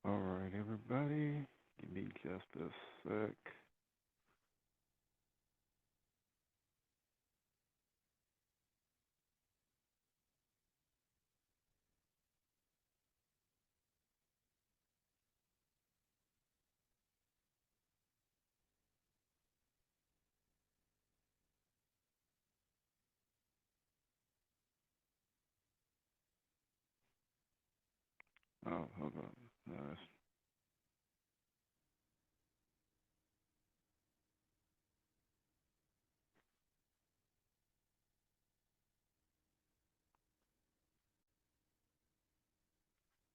All right, everybody, give me just a sec. Oh, hold on. No,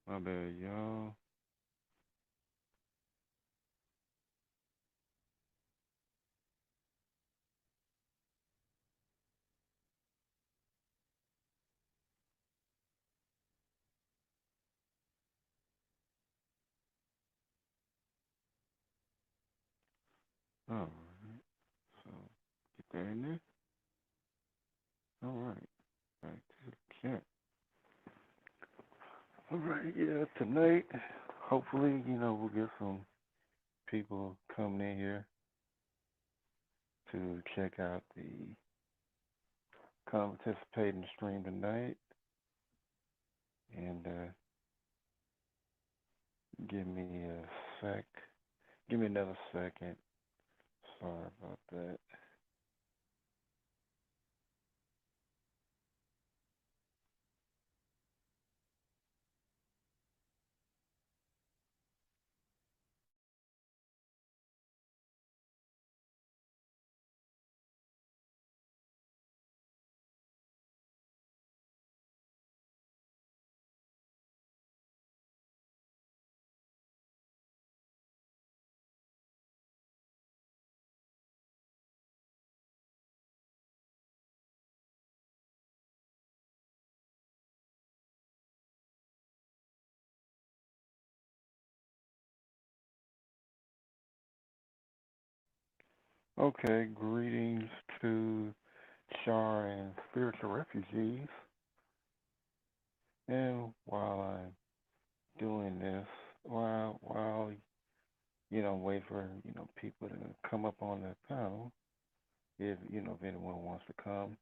my bad, y'all. All right, so get that in there. All right, back to the chat. All right, yeah, tonight, hopefully, we'll get some people coming in here to check out the come participate in the stream tonight, and give me a sec. Give me another second. Sorry about that. Okay, greetings to Char and spiritual refugees. And while I'm doing this, while wait for people to come up on the panel, if anyone wants to come,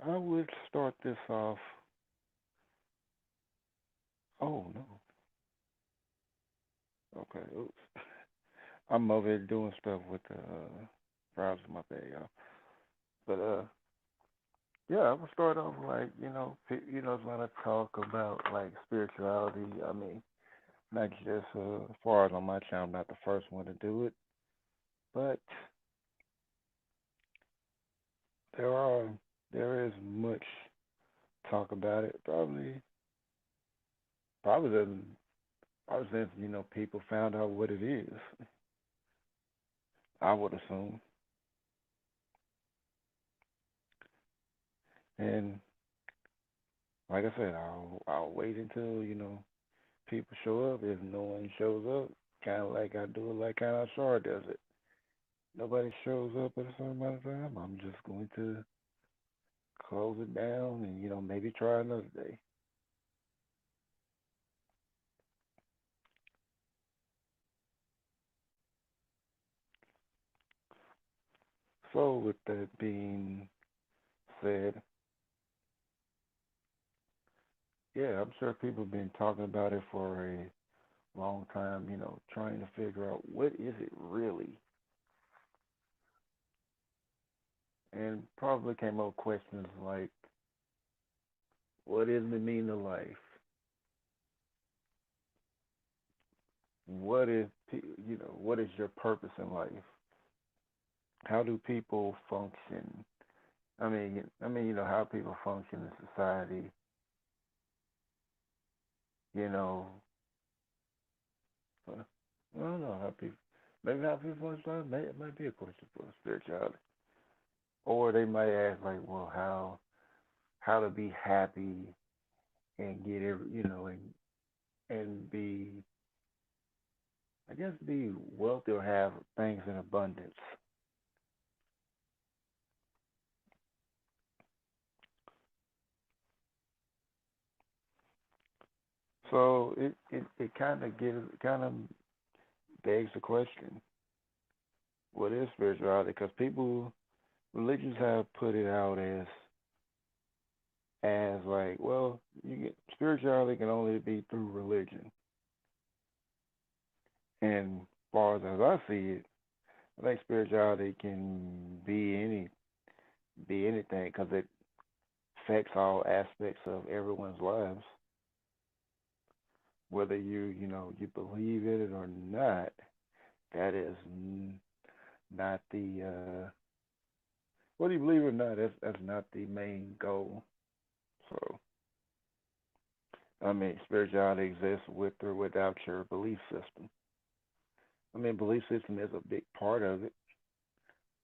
I would start this off. Oh no, okay, oops, I'm over here doing stuff with the browser. My bad, y'all. But yeah, I would start off like there's a lot of talk about like spirituality. I mean, not just as far as on my channel, I'm not the first one to do it, but there are there is much talk about it. Probably doesn't. Probably since people found out what it is. I would assume, and like I said, I'll wait until people show up. If no one shows up, kind of like I do it, like kind of Shar does it. Nobody shows up at a certain amount of time. I'm just going to close it down and maybe try another day. So with that being said, yeah, I'm sure people have been talking about it for a long time, trying to figure out what is it really, and probably came up with questions like, what is the meaning of life? What is, what is your purpose in life? How do people function? How people function in society. You know, I don't know how people. Maybe how people function. Maybe it might be a question for spirituality, or they might ask like, well, how to be happy and get every, and be, I guess, be wealthy or have things in abundance. So it kind of begs the question, what is spirituality? Because people, religions have put it out as like, well, spirituality can only be through religion. And as far as I see it, I think spirituality can be anything because it affects all aspects of everyone's lives, whether you believe in it or not. That is not the whether you believe it or not. That's not the main goal. So I mean, spirituality exists with or without your belief system. I mean, belief system is a big part of it,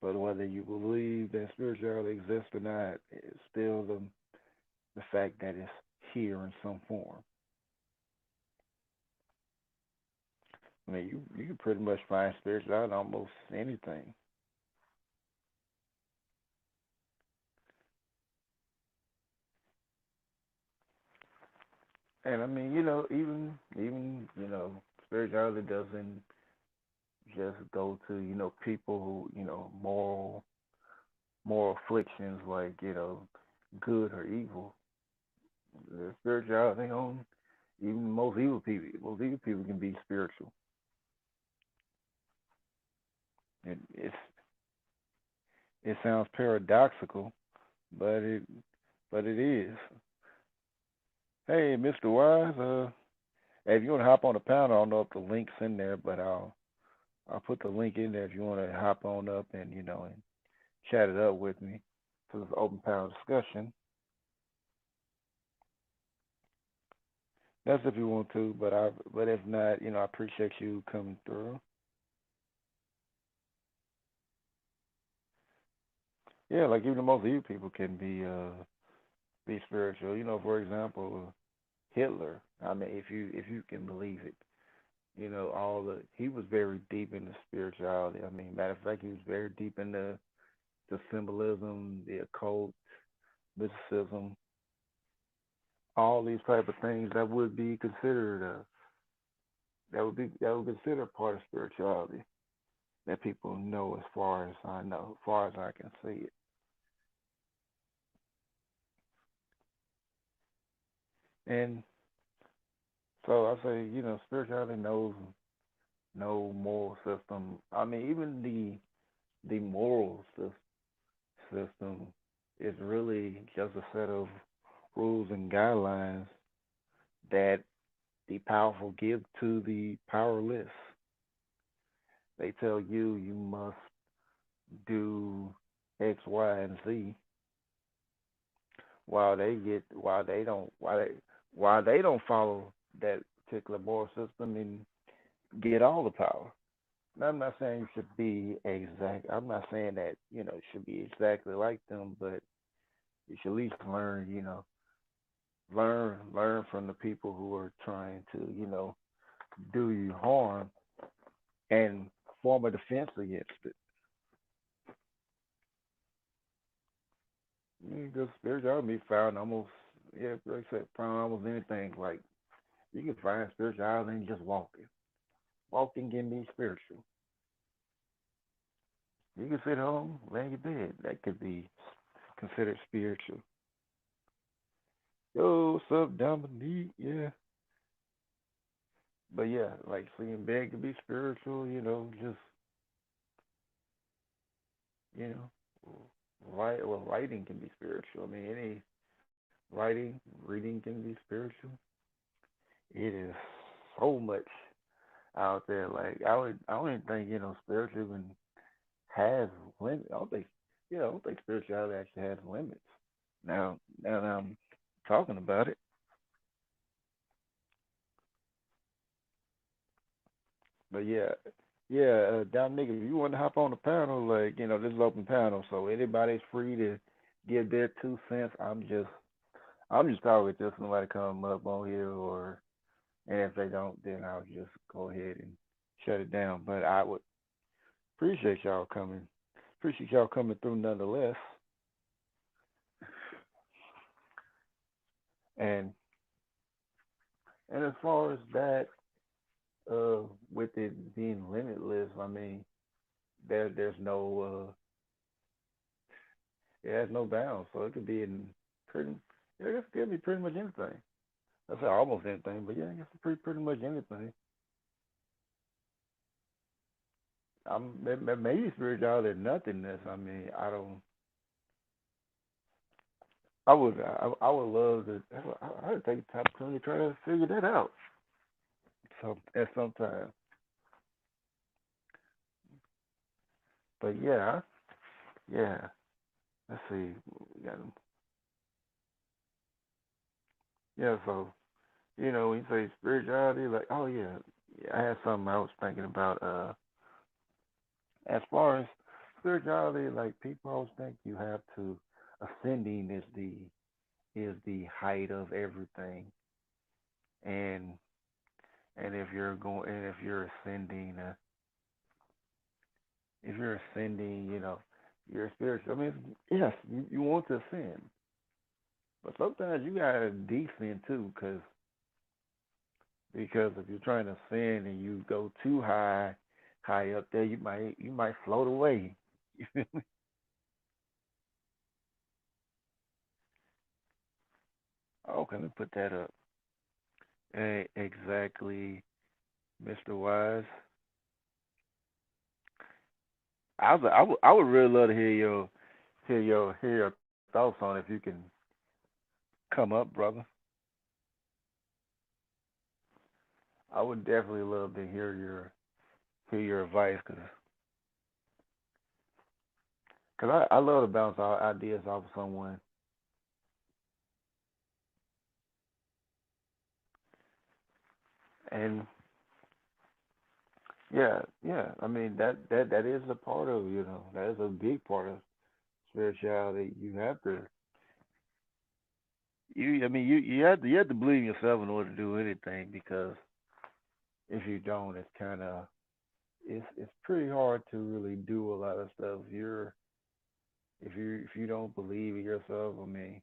but whether you believe that spirituality exists or not, it's still the fact that it's here in some form. I mean, you can pretty much find spirituality in almost anything. And I mean, even spirituality doesn't just go to people who moral afflictions like good or evil. There's spirituality on even most evil people. Most evil people can be spiritual. It sounds paradoxical, but it is. Hey, Mr. Wise, hey, if you want to hop on the panel, I don't know if the link's in there, but I'll put the link in there if you want to hop on up and and chat it up with me for this open panel discussion. That's if you want to, but if not, I appreciate you coming through. Yeah, like even the most evil people can be spiritual. For example, Hitler. I mean, if you can believe it, all he was very deep into spirituality. I mean, matter of fact, he was very deep into the symbolism, the occult, mysticism, all these type of things that would be considered that would consider part of spirituality that people know as far as I know, as far as I can see it. And so I say, spirituality knows no moral system. I mean, even the moral system is really just a set of rules and guidelines that the powerful give to the powerless. They tell you must do X, Y, and Z, while they don't follow that particular moral system and get all the power. Now, I'm not saying you should be exact. I'm not saying that it should be exactly like them, but you should at least learn. Learn from the people who are trying to do you harm and form a defense against it. You just spirituality be found almost, yeah, like I said, found almost anything. Like you can find spirituality in just walking. Walking can be spiritual. You can sit home, lay in your bed. That could be considered spiritual. Yo, what's up, Dominique? Yeah. But yeah, like sleeping in bed could be spiritual, just, you know, writing can be spiritual. I mean, any writing, reading can be spiritual. It is so much out there. Like I don't even think spiritual even has limits. I don't think spirituality actually has limits. Now that I'm talking about it, but Dominic, if you want to hop on the panel, like this is open panel, so anybody's free to give their 2 cents. I'm just talking just somebody come up on here, or and if they don't, then I'll just go ahead and shut it down. But I would appreciate y'all coming. Appreciate y'all coming through nonetheless. And And as far as that, uh, with it being limitless, I mean, there's no it has no bounds, so it could be in pretty, yeah, I guess it could be pretty much anything. I say almost anything, but yeah, I guess it's pretty much anything. Maybe spirituality is nothingness. I mean, I don't. I would love to. I would take the opportunity to try to figure that out. So at some time, but yeah, yeah. Let's see. We got, yeah. So when you say spirituality, like, oh yeah, yeah. I had something I was thinking about. As far as spirituality, like people always think you have to ascending is the height of everything, and and if you're ascending, you're spiritual. I mean, yes, you want to ascend, but sometimes you gotta descend too, because if you're trying to ascend and you go too high up there, you might float away. You feel me? Okay, let me put that up. Exactly, Mr. Wise. I would really love to hear your thoughts on it if you can come up, brother. I would definitely love to hear your advice because I love to bounce ideas off of someone. And yeah, yeah. I mean that is a part of that is a big part of spirituality. You have to I mean you have to believe in yourself in order to do anything, because if you don't, it's pretty hard to really do a lot of stuff. If you don't believe in yourself, I mean,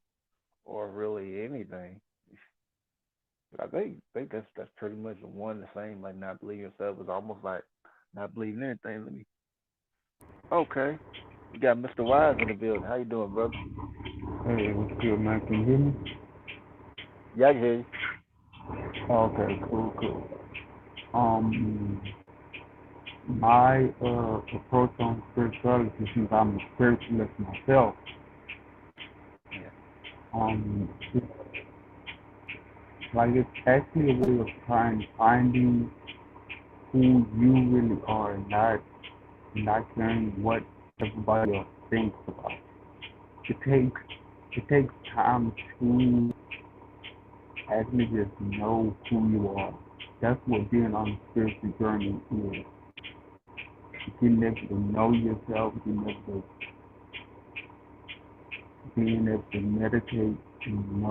or really anything. I think that's pretty much one the same. Like not believing yourself is almost like not believing anything. Okay, you got Mr. Wise in the building. How you doing, brother? Hey, what's good, man? Can you hear me? Yeah, I can hear you. Okay, cool, cool. Um, my approach on spirituality, since I'm a spiritualist myself, Yeah. it's like it's actually a way of trying finding who you really are, and not caring what everybody else thinks about. It takes it takes time to actually just know who you are. That's what being on a spiritual journey is. Being able to know yourself, being able to meditate, and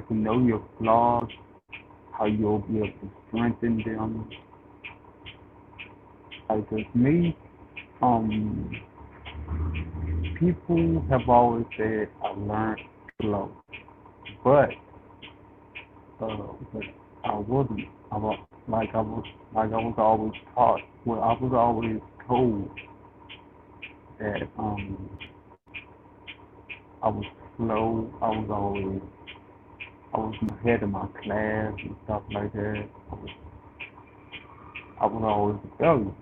to know your flaws, how you'll be able to strengthen them. Like with me, um, people have always said I learned slow, but but I wasn't. I was I was always taught. Well, I was always told that I was slow. I was ahead of my class and stuff like that. I was always rebellious,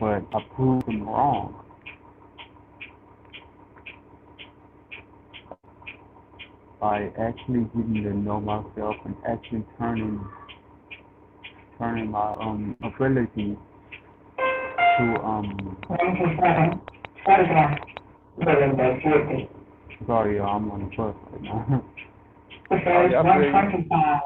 but I proved them wrong by actually getting to know myself and actually turning my ability to Photograph November 40. Sorry, I'm on the bus right now. The Oh first yeah, I feel you. 125.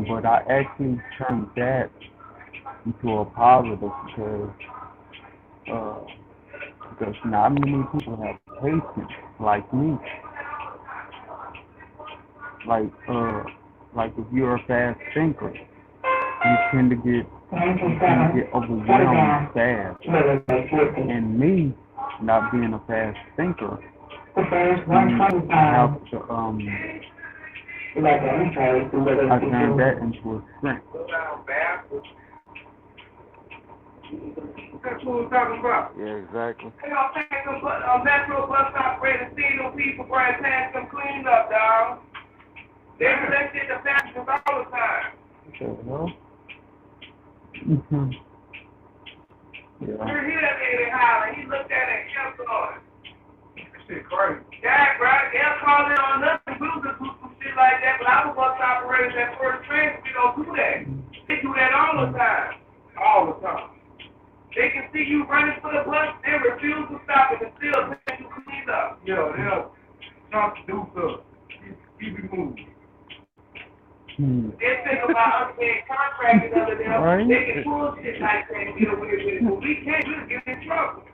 But I actually turned that into a positive uh, because not many people have patience like me. Like like if you're a fast thinker, you tend to get overwhelmed fast. And me, not being a fast thinker, The first one comes have to I turned that into a strength. That's what we're talking about. Yeah, exactly. They gonna take some metro bus operators, see them people, bring past them cleaned up, dog. They do that shit to passengers all the time. Mm-hmm. Yeah. You hear that nigga hollering, he looked at it and kept on it. That shit crazy. Yeah, bro, they'll call in on us and we'll do some shit like that, but our bus operators at First Transit, we don't do that. They do that all the time. All the time. They can see you running for the bus, they refuse to stop it and still take you clean up. Yeah, they'll try to do stuff. Keep it moving. They think about us being contracted under them. Right. They can pull shit like that and get away with it. But we can't, we'll get in trouble.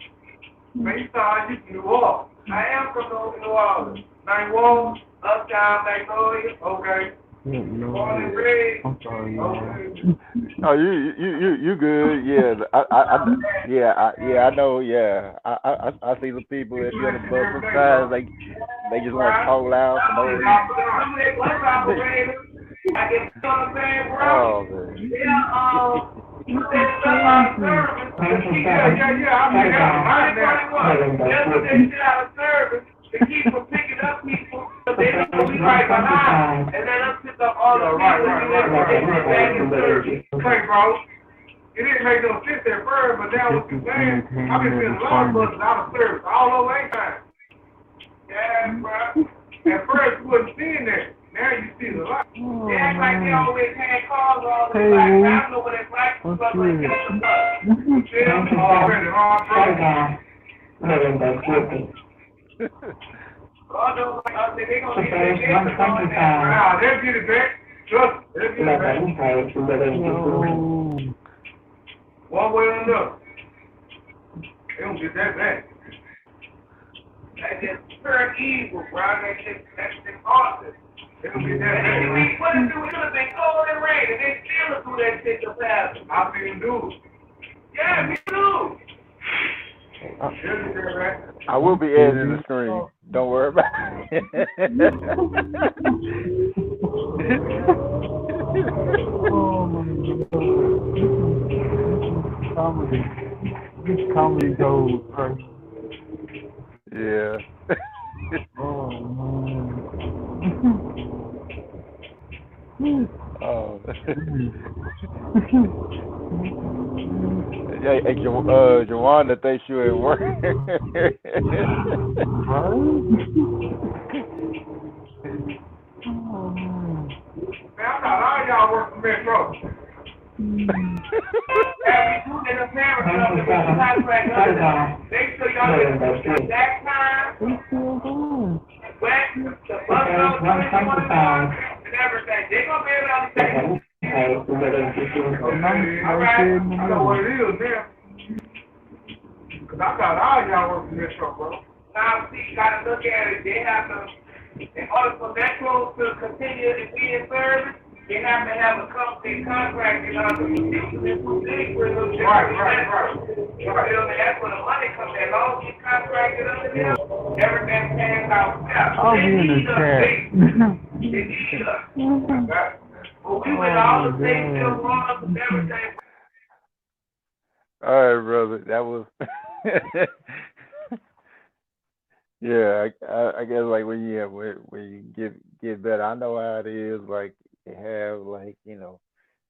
Man, you thought you from New Orleans. I am from New Orleans. Nine Walls, Uptown, Magnolia, okay. Born and raised. I'm sorry, okay. Oh, you good? Yeah, I know. Yeah, I see the people that be on the bus sometimes. They just want to talk loud for no reason. Oh man. To keep from picking up people, but they don't be right behind, and then us pick up all the people. Okay, bro. It didn't make no sense at first, but now what you saying, I've been seeing a lot of buses out of service all over anytime. Yeah, bro. At first you wasn't seeing that. Now you see a lot. They act like they always had cars all the time. I don't know what it's like for somebody to get on the bus. You see them already hard driving. Oh, no, they gonna get it back. They'll get it back. Trust me, they'll get it back. One way or another. They don't get that back. That's just pure evil, bro. That's just awesome. They don't get that back. What if it would have been cold and rain and they still do that shit to pass? I see them do. Yeah, me too. I will be editing the stream. Don't worry about it. Oh my God. This comedy goes, right? Yeah. Oh man. Oh. Hey, Jawanda thinks you at work. Man, I thought all y'all work for Metro. They show y'all the exact time, when, the bus number, and everything. They gonna be able to understand. All right, I know what it is now. Because I thought all y'all work for Metro, bro. Now, see, you gotta look at it. They have to, in order for Metro to continue to be in service, they have to have a company contracted under particular things with them. Right. That's where the money comes in. As long as you contracted under them, everything pans out. I'll be in the chat. They need us. Well, we went all the things still wrong and everything. All right, brother. That was. Yeah, I guess like when you get better, I know how it is. Like they have like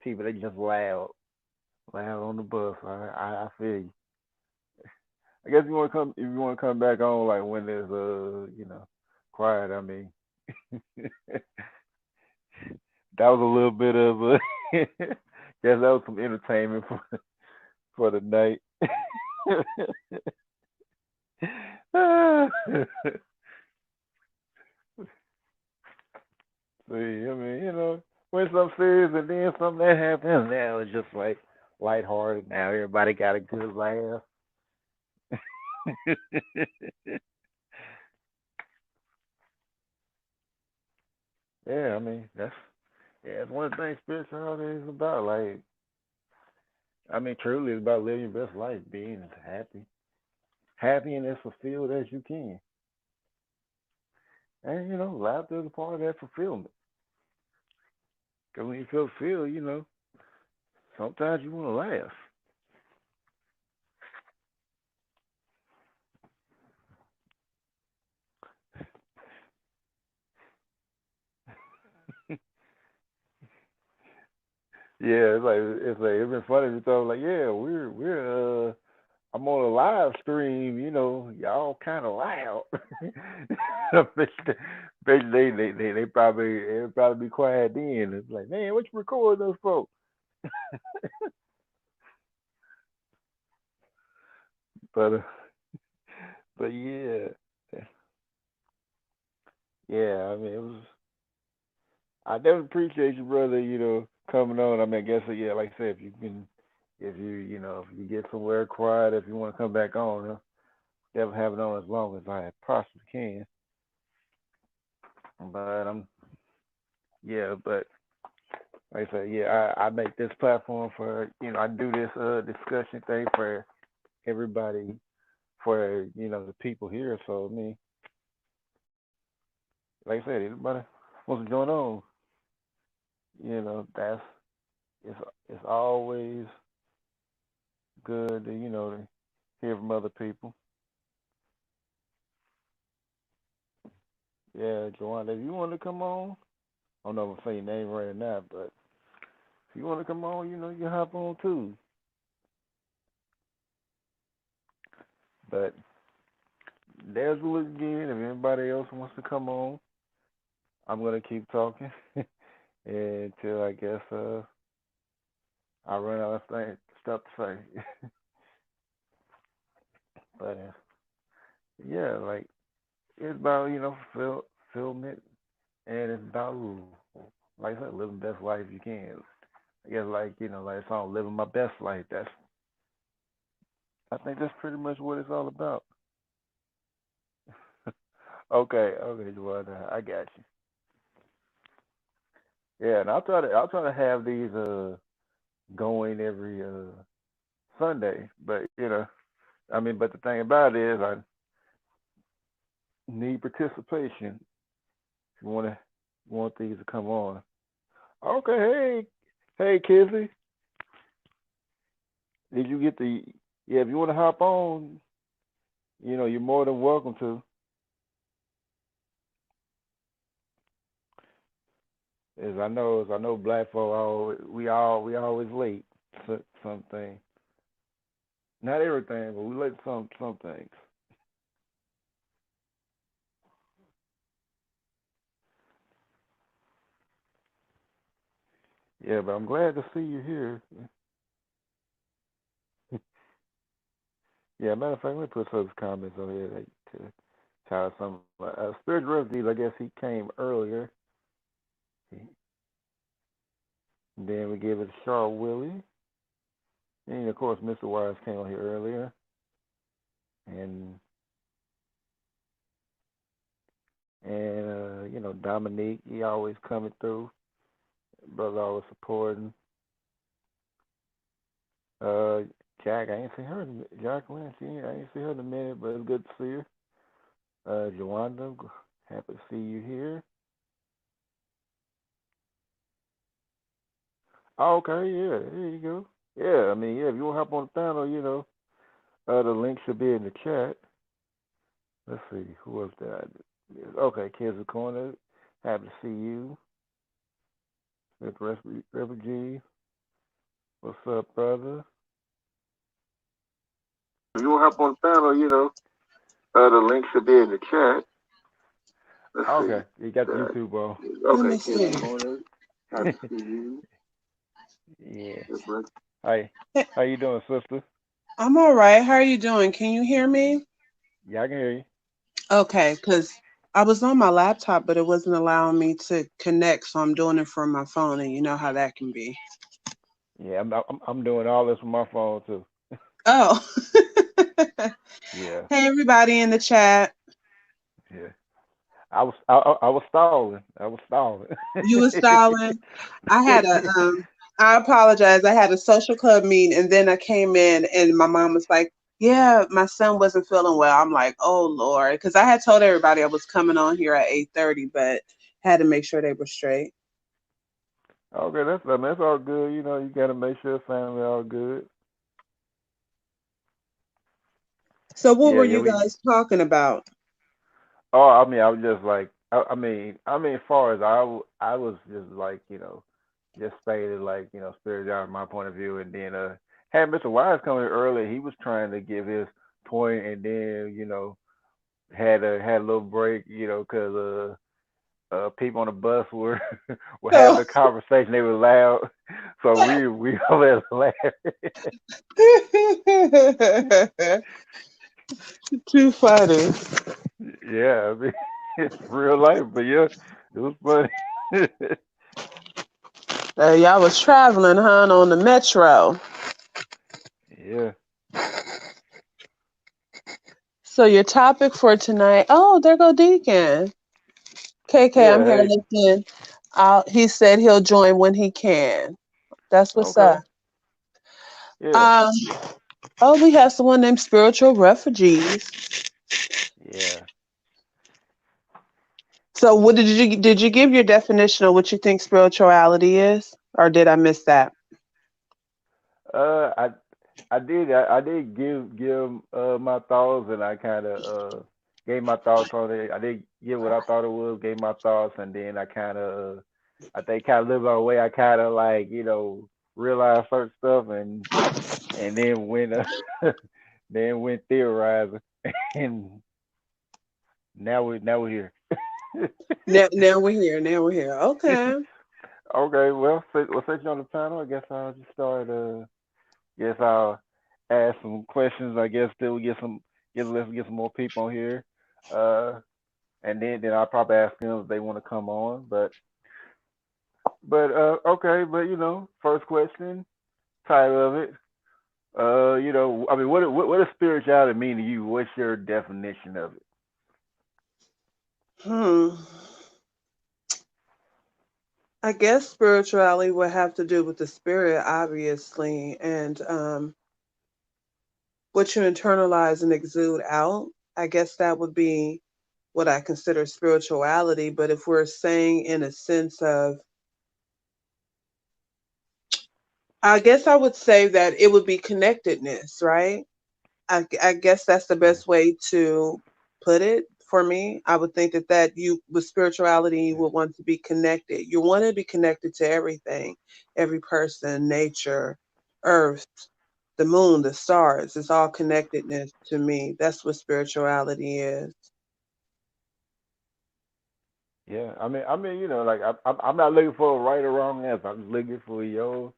people that just loud on the bus. I feel you. I guess if you want to come back on like when there's quiet. I mean, that was a little bit of a. Guess that was some entertainment for the night. See, I mean, when something serious and then something that happens, now it's just like lighthearted. Now everybody got a good laugh. Yeah, I mean it's one of the things spirituality is about. Like, I mean, truly, it's about living your best life, being as happy and as fulfilled as you can. And laughter is a part of that fulfillment. Because when you feel fulfilled, sometimes you want to laugh. Yeah, it's been funny to talk like, yeah, we're I'm on a live stream, y'all kind of loud. I bet they probably be quiet then. It's like, man, what you recording those folks? But but yeah, yeah. I mean, it was. I definitely appreciate you, brother. Coming on. I mean, I guess yeah, like I said, if you can, if you get somewhere quiet, if you want to come back on, definitely have it on as long as I possibly can. But yeah, but like I said, yeah, I make this platform for I do this discussion thing for everybody, for the people here. So I mean, like I said, anybody wants to join on, that's it's it's always good to to hear from other people. Yeah, Joanna, if you want to come on, I don't know if I'm saying your name right or not, but if you want to come on, you can hop on too. But there's a look again. If anybody else wants to come on, I'm gonna keep talking until I guess I run out of stuff to say. But yeah, like it's about fulfillment, and it's about like I said, living the best life you can. I guess like like it's all living my best life. I think that's pretty much what it's all about. Okay, okay, Joanna, I got you. Yeah, and I'll try to have these going every Sunday, but I mean, but the thing about it is I need participation if you want these to come on. Okay, hey Kizzy, did you get the? Yeah, if you want to hop on, you're more than welcome to. As I know, black folk we always late. Something, not everything, but we late some things. Yeah, but I'm glad to see you here. Yeah, matter of fact, let me put some comments on here like, to try some. Spirit Refuge, I guess he came earlier. Then we gave it to Shaw Willie. And of course, Mr. Wise came on here earlier. And Dominique, he always coming through. Brother always supporting. Uh, Jack, I ain't seen her. Jacqueline, I ain't seen her in a minute, but it's good to see her. Joanda, happy to see you here. Oh, okay, yeah, there you go. Yeah, I mean, yeah, if you want to hop on the panel, the link should be in the chat. Let's see, who was that? Okay, Kids of Corner, happy to see you. With Refugee, what's up, brother? If you want to hop on the panel, the link should be in the chat. Let's okay, see. You got the YouTube on. Let me Okay, Kids see. of Corner, happy to see you. Yeah. Hi. How you doing, sister? I'm all right. How are you doing? Can you hear me? Yeah, I can hear you. Okay, because I was on my laptop, but it wasn't allowing me to connect, so I'm doing it from my phone, and you know how that can be. Yeah, I'm doing all this with my phone too. Oh. Yeah. Hey, everybody in the chat. Yeah. I was stalling. I was stalling. You was stalling. I had I apologize. I had a social club meeting, and then I came in, and my mom was like, Yeah, my son wasn't feeling well. I'm like, oh Lord, because I had told everybody I was coming on here at 8:30, but had to make sure they were straight. Okay, that's all good. You know, you gotta make sure family all good. So what Yeah, were yeah. you guys talking about? Oh, I mean, I was just like, as far as I was just like, just stated like, spirituality, my point of view, and then had Mr. Wise coming earlier. He was trying to give his point, and then had a little break, because people on the bus were were having Oh, a conversation. They were loud, so we all had to laugh. too funny. Yeah, I mean, it's real life, but yeah, it was funny. Y'all was traveling, huh, on the metro. Yeah, So your topic for tonight? Oh, there go Deacon. KK, I'm yeah. here Hey, listening. He said he'll join when he can. That's what's up. okay. Yeah, Um, oh, we have someone named Spiritual Refugees. yeah. So, what did you give your definition of what you think spirituality is, or did I miss that? Uh, I I did give my thoughts, and I kind of gave my thoughts on it. I did give what I thought it was, gave my thoughts, and then I kind of I think kind of lived my way. I kind of like realized certain stuff, and then went then went theorizing, and now we're here. Now we're here. Now we're here. Okay. Okay, since you're on the panel, I guess I'll just start. Guess I'll ask some questions. I guess till we get let's get some more people on here. Uh, and then I'll probably ask them if they want to come on. But okay. But first question, title of it. I mean, what does spirituality mean to you? What's your definition of it? Hmm. I guess spirituality would have to do with the spirit, obviously, and what you internalize and exude out. I guess that would be what I consider spirituality. But if we're saying in a sense of, I guess I would say that it would be connectedness, right? I guess that's the Yeah, best way to put it for me. I would think that you, with spirituality, you yeah, would want to be connected. You want to be connected to everything, every person, nature, earth, the moon, the stars. It's all connectedness to me. That's what spirituality is. yeah. I mean, like I'm not looking for a right or wrong answer. I'm just looking for your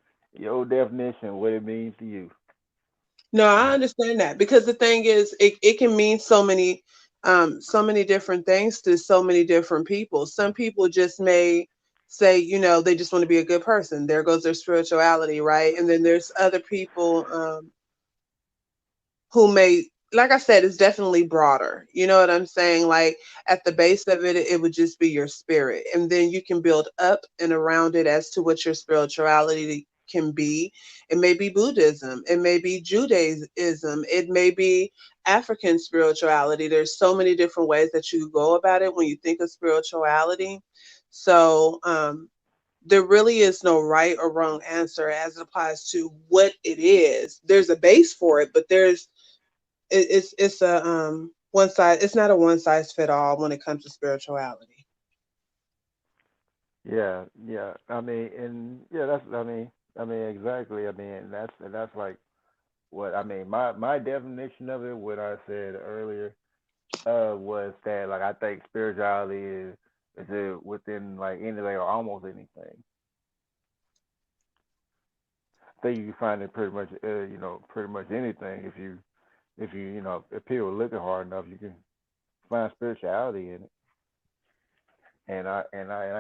definition, what it means to you. No, I understand that because the thing is, it can mean so many different things to so many different people. Some people just may say, they just want to be a good person. There goes their spirituality, right? And then there's other people, who may, like I said, it's definitely broader. You know what I'm saying? Like at the base of it, it would just be your spirit. And then you can build up and around it as to what your spirituality can be. It may be Buddhism, it may be Judaism, it may be African spirituality. There's so many different ways that you go about it when you think of spirituality. So, there really is no right or wrong answer as it applies to what it is. There's a base for it, but it's a one size. It's not a one size fit all when it comes to spirituality. Yeah, yeah. I mean, and yeah, I mean exactly. I mean, that's like what I mean. My definition of it, what I said earlier, was that like I think spirituality is within like anything or almost anything. I think you can find it pretty much, pretty much anything if people are looking hard enough, you can find spirituality in it. And I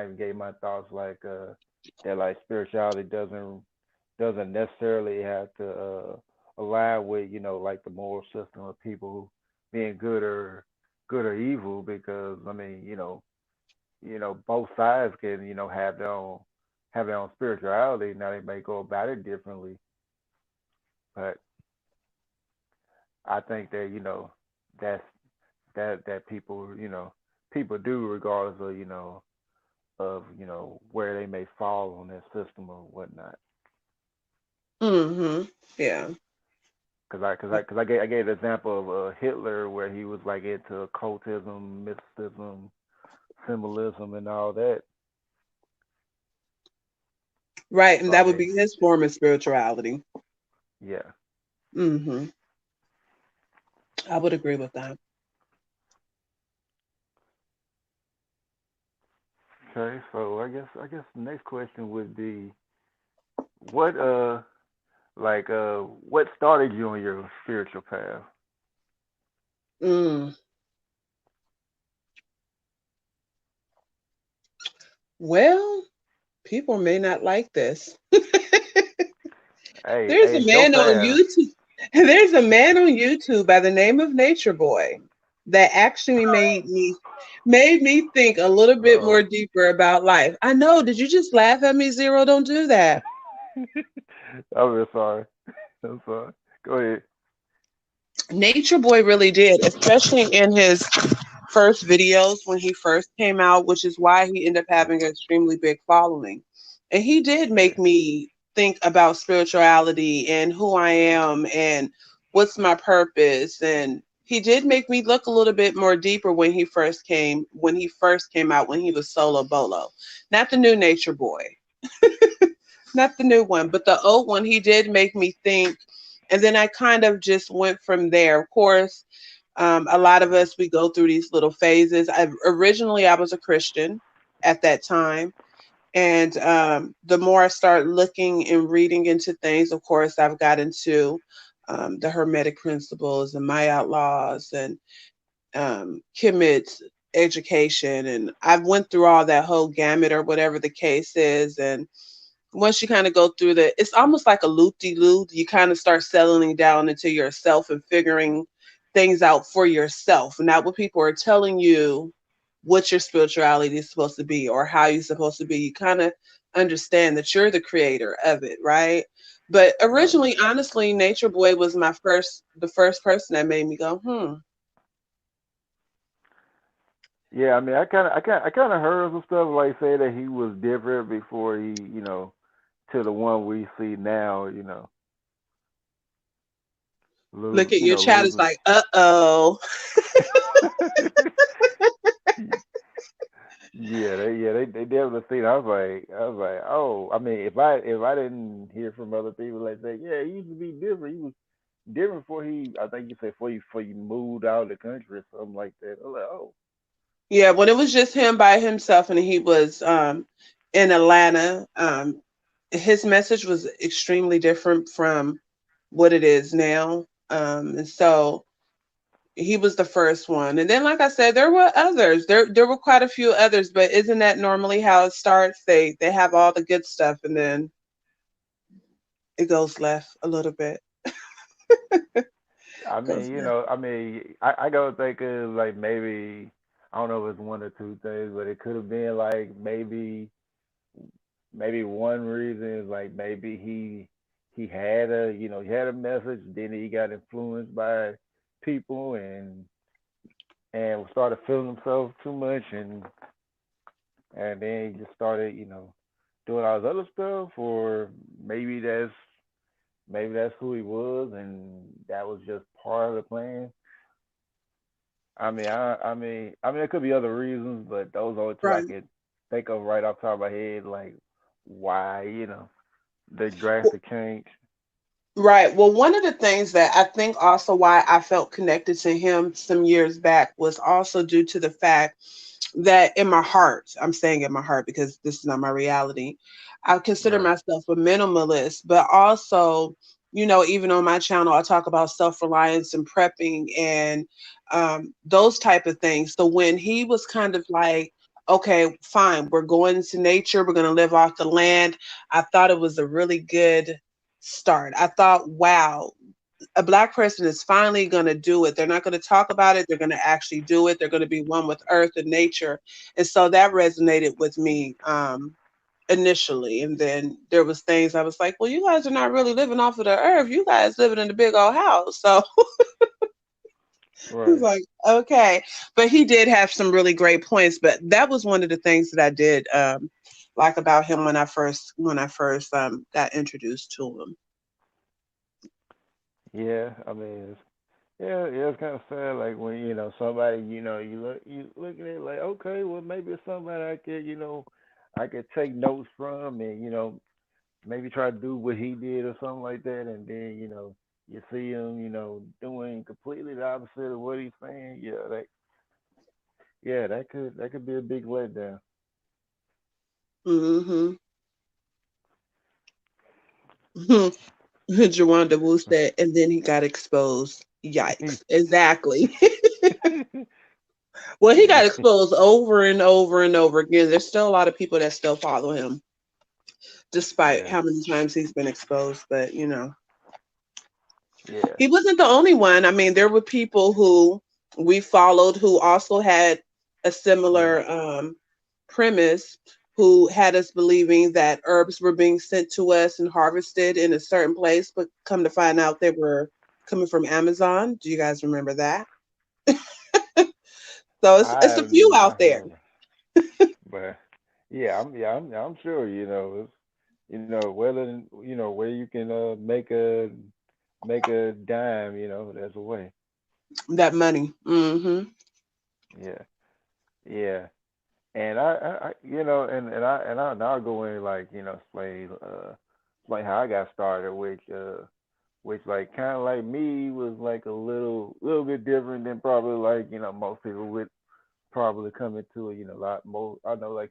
even gave my thoughts like that like spirituality doesn't necessarily have to align with like the moral system of people being good or evil because I mean both sides can have their own spirituality. Now they may go about it differently, but I think that that's that people people do regardless of where they may fall on that system or whatnot. Mm-hmm. Yeah. Cause I gave the example of Hitler where he was like into occultism, mysticism, symbolism, and all that. Right, and So I that would mean, be his form of spirituality. yeah. Mm-hmm. I would agree with that. Okay, so I guess the next question would be what what started you on your spiritual path? Mm. Well, people may not like this. Hey, There's hey, a it's your man on path. YouTube. There's a man on YouTube by the name of Nature Boy that actually made me think a little bit more Oh, deeper about life. I know. Did you just laugh at me, Zero? Don't do that. I'm really sorry. I'm sorry. Go ahead. Nature Boy really did, especially in his first videos when he first came out, which is why he ended up having an extremely big following. And he did make Yeah. me think about spirituality and who I am and what's my purpose. And he did make me look a little bit more deeper when he first came out when he was solo bolo. Not the new Nature Boy. Not the new one, but the old one. He did make me think, and then I kind of just went from there. Of course, a lot of us, we go through these little phases. Originally I was a Christian at that time, and the more I start looking and reading into things, of course, I've got into the Hermetic principles and my outlaws and Kemet's education, and I've went through all that whole gamut or whatever the case is. And once you kind of go through the, it's almost like a loop de loop. You kind of start settling down into yourself and figuring things out for yourself, not what people are telling you what your spirituality is supposed to be or how you're supposed to be. You kind of understand that you're the creator of it, right? But Right. originally, honestly, Nature Boy was the first person that made me go, Yeah, I mean, I kind of heard some stuff like say that he was different before he to the one we see now, look at your chat is losing. like, uh-oh. Yeah, they definitely seen. I was like, oh, I mean, if I didn't hear from other people like that, yeah, he used to be different. He was different before I think you said before you moved out of the country or something like that. I was like, oh, Yeah, when it was just him by himself and he was in Atlanta, his message was extremely different from what it is now. And so he was the first one. And then like I said, there were others. There were quite a few others, but isn't that normally how it starts? They have all the good stuff and then it goes left a little bit. I Goes mean, left. I go think of like maybe I don't know if it's one or two things, but it could have been like maybe one reason is like maybe he had a message, then he got influenced by people and started feeling himself too much and then he just started doing all this other stuff, or maybe that's who he was and that was just part of the plan. I mean, there could be other reasons, but those are the two I Right. could think of right off the top of my head, like why, the drastic change. Right. Well, one of the things that I think also why I felt connected to him some years back was also due to the fact that in my heart, I'm saying in my heart because this is not my reality, I consider Right. myself a minimalist, but also, even on my channel, I talk about self reliance and prepping and those type of things. So when he was kind of like, okay, fine, we're going to nature, we're going to live off the land, I thought it was a really good start. I thought, wow, a black person is finally going to do it. They're not going to talk about it. They're going to actually do it. They're going to be one with earth and nature. And so that resonated with me initially. And then there was things I was like, well, you guys are not really living off of the earth. You guys living in a big old house. So He's Right. like, okay. But he did have some really great points. But that was one of the things that I did like about him when I first got introduced to him. Yeah, I mean, yeah, it's kind of sad. Like when somebody, you look at it like, okay, well maybe it's somebody I could, I could take notes from, and maybe try to do what he did or something like that, and then you see him, doing completely the opposite of what he's saying. Yeah, that could be a big letdown. Mm-hmm. Jawanda Wu said, and then he got exposed. Yikes. Exactly. Well, he got exposed over and over and over again. There's still a lot of people that still follow him, despite Yeah, how many times he's been exposed. But, yeah, he wasn't the only one. I mean, there were people who we followed who also had a yeah. similar premise, who had us believing that herbs were being sent to us and harvested in a certain place, but come to find out they were coming from Amazon. Do you guys remember that? So it's I a have few out not there. heard, but yeah, I'm sure. Whether where you can make a dime, there's a way. That money. Mm-hmm. Yeah, yeah. And and I'll go in like explain how I got started, which like kind of like me was like a little bit different than probably like most people would probably come into it. A lot more. I know like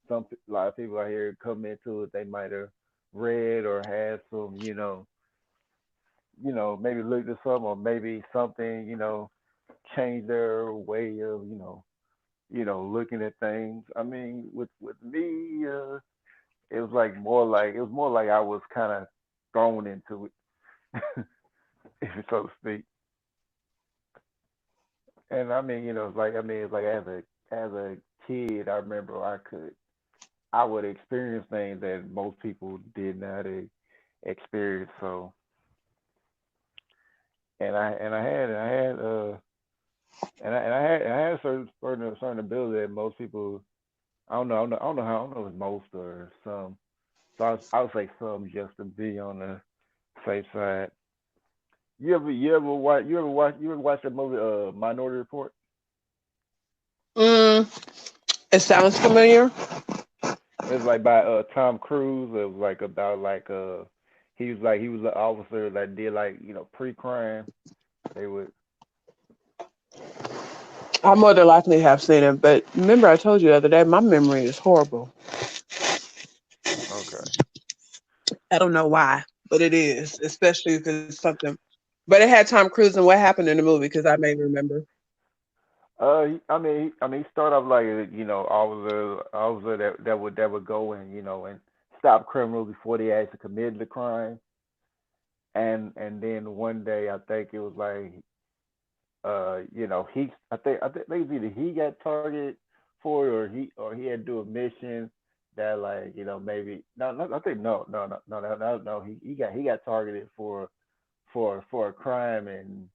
a lot of people out here come into it. They might have read or had some maybe looked at something, or maybe something changed their way of looking at things. I mean, with me, it was more like I was kind of thrown into it, if so to speak. And I mean, it's like as a kid, I remember I would experience things that most people did not experience. So, and I had a certain ability that most people, I don't know if it's most or some. So I would say some, just to be on the safe side. You ever watch that movie Minority Report? Mm, it sounds familiar. It's like by Tom Cruise. It was like about like he was an officer that did like pre-crime. They would. I more than likely have seen it, but remember I told you the other day my memory is horrible. Okay. I don't know why, but it is, especially because it's something. But it had Tom Cruise, and what happened in the movie? Because I may remember. I mean, he started off like officer that would go and stop criminals before they actually committed the crime. And then one day, I think it was like I think it was either he got targeted for it, or he had to do a mission that like maybe no, I think no, he got targeted for a crime, and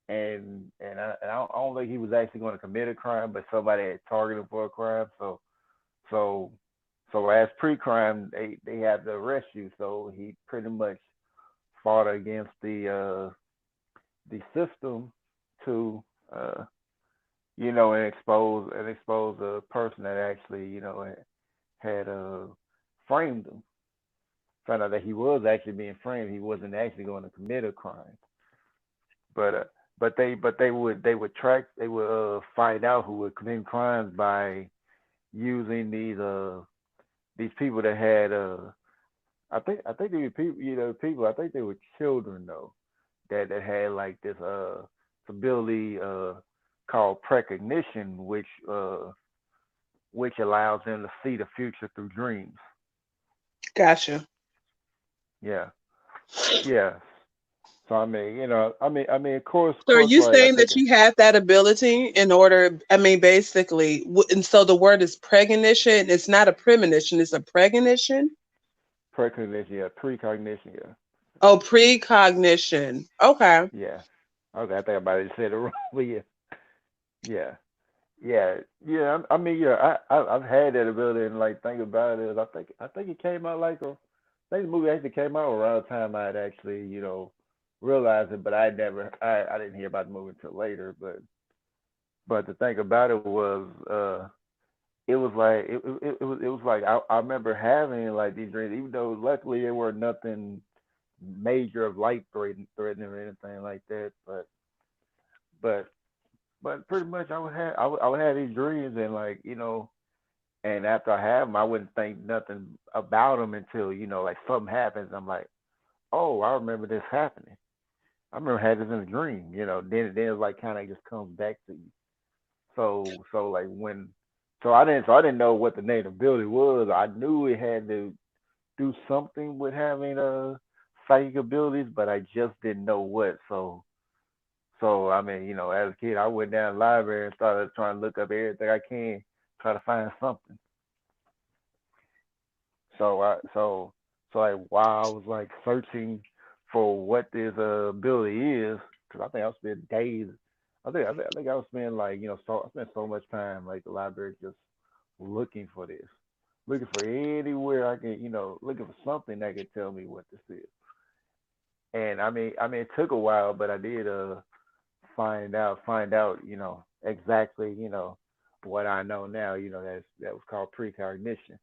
I don't think he was actually going to commit a crime, but somebody had targeted him for a crime. So so as pre-crime, they had to arrest you. So he pretty much fought against the system to uh and expose a person that actually had framed him. Found out that he was actually being framed. He wasn't actually going to commit a crime. But they would find out who would commit crimes by using these people that had I think they were people, I think they were children though, that had like this ability called precognition, which allows them to see the future through dreams. Gotcha. Yeah, yeah. So of So are course, you like I saying think that you have that ability in order? I mean, basically, and so the word is precognition. It's not a premonition; it's a precognition. precognition, yeah, precognition, yeah, Oh, precognition. Okay. yeah. Okay, I think I might have said it wrong, but yeah, yeah, yeah, yeah. I mean, yeah, I've had that ability, and like think about it. I think it came out like I think the movie actually came out around the time I'd actually realized it, but I didn't hear about the movie until later. But the thing about it was it was like it was like I remember having like these dreams, even though luckily there were nothing major of life threatening or anything like that. But but pretty much I would have these dreams and like and after I have them I wouldn't think nothing about them until like something happens. I'm like, oh, I remember this happening. I remember I had this in a dream. Then it like kind of just comes back to you. So like when so I didn't know what the native ability was. I knew it had to do something with having psychic abilities, but I just didn't know what. So I mean, as a kid, I went down to the library and started trying to look up everything I can, try to find something. So like while I was like searching for what this ability is, because I think I spent days. I think I was spending like I spent so much time like the library just looking for this, looking for anywhere I can, looking for something that could tell me what this is. And I mean, it took a while, but I did find out, exactly, what I know now. That was called precognition.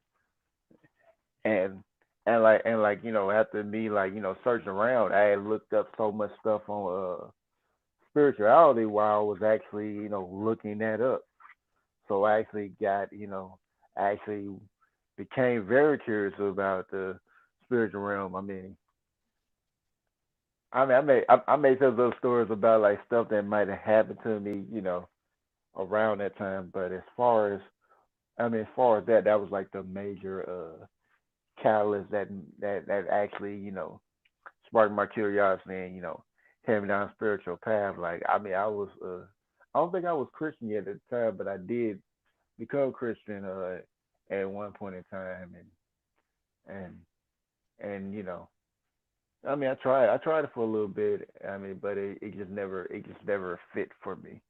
And after me like searching around, I had looked up so much stuff on spirituality while I was actually looking that up. So I actually I actually became very curious about the spiritual realm. I made some little stories about like stuff that might have happened to me, around that time. But as far as that was like the major catalyst that actually sparked my curiosity and had me down a spiritual path. Like I don't think I was Christian yet at the time, but I did become Christian at one point in time, and and I tried it for a little bit. But it just never fit for me.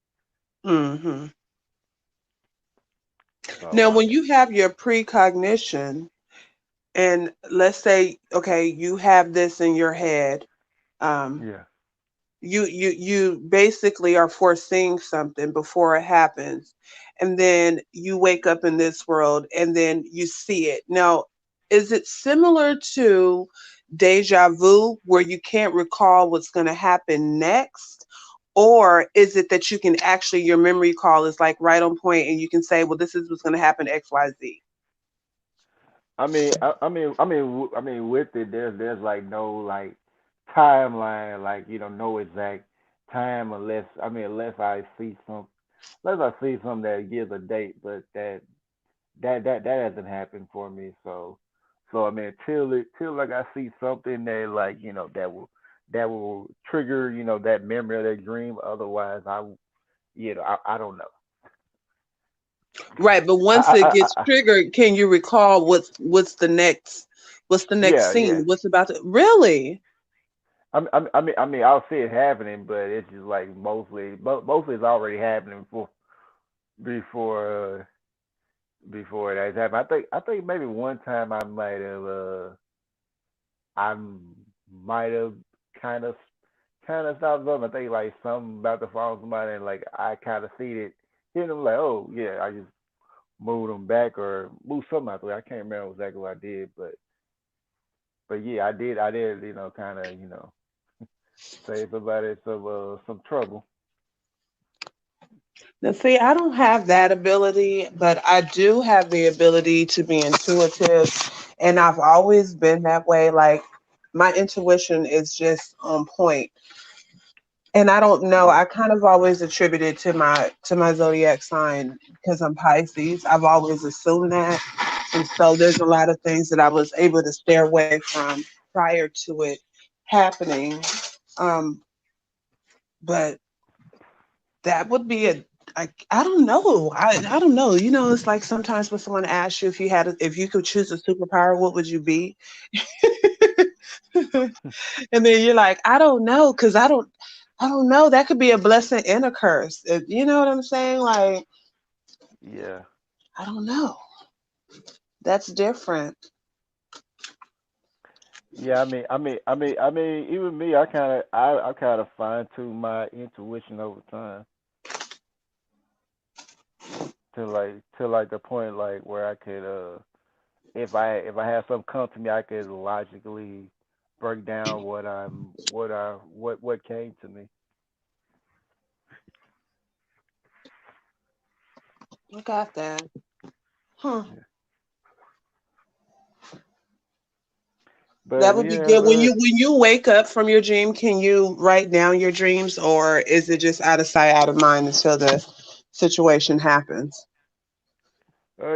Hmm. So Now, when you have your precognition, and let's say, okay, you have this in your head, um, yeah. you basically are foreseeing something before it happens, and then you wake up in this world, and then you see it. Now, is it similar to deja vu, where you can't recall what's going to happen next? Or is it that you can actually, your memory call is like right on point and you can say, well, this is what's going to happen, XYZ? With it, there's like no like timeline, like no exact time unless I see something that gives a date, but that hasn't happened for me. So till like I see something that like that will trigger that memory or that dream. Otherwise, I don't know. Right, but once it gets I triggered, can you recall what's the next Yeah, scene? yeah. What's about to really? I'll see it happening, but it's just like mostly it's already happening before uh, before that's happened. I think maybe one time I might have kind of kind of stopped something. I think like something about to fall on somebody, and like I kind of see it, hit them like, oh yeah, I just moved them back or moved something out the way. I can't remember exactly what I did, but yeah, I did kind of save somebody some trouble. Now, see, I don't have that ability, but I do have the ability to be intuitive, and I've always been that way. Like, my intuition is just on point. And I don't know, Yeah. I kind of always attributed to my zodiac sign because I'm Pisces. I've always assumed that. And so there's a lot of things that I was able to stay away from prior to it happening. Um, but that would be I don't know. I don't know. It's like sometimes when someone asks you if you could choose a superpower, what would you be? And then you're like, I don't know, because I don't. I don't know. That could be a blessing and a curse. You know what I'm saying? Like, Yeah. I don't know. That's different. Yeah, even me, I kind of fine tune my intuition over time to like the point like where I could if I have something come to me, I could logically break down what came to me. I got that. Huh. Yeah. But That would we be have good. When you wake up from your dream, can you write down your dreams, or is it just out of sight, out of mind until the situation happens?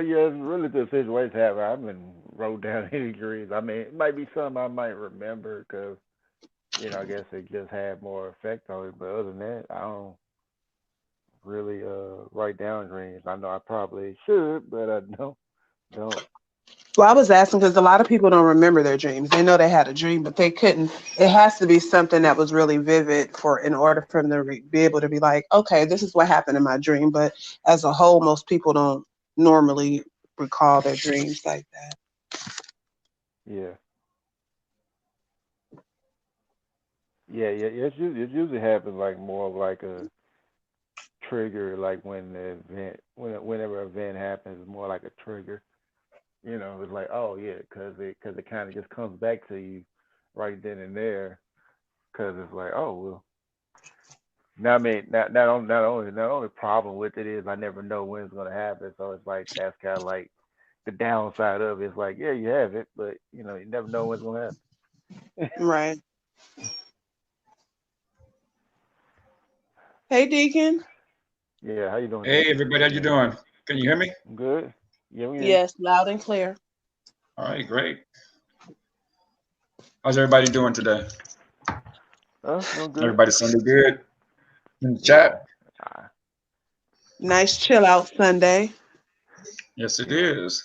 yeah, it's really the situation happen. I haven't wrote down any dreams. I mean, it might be something I might remember because I guess it just had more effect on me. But other than that, I don't really write down dreams. I know I probably should, but I don't. Well, I was asking because a lot of people don't remember their dreams. They know they had a dream, but they couldn't. It has to be something that was really vivid for in order for them to be able to be like, okay, this is what happened in my dream. But as a whole, most people don't normally recall their dreams like that. Yeah, yeah. It usually happens like more of like a trigger, like when the whenever an event happens, it's more like a trigger. It's like, oh yeah, because it kind of just comes back to you right then and there. Because it's like, oh well. Now I mean, not only problem with it is I never know when it's gonna happen. So it's like that's kind of like the downside of it. It's like, yeah, you have it, but you never know when it's gonna happen. Right. Hey, Deacon. Yeah, how you doing, Hey Deacon? everybody, how you doing? Can you hear me? I'm good. Yeah, we hear you. Yes, loud and clear. All right, great. How's everybody doing today? Doing good. Everybody Sunday good in the Yeah. chat? Ah, Nice chill out Sunday. Yes, it yeah. is.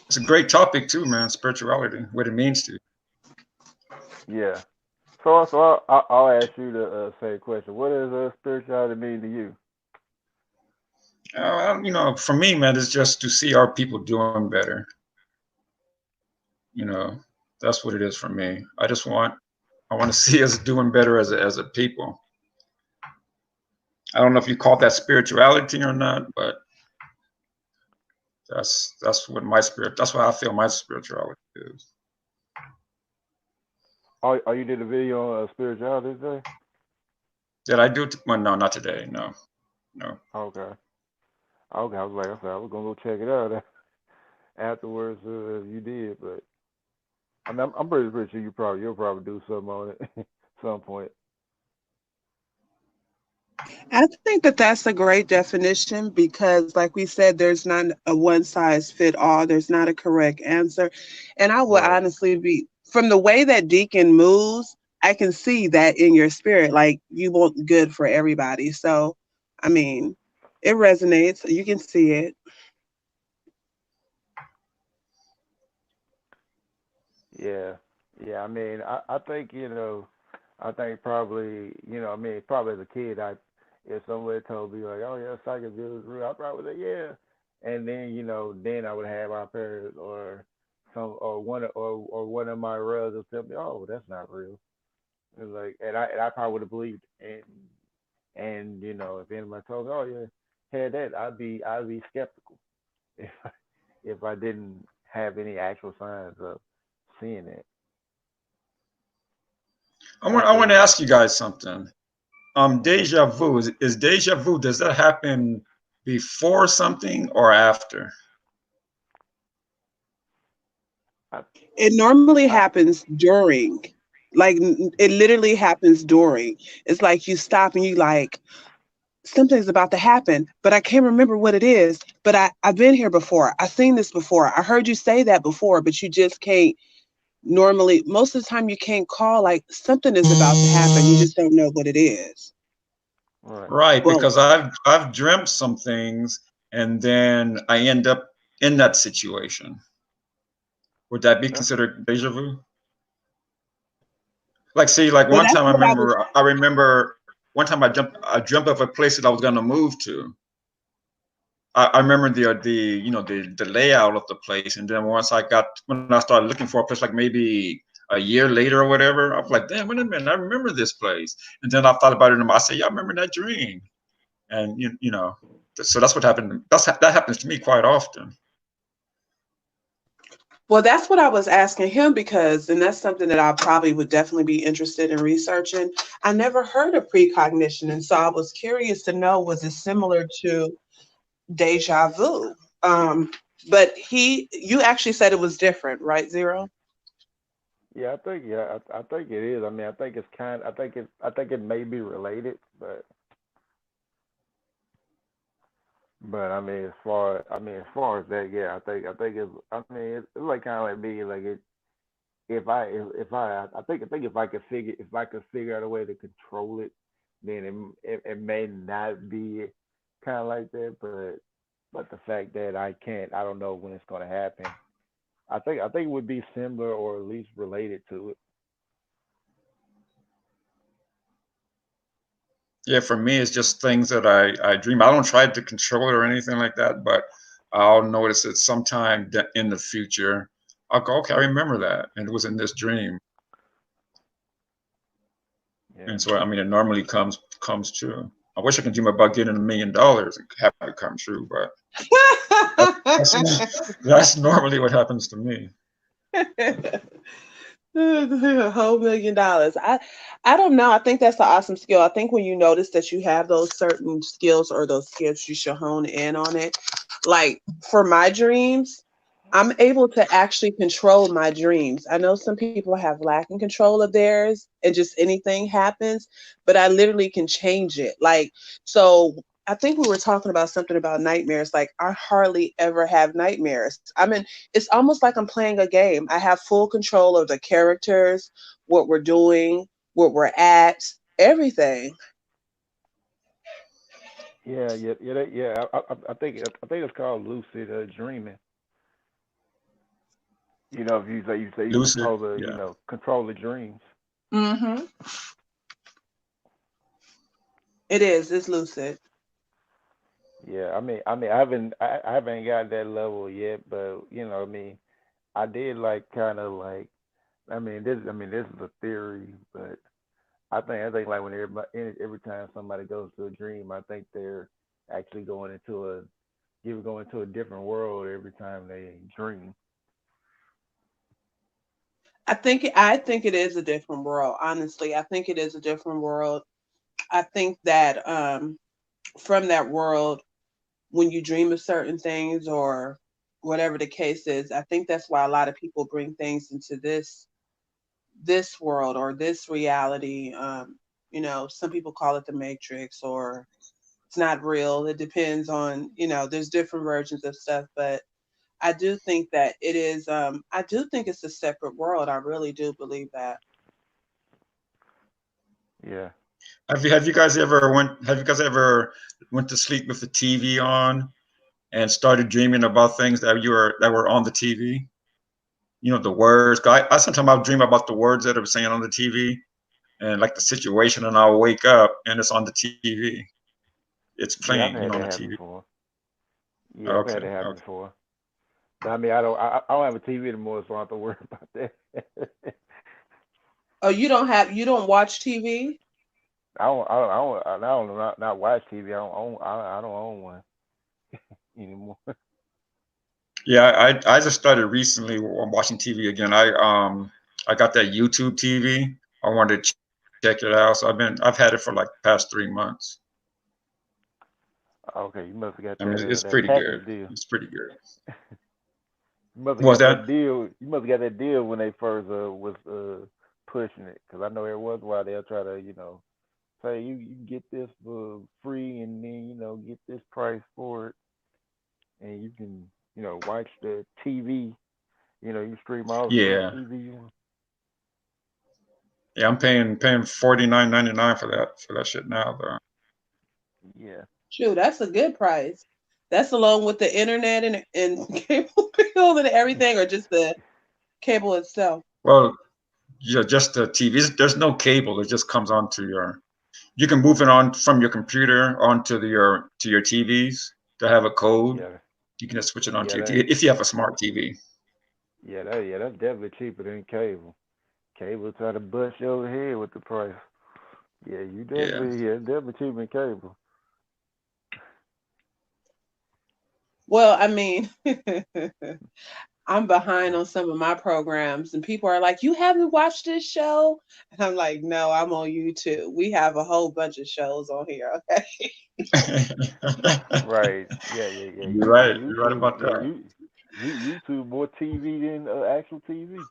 It's a great topic too, man. Spirituality, what it means to you. Yeah. So I'll ask you the same question. What does spirituality mean to you? For me, man, it's just to see our people doing better. You know, that's what it is for me. I want to see us doing better as a people. I don't know if you call that spirituality or not, but that's what my spirit. That's what I feel my spirituality is. Oh, you did a video on spirituality today? Did I do it? Well, no, not today. No, no. Okay. Okay. I was like, I was gonna go check it out afterwards. You did, but I'm pretty sure you'll probably do something on it some point. I think that that's a great definition because, like we said, there's not a one size fit all. There's not a correct answer. And I would Right. honestly be, from the way that Deacon moves, I can see that in your spirit. Like you want good for everybody. So, I mean, it resonates. You can see it. Yeah. Yeah. I think I think probably probably as a kid, if somebody told me like, oh yeah, psychedelics is real, I probably would say yeah, and then then I would have my parents or one of my relatives tell me, oh, that's not real. It's like, and I probably would have believed, and if anybody told me, oh yeah, had that, I'd be skeptical if if I didn't have any actual signs of seeing it. I Also, want to ask you guys something. Deja vu is deja vu. Does that happen before something or after? I, It normally I, happens during. Like it literally happens during. It's like you stop and you like, something's about to happen, but I can't remember what it is. But I've been here before. I've seen this before. I heard you say that before, but you just can't normally, most of the time, you can't call like something is about to happen. You just don't know what it is. right. Right, Well, because I've dreamt some things and then I end up in that situation. Would that be That's considered deja vu? Like, see, like Well, one that's time what I was. I remember one time I jumped off a place that I was gonna move to. I remember the the layout of the place, and then when I started looking for a place, like maybe a year later or whatever, I was like, damn, wait a minute, I remember this place. And then I thought about it, and I said, yeah, I remember that dream. And so that's what happened. That happens to me quite often. Well, that's what I was asking him because, and that's something that I probably would definitely be interested in researching. I never heard of precognition, and so I was curious to know was it similar to deja vu? But you actually said it was different, right, Zero? Yeah, I think it is. I mean, I think it's kind. I think it may be related, but as far as that, yeah, I think it's. I mean, it's like kind of like me, like it. I think if I could figure out a way to control it, then it may not be kind of like that, but the fact that I can't, I don't know when it's going to happen. I think it would be similar or at least related to it. Yeah, for me, it's just things that I dream. I don't try to control it or anything like that, but I'll notice it sometime in the future. I'll go, okay, I remember that, and it was in this dream. Yeah. And so, I mean, it normally comes true. I wish I could dream about getting $1 million and have it come true, but that's normally what happens to me. A whole $1 million. I don't know. I think that's an awesome skill. I think when you notice that you have those certain skills or those skills, you should hone in on it. Like for my dreams, I'm able to actually control my dreams. I know some people have lacking control of theirs and just anything happens, but I literally can change it. Like, so I think we were talking about something about nightmares. Like, I hardly ever have nightmares. I mean, it's almost like I'm playing a game. I have full control of the characters, what we're doing, where we're at, everything. I think it's called lucid dreaming. You know, if you say you're Lucid, supposed to, yeah. control the dreams. Mm-hmm. It is. It's lucid. Yeah, I haven't got that level yet, but I mean, I did like kind of like, I mean, this is a theory, but I think like when every time somebody goes to a dream, I think they're actually going into a different world every time they dream. I think it is a different world. Honestly, I think it is a different world. I think that from that world, when you dream of certain things or whatever the case is, I think that's why a lot of people bring things into this world or this reality. Some people call it the Matrix or it's not real. It depends on, there's different versions of stuff, but I do think that it is. I do think it's a separate world. I really do believe that. Yeah. Have you guys ever went to sleep with the TV on and started dreaming about things that were on the TV? You know, the words. 'Cause I sometimes I'll dream about the words that are saying on the TV and like the situation, and I'll wake up and it's on the TV. It's Yeah, I've playing, had on that the happen TV. before. Yeah, I've had Okay, that happen okay. before. But I mean, I don't have a TV anymore, so I don't have to worry about that. Oh, you don't watch TV? Not watch TV. I don't own one anymore. Yeah, I just started recently watching TV again. I got that YouTube TV. I wanted to check it out, so I've had it for like the past 3 months. Okay, you must have got I mean, it's that pretty good. package deal. It's pretty good. You must have What's got that? that deal. You must have got that deal when they first was pushing it. Because I know every once in a while they'll try to say you can get this for free and then get this price for it and you can watch the TV. You stream all the Yeah, TV you want. yeah. I'm paying $49.99 for that shit now though. Yeah. True, that's a good price. That's along with the internet and cable bill and everything, or just the cable itself. Well, just the TV. There's no cable. It just comes onto your. You can move it on from your computer onto your TVs to have a code. Yeah, You can just switch it onto yeah, your TV if you have a smart TV. that's definitely cheaper than cable. Cable try to bust you over the head with the price. Yeah. Yeah, definitely cheaper than cable. Well, I mean, I'm behind on some of my programs, and people are like, "You haven't watched this show?" And I'm like, "No, I'm on YouTube. We have a whole bunch of shows on here." Okay. Right. You're right. You're right YouTube. about that. YouTube more TV than actual TV.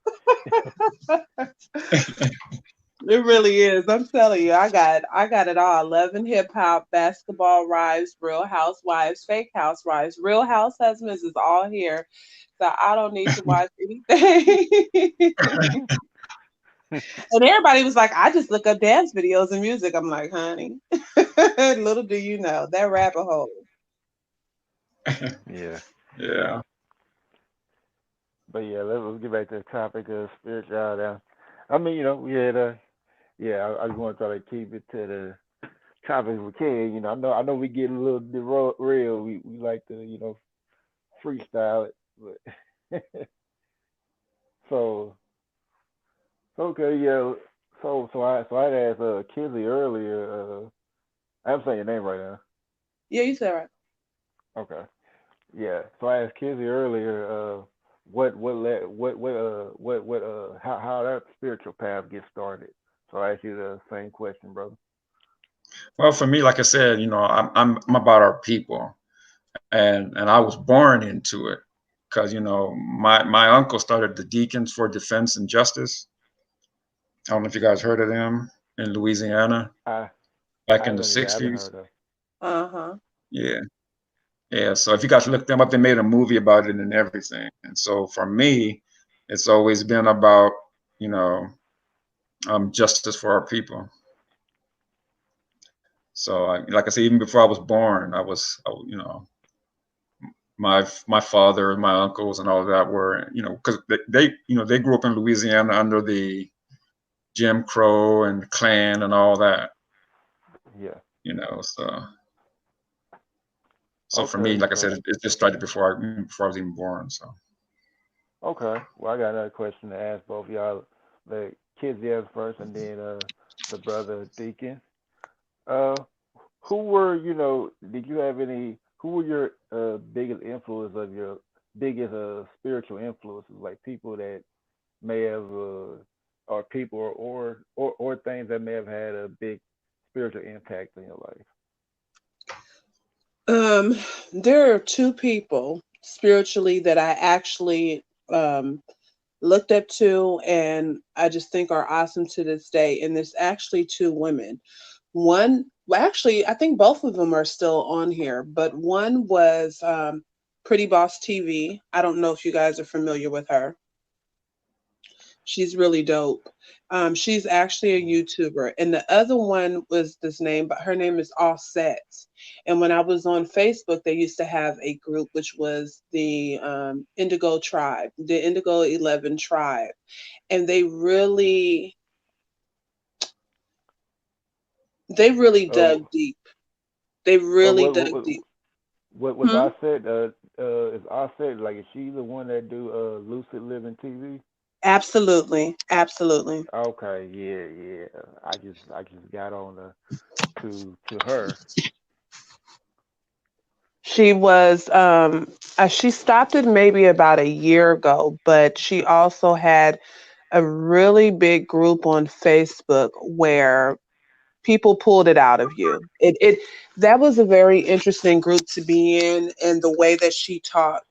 It really is. I'm telling you, I got it all. Love and hip hop, basketball wives, real housewives, fake housewives, real house husbands is all here. So I don't need to watch anything. And everybody was like, I just look up dance videos and music. I'm like, honey, little do you know that rabbit hole. Yeah. Yeah. But yeah, let's get back to the topic of spirituality. I mean, we had I just want to try to keep it to the topic we can. I know we get a little real. We like to freestyle it, but so okay, yeah. So I'd asked Kizzy earlier. I'm saying your name right now. Yeah, you said right. Okay. Yeah. So I asked Kizzy earlier, how that spiritual path gets started. So I ask you the same question, brother. Well, for me, like I said, I'm about our people, and I was born into it because my uncle started the Deacons for Defense and Justice. I don't know if you guys heard of them in Louisiana I back I in the haven't 60s. heard of. Uh-huh. Yeah. Yeah. So if you guys look them up, they made a movie about it and everything. And so for me, it's always been about, you know, justice for our people. So like I said, even before I was born, my father, my uncles, and all of that were, because they grew up in Louisiana under the Jim Crow and Klan and all that, Yeah. So for me, Okay. like I said, So it just started before I was even born. So okay. Well, I got another question to ask both y'all. The kids yes first, and then the brother Deacon. Uh, who were Did you have any? Who were your biggest influence of your biggest spiritual influences? Like people that may have or people or things that may have had a big spiritual impact in your life. Um, there are two people spiritually that I actually looked up to and I just think are awesome to this day. And there's actually two women. One, well, actually, I think both of them are still on here, but one was Pretty Boss TV. I don't know if you guys are familiar with her. She's really dope. She's actually a YouTuber. And the other one was this name, but her name is Offset. And when I was on Facebook, they used to have a group which was the Indigo Tribe, the Indigo 11 Tribe. And they really Uh, dug deep. They really what dug what what, deep. what was Hmm? I said? Is I said like is she the one that do Lucid Living TV? Absolutely. Absolutely. Okay, yeah. I just got on to her. She was she stopped it maybe about a year ago, but she also had a really big group on Facebook where people pulled it out of you. It that was a very interesting group to be in, and the way that she taught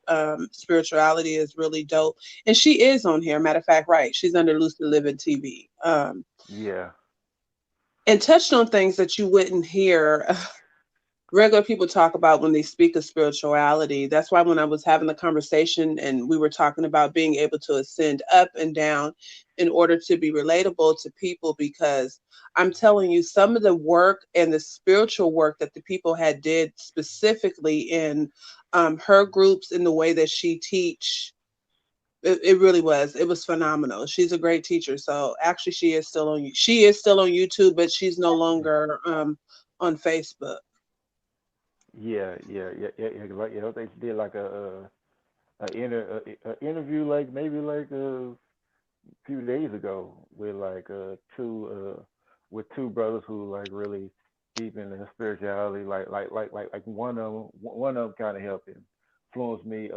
spirituality is really dope. And she is on here. Matter of fact, right? She's under Lucid Living TV. Yeah, And touched on things that you wouldn't hear regular people talk about when they speak of spirituality. That's why when I was having the conversation and we were talking about being able to ascend up and down in order to be relatable to people, because I'm telling you, some of the work and the spiritual work that the people had did specifically in her groups in the way that she teach It really was. It was phenomenal. She's a great teacher. So actually, she is still on YouTube, but she's no longer on Facebook. Yeah. Like, I think she did like a interview like maybe like a few days ago with like with two brothers who like really deep in their spirituality. Like one of them kind of helped influence me.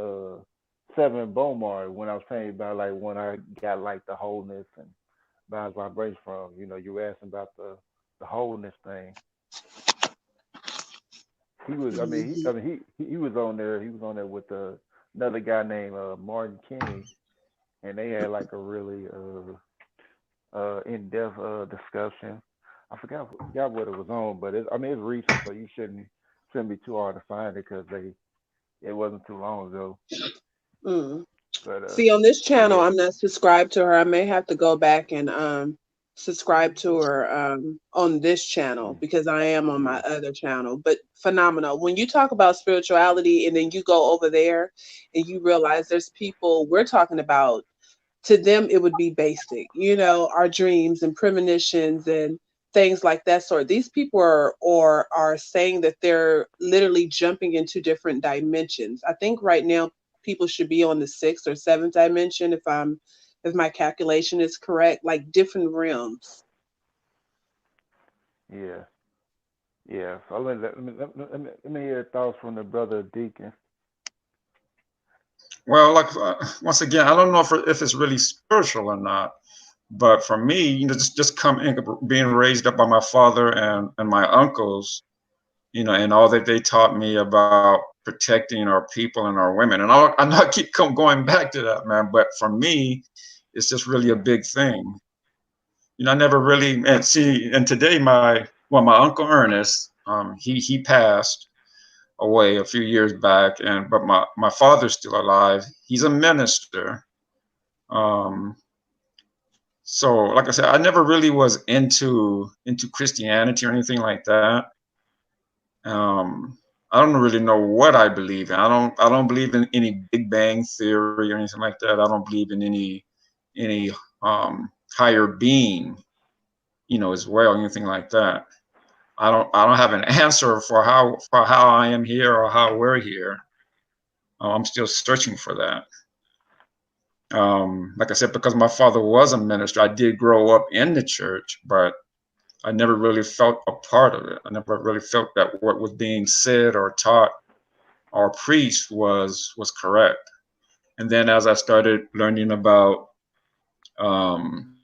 Seven Bomar when I was saying about like when I got like the wholeness and bounce vibration from. You know, you were asking about the wholeness thing. He was. I mean, Mhm. he was on there. He was on there with another guy named Martin Kenny, and they had like a really in depth discussion. I forgot what it was on, but I mean it's recent, so you shouldn't be too hard to find it because it wasn't too long ago. Mm. But See, on this but channel, yeah, I'm not subscribed to her. I may have to go back and subscribe to her on this channel mm, because I am on my yeah, other channel. But phenomenal. When you talk about spirituality and then you go over there and you realize there's people we're talking about, to them it would be basic, our dreams and premonitions and things like that sort. These people are saying that they're literally jumping into different dimensions. I think right now people should be on the sixth or seventh dimension, if my calculation is correct, like different realms. yeah, yeah. So let me hear thoughts from the brother Deacon. Well, like once again, I don't know if it's really spiritual or not, but for me, just coming being raised up by my father and my uncles, and all that they taught me about protecting our people and our women, and I not keep going back to that, man. But for me, it's just really a Yeah, big thing. I never really and today my uncle Ernest, he passed away a few years back, but my father's still alive. He's a minister. Um, so like I said, I never really was into Christianity or anything like that. Um, I don't really know what I believe in. I don't believe in any Big Bang theory or anything like that. I don't believe in any higher being, as well, anything like that. I don't have an answer for how I am here or how we're here. I'm still searching for that. Like I said, because my father was a minister, I did grow up in the church, but I never really felt a part of it. I never really felt that what was being said or taught or preached was correct. And then as I started learning about, um,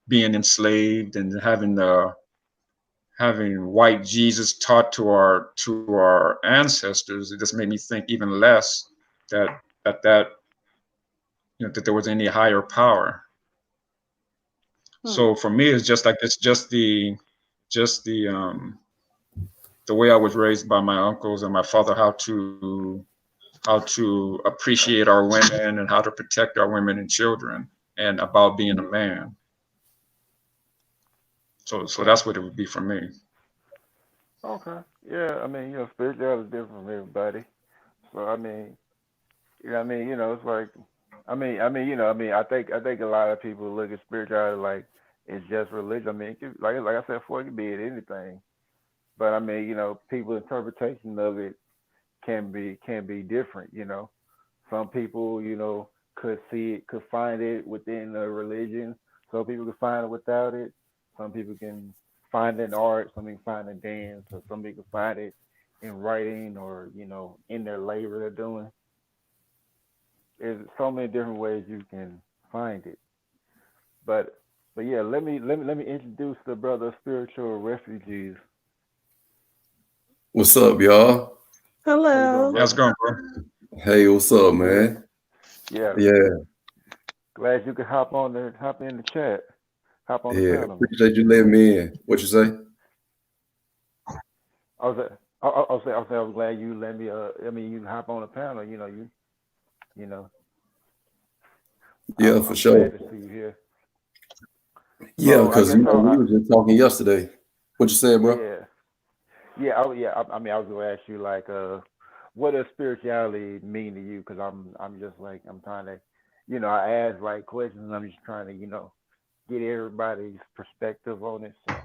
being enslaved and having white Jesus taught to our ancestors, it just made me think even less that that that there was any higher power. Hmm. So for me, it's just the way I was raised by my uncles and my father, how to appreciate our women and how to protect our women and children, and about being a man. So okay, that's what it would be for me. okay. Yeah, I mean, spirituality is different from everybody. So I mean, it's like, I think a lot of people look at spirituality like it's just religion. I mean, like I said before, it could be anything. But I mean, people's interpretation of it can be different. Some people, could find it within a religion. Some people can find it without it. Some people can find it in art. Some people find it in dance, or some people can find it in writing, or in their labor they're doing. There's so many different ways you can find it. But yeah, let me introduce the brother of spiritual refugees. What's up, y'all? How you doing, Hello. How's it brother? going, bro? Hey, what's up, Doing good. man? Yeah, Yeah, glad you could hop in the chat, hop on the yeah. panel. Appreciate you letting me in. What you say? I was I was glad you let me. I mean, you hop on the panel. You know, Yeah, I'm for I'm glad sure. to see you here. Yeah, So I because guess we were just talking yesterday. What you said, bro? yeah, yeah, I mean, I was gonna ask you like, what does spirituality mean to you? Because I'm just like I'm trying to, I ask like questions. And I'm just trying to, get everybody's perspective on it. So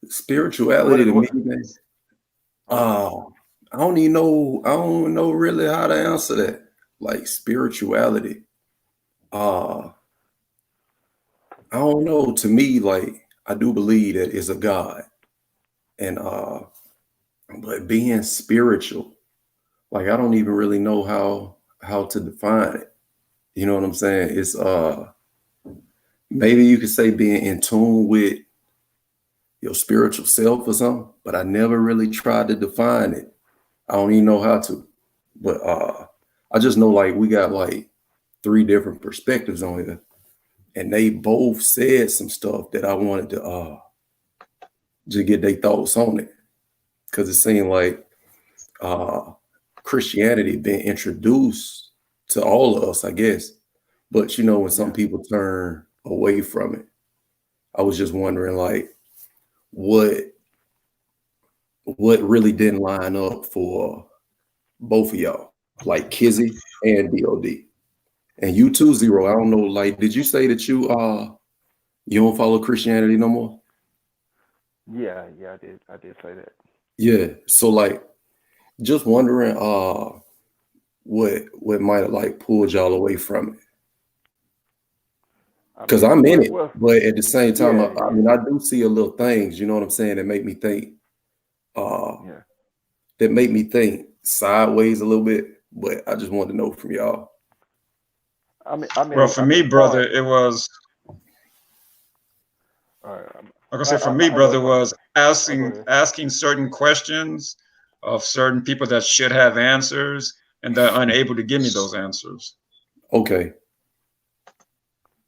what Spirituality is to me, what? man. Okay. Uh, I don't even know. I don't know really how to answer that. Like spirituality. Uh, I don't know. To me, like I do believe that it's a God, and but being spiritual, like I don't even really know how to define it. You know what I'm saying? It's maybe you could say being in tune with your spiritual self or something, but I never really tried to define it. I don't even know how to. But I just know like we got like three different perspectives on it. And they both said some stuff that I wanted to just get their thoughts on it. Cause it seemed like uh Christianity been introduced to all of us, I guess. But when some Yeah. people turn away from it, I was just wondering like what really didn't line up for both of y'all, like Kizzy and DOD. And you too, Zero. I don't know, like, did you say that you don't follow Christianity no more? Yeah. Yeah. I did say that. Yeah. So like just wondering what might have like pulled y'all away from it. I Because mean, I'm in well, it, well, but at the same time, yeah, I yeah, mean I do see a little things, you know what I'm saying, that make me think uh yeah. sideways a little bit. But I just wanted to know from y'all. Well, for I me, mean, brother, far. it was All right. like I say, for me, I know brother, it's my. was Go asking ahead. asking certain questions of certain people that should have answers and they're unable to give me those answers. Okay.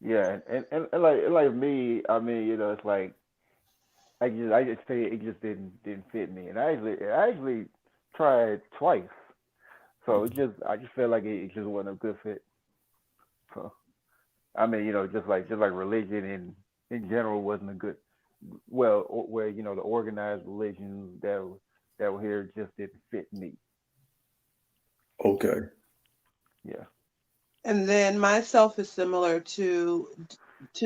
Yeah, and like me, I mean, it's like I just say it just didn't fit me, and I actually tried twice, so I just felt like it just wasn't a good fit. So I mean, just like religion in general wasn't a good. Well, where the organized religions that were here just didn't fit me. Okay. Yeah. And then myself is similar to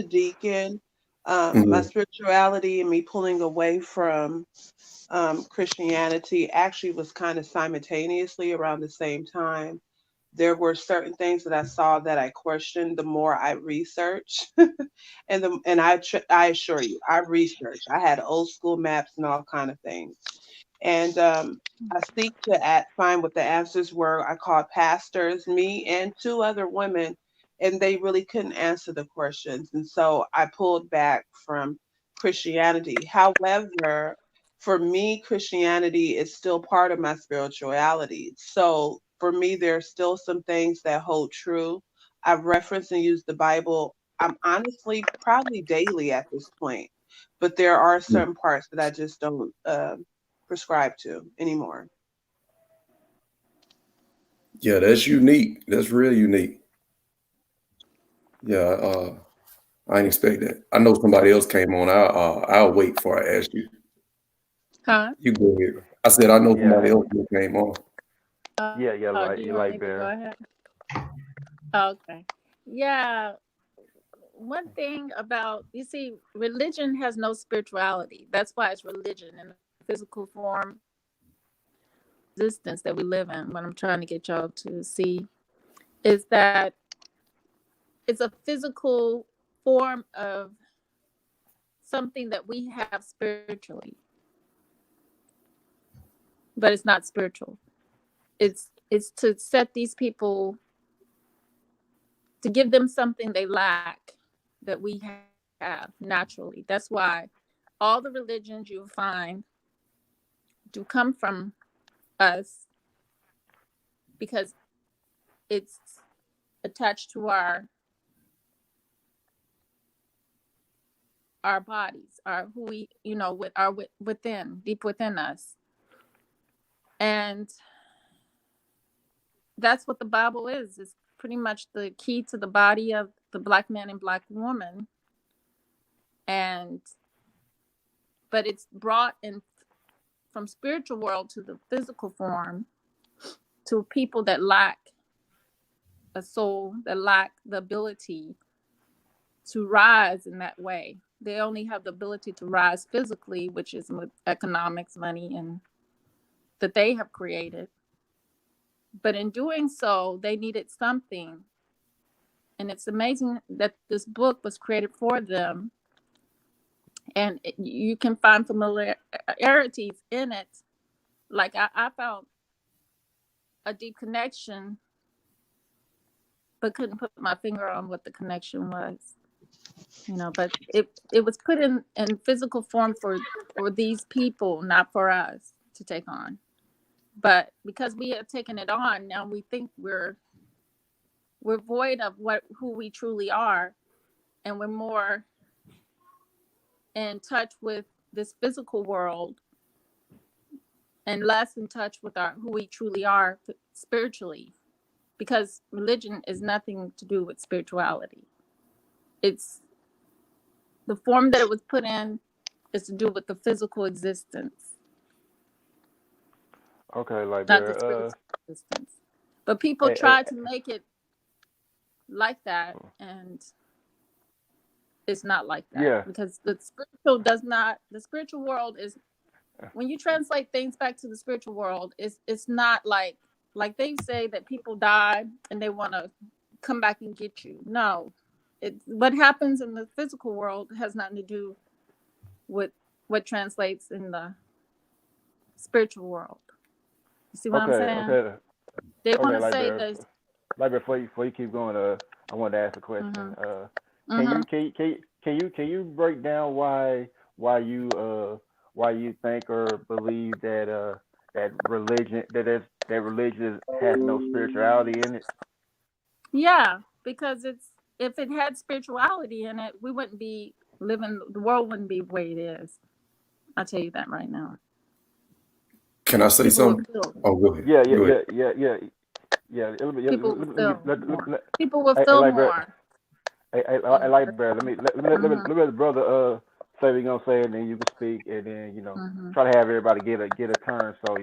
Deacon. My Mhm. spirituality and me pulling away from Christianity actually was kind of simultaneously around the same time. There were certain things that I saw that I questioned the more I researched, and I assure you, I researched. I had old school maps and all kind of things, and I seek to find what the answers were. I called pastors, me and two other women, and they really couldn't answer the questions, and so I pulled back from Christianity. However, for me, Christianity is still part of my spirituality. So for me, there are still some things that hold true. I've referenced and used the Bible. I'm honestly probably daily at this point, but there are certain parts that I just don't prescribe to anymore. Yeah, that's unique. That's real unique. Yeah, I didn't expect that. I know somebody else came on. I'll wait before I ask you. Huh? You go ahead. I said I know somebody Yeah. else who came on. Yeah. Yeah. Do Like you want me to go Bear. ahead? Okay. Yeah. One thing about, you see, religion has no spirituality. That's why it's religion in the physical form existence that we live in. What I'm trying to get y'all to see is that it's a physical form of something that we have spiritually, but it's not spiritual. It's to set these people, to give them something they lack that we have naturally. That's why all the religions you find do come from us, because it's attached to our bodies, our who we, with our within, deep within us. And that's what the Bible is. It's pretty much the key to the body of the black man and black woman. And but it's brought in from spiritual world to the physical form to people that lack a soul, that lack the ability to rise in that way. They only have the ability to rise physically, which is with economics, money, and that they have created. But in doing so, they needed something. And it's amazing that this book was created for them. And you can find familiarities in it. Like I found a deep connection, but couldn't put my finger on what the connection was. But it was put in physical form for these people, not for us to take on. But because we have taken it on, now we think we're void of who we truly are, and we're more in touch with this physical world and less in touch with who we truly are spiritually, because religion is nothing to do with spirituality. It's the form that it was put in is to do with the physical existence, Okay, like not the spiritual existence. But people try to make it like that, and it's not like that. Yeah. Because the spiritual world is, when you translate things back to the spiritual world, it's not like they say that people die and they want to come back and get you. No. What happens in the physical world has nothing to do with what translates in the spiritual world. You see what I'm saying? Okay. They want to say that. Like before you keep going, I wanted to ask a question. Can you break down why you think or believe that religion has no spirituality in it? Yeah, because if it had spirituality in it, we wouldn't be living. The world wouldn't be the way it is. I'll tell you that right now. Can I say something? Oh, go ahead. Yeah. People will feel more. Hey, like Bear, let me the brother say what he's gonna say, and then you can speak, and then try to have everybody get a turn, so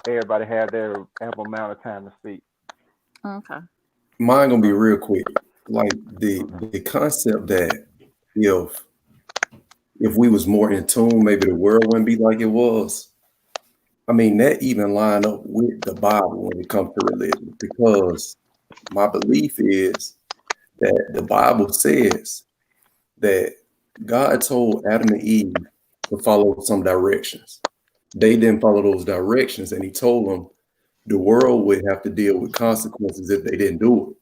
everybody have their ample amount of time to speak. Okay. Mine gonna be real quick. Like the concept that if we was more in tune, maybe the world wouldn't be like it was. I mean, that even line up with the Bible when it comes to religion, because my belief is that the Bible says that God told Adam and Eve to follow some directions. They didn't follow those directions, and he told them the world would have to deal with consequences if they didn't do it.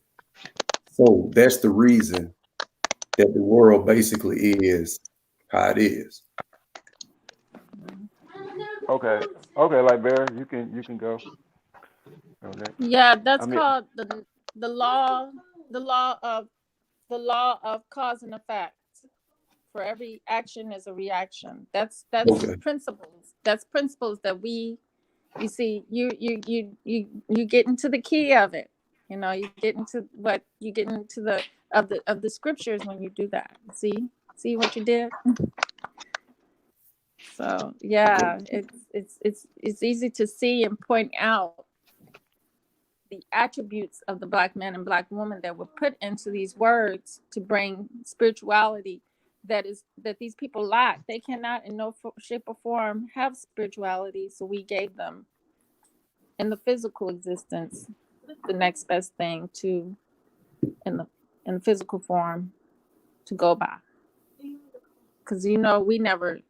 So that's the reason that the world basically is how it is. Okay, like Bear, you can go. Okay. Yeah, that's called the law of cause and effect. For every action is a reaction. That's principles. That's principles that you see. You get into the key of it. You get into the scriptures when you do that. See what you did. So yeah, it's easy to see and point out the attributes of the Black man and Black woman that were put into these words to bring spirituality that these people lack. They cannot in no shape or form have spirituality, so we gave them in the physical existence the next best thing to in the physical form to go by, because we never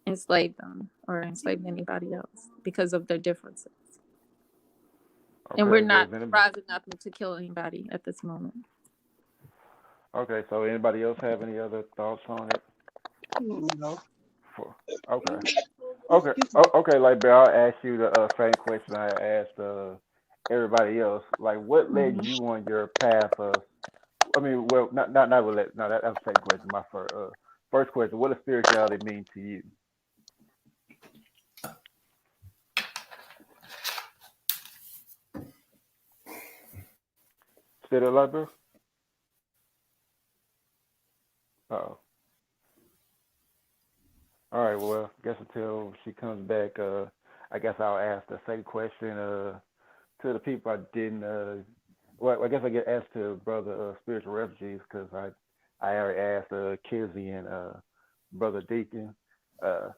enslaved them or enslaved anybody else because of their differences. Okay, and we're not rising up to kill anybody at this moment. Okay, so anybody else have any other thoughts on it? No. Okay, like Bear, I'll ask you the same question I asked everybody else. Like, what led you on your path of? I mean, well, not what no, that was the second question. My first question: what does spirituality mean to you? Still there, like Bear? Oh. All right, well, I guess until she comes back, I guess I'll ask the second question to the people I didn't. Well, I guess I get asked to brother spiritual refugees because I already asked Kizzy and brother Deacon. Uh,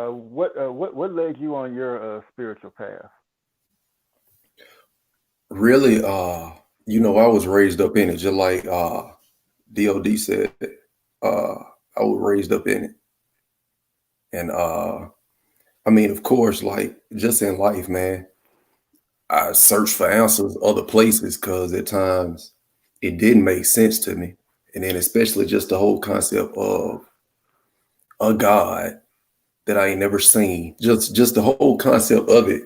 what led you on your spiritual path? Really, I was raised up in it, just like DOD said. Uh, I was raised up in it, and I mean, of course, like just in life, man, I searched for answers other places because at times it didn't make sense to me, and then especially just the whole concept of a God that I ain't never seen. Just the whole concept of it,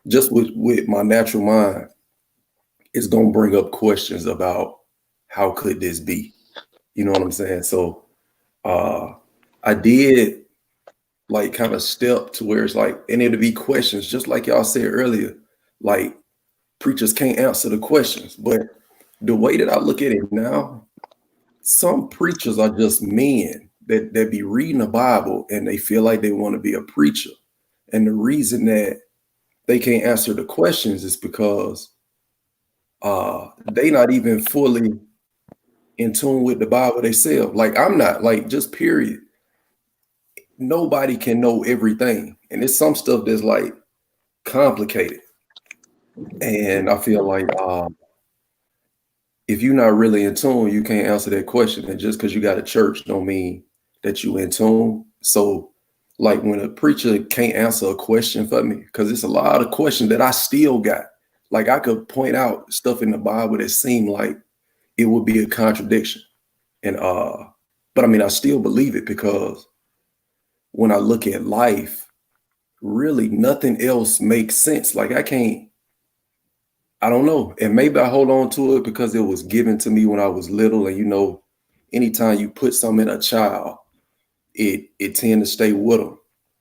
just with my natural mind, it's gonna bring up questions about how could this be? You know what I'm saying? So I did like kind of step to where it's like, and it'll be questions, just like y'all said earlier, like preachers can't answer the questions. But the way that I look at it now, some preachers are just men that be reading the Bible and they feel like they want to be a preacher. And the reason that they can't answer the questions is because they not even fully in tune with the Bible themselves. Like I'm not, like just period. Nobody can know everything. And it's some stuff that's like complicated. And I feel like if you're not really in tune, you can't answer that question. And just because you got a church don't mean that you in tune. So like when a preacher can't answer a question for me, because it's a lot of questions that I still got. Like I could point out stuff in the Bible that seemed like it would be a contradiction. And but I mean I still believe it because when I look at life, really nothing else makes sense. Like I don't know. And maybe I hold on to it because it was given to me when I was little. And anytime you put something in a child, it tend to stay with them.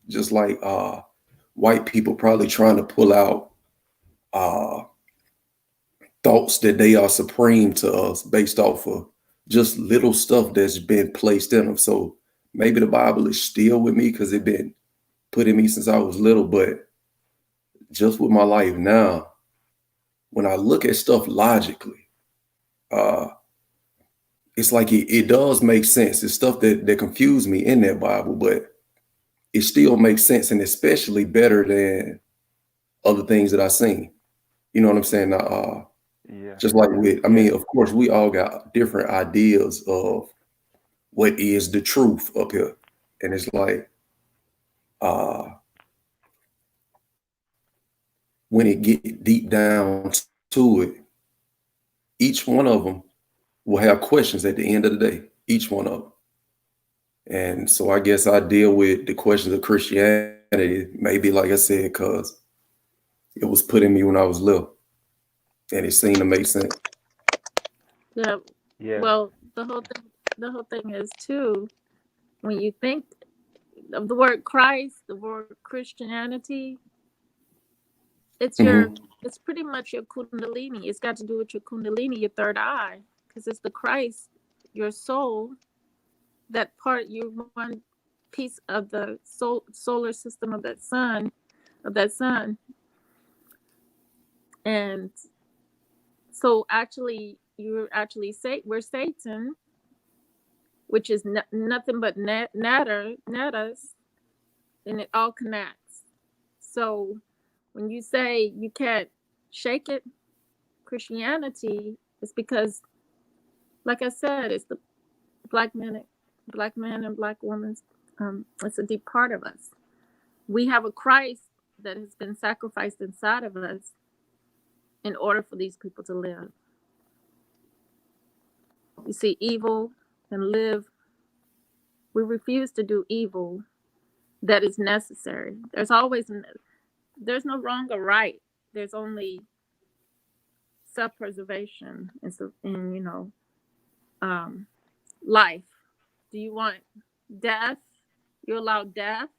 Just like white people probably trying to pull out thoughts that they are supreme to us based off of just little stuff that's been placed in them. So maybe the Bible is still with me because it been put in me since I was little. But just with my life now, when I look at stuff logically, it's like it does make sense. It's stuff that confused me in that Bible, but it still makes sense, and especially better than other things that I've seen. You know what I'm saying? Yeah. Just like I mean, of course, we all got different ideas of what is the truth up here. And it's like, when it get deep down to it, each one of them will have questions at the end of the day, each one of them. And so I guess I deal with the questions of Christianity, maybe like I said, because it was put in me when I was little and it seemed to make sense. Yeah. Yeah. Well, the whole thing is too, when you think of the word Christ, the word Christianity, it's it's pretty much your kundalini. It's got to do with your kundalini, your third eye, because it's the Christ, your soul, that part, you're one piece of the solar system of that sun. And so actually we're Satan, which is nothing but natters, and it all connects. So when you say you can't shake it, Christianity, is because, like I said, it's the black man and black woman's. It's a deep part of us. We have a Christ that has been sacrificed inside of us in order for these people to live. You see evil and live. We refuse to do evil that is necessary. There's no wrong or right. There's only self-preservation and life. Do you want death? You allow death,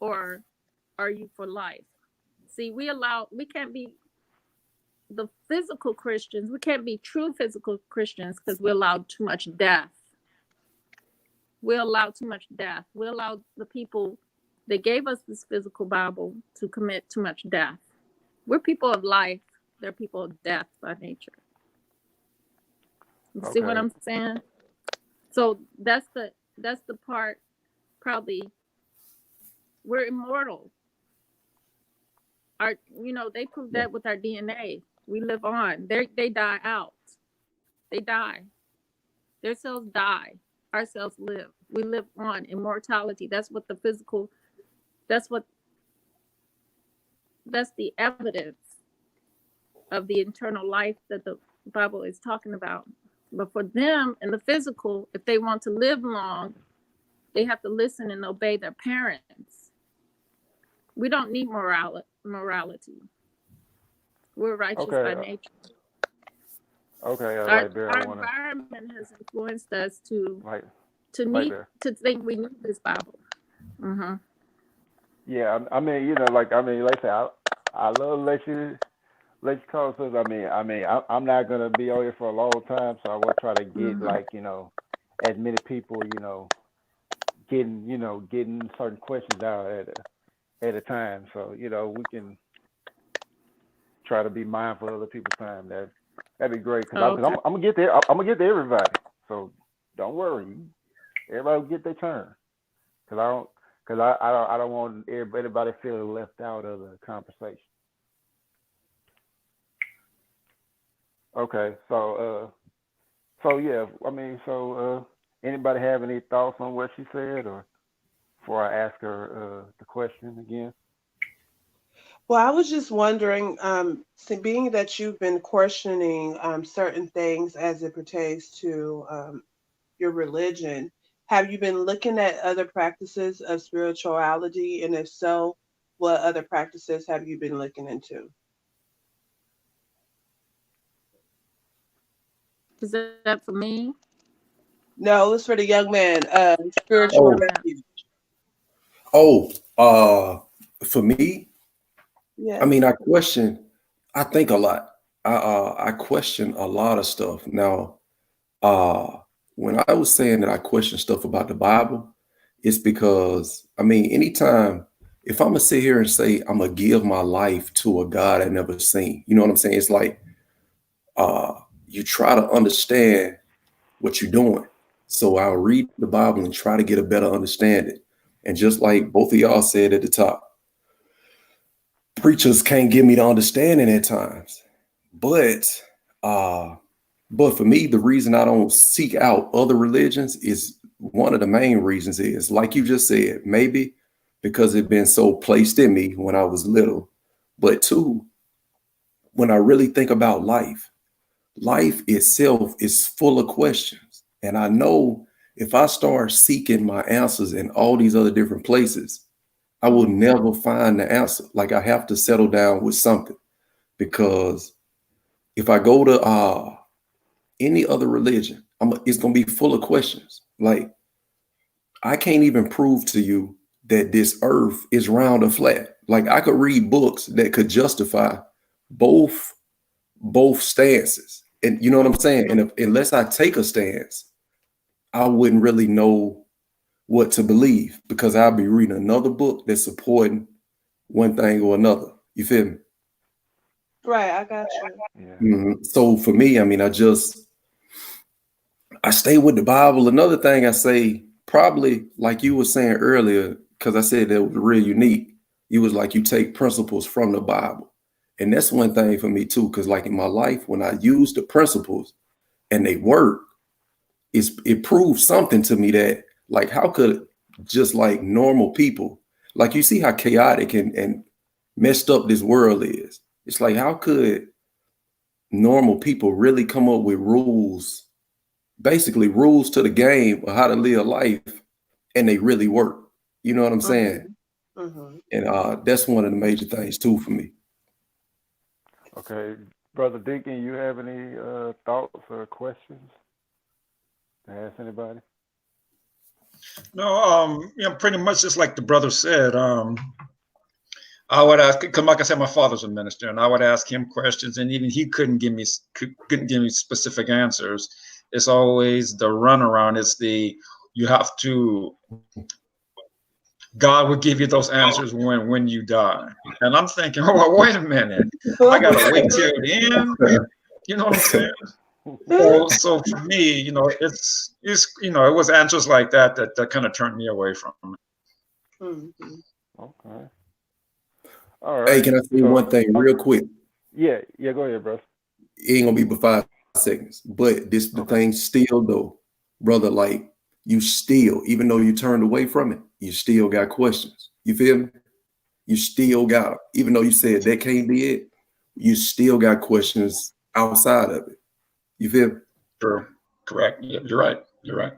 or are you for life? See, we can't be the physical Christians. We can't be true physical Christians because we allow too much death. We allow too much death. We allow the people They gave us this physical Bible to commit too much death. We're people of life. They're people of death by nature. You see what Okay. I'm saying? So that's the part. Probably we're immortal. They prove that with our DNA. We live on. They die out. They die. Their cells die. Our cells live. We live on. Immortality. That's the evidence of the eternal life that the Bible is talking about. But for them in the physical, if they want to live long, they have to listen and obey their parents. We don't need morality. We're righteous by nature. Okay, Our right there. I want environment has influenced us to right think we need this Bible. Mm-hmm. Yeah, I mean, like I say, I love to let you call us. I'm not gonna be on here for a long time, so I will try to get as many people, getting certain questions out at a time. So we can try to be mindful of other people's time. That'd be great because I'm gonna get there. I'm gonna get to everybody. So don't worry, everybody will get their turn. Because I don't want everybody feeling left out of the conversation. Okay, so yeah, anybody have any thoughts on what she said, or before I ask her the question again? Well, I was just wondering, being that you've been questioning certain things as it pertains to your religion, have you been looking at other practices of spirituality? And if so, what other practices have you been looking into? Is that for me? No, it's for the young man. Spiritual refuge. For me, Yeah. I mean, I think a lot. I question a lot of stuff. Now, when I was saying that I question stuff about the Bible, it's because, anytime, if I'm gonna sit here and say I'm gonna give my life to a God I never seen, you know what I'm saying? It's like, you try to understand what you're doing. So I'll read the Bible and try to get a better understanding. And just like both of y'all said at the top, preachers can't give me the understanding at times. But for me, the reason I don't seek out other religions is one of the main reasons is, like you just said, maybe because it's been so placed in me when I was little. But two, when I really think about life itself is full of questions. And I know if I start seeking my answers in all these other different places, I will never find the answer. Like, I have to settle down with something, because if I go to any other religion, it's going to be full of questions. Like, I can't even prove to you that this earth is round or flat. Like, I could read books that could justify both stances. And you know what I'm saying? And unless I take a stance, I wouldn't really know what to believe, because I'll be reading another book that's supporting one thing or another. You feel me? Right, I got you. Yeah. Mm-hmm. So for me, I stay with the Bible. Another thing I say, probably like you were saying earlier, because I said that was real unique. You was like, you take principles from the Bible. And that's one thing for me too, because like in my life, when I use the principles and they work, it proves something to me that, like, how could just like normal people, like, you see how chaotic and messed up this world is. It's like, how could normal people really come up with rules, basically rules to the game of how to live life, and they really work? You know what I'm saying? Mm-hmm. And that's one of the major things too for me. Okay, Brother Deacon, you have any thoughts or questions to ask anybody? No, pretty much just like the brother said. I would ask, because like I said, my father's a minister, and I would ask him questions, and even he couldn't give me specific answers. It's always the runaround. It's you have to God will give you those answers when you die. And I'm thinking, oh, well, wait a minute. I gotta wait till the end. You know what I'm saying? So for me, it's it was answers like that kind of turned me away from it. Mhm. Okay. All Hey, right. can I say So, one thing real quick? yeah, go ahead, bro. It ain't gonna be but 5 seconds. But this the Okay. thing still though, brother, like you still, even though you turned away from it, you still got questions. You feel me? You still got them. Even though you said that can't be it, you still got questions outside of it. You feel me? True. Correct. Yeah, you're right. You're right.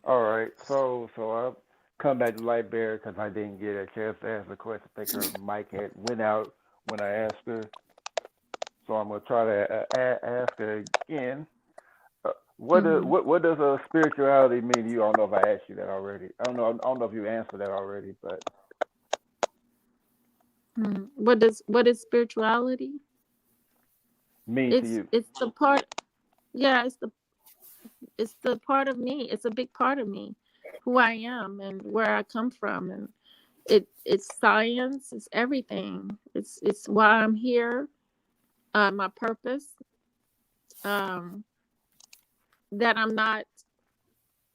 All right. So I'll come back to Lightbearer because I didn't get a chance to ask the question. I think her mic had went out when I asked her. So I'm gonna try to ask her again. What does a spirituality mean to you? I don't know if I asked you that already. I don't know if you answered that already, but What is spirituality? mean to you. It's the part. Yeah, it's the part of me. It's a big part of me, who I am and where I come from, and it's science. It's everything. It's why I'm here. My purpose. Um, that I'm not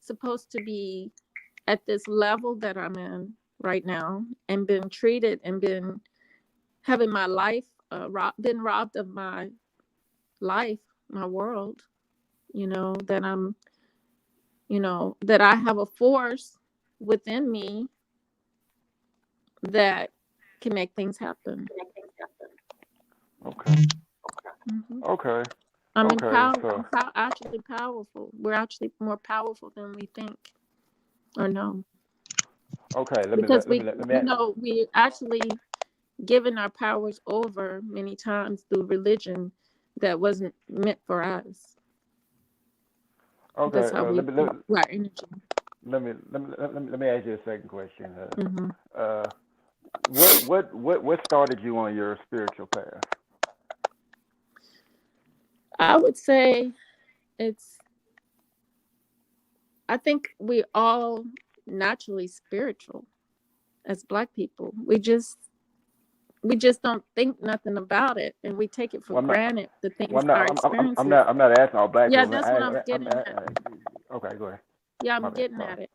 supposed to be at this level that I'm in right now, and been treated and been having my life been robbed of my life, my world. That I'm that I have a force within me that can make things happen. Okay. hmm Okay. I'm Okay. empowered. So Actually powerful. We're actually more powerful than we think or know, okay. because Let me. we actually given our powers over many times through religion that wasn't meant for us. Okay. That's how we our energy. Let me ask you a second question. hmm Uh, what started you on your spiritual path? I would say it's. I think we all naturally spiritual as Black people. We just don't think nothing about it, and we take it for Well, I'm not. granted. The Well, things, our experiences. I'm not asking all black Yeah, people. that's what I'm getting at. Okay, go ahead. Yeah, My I'm bad. getting Sorry. at it.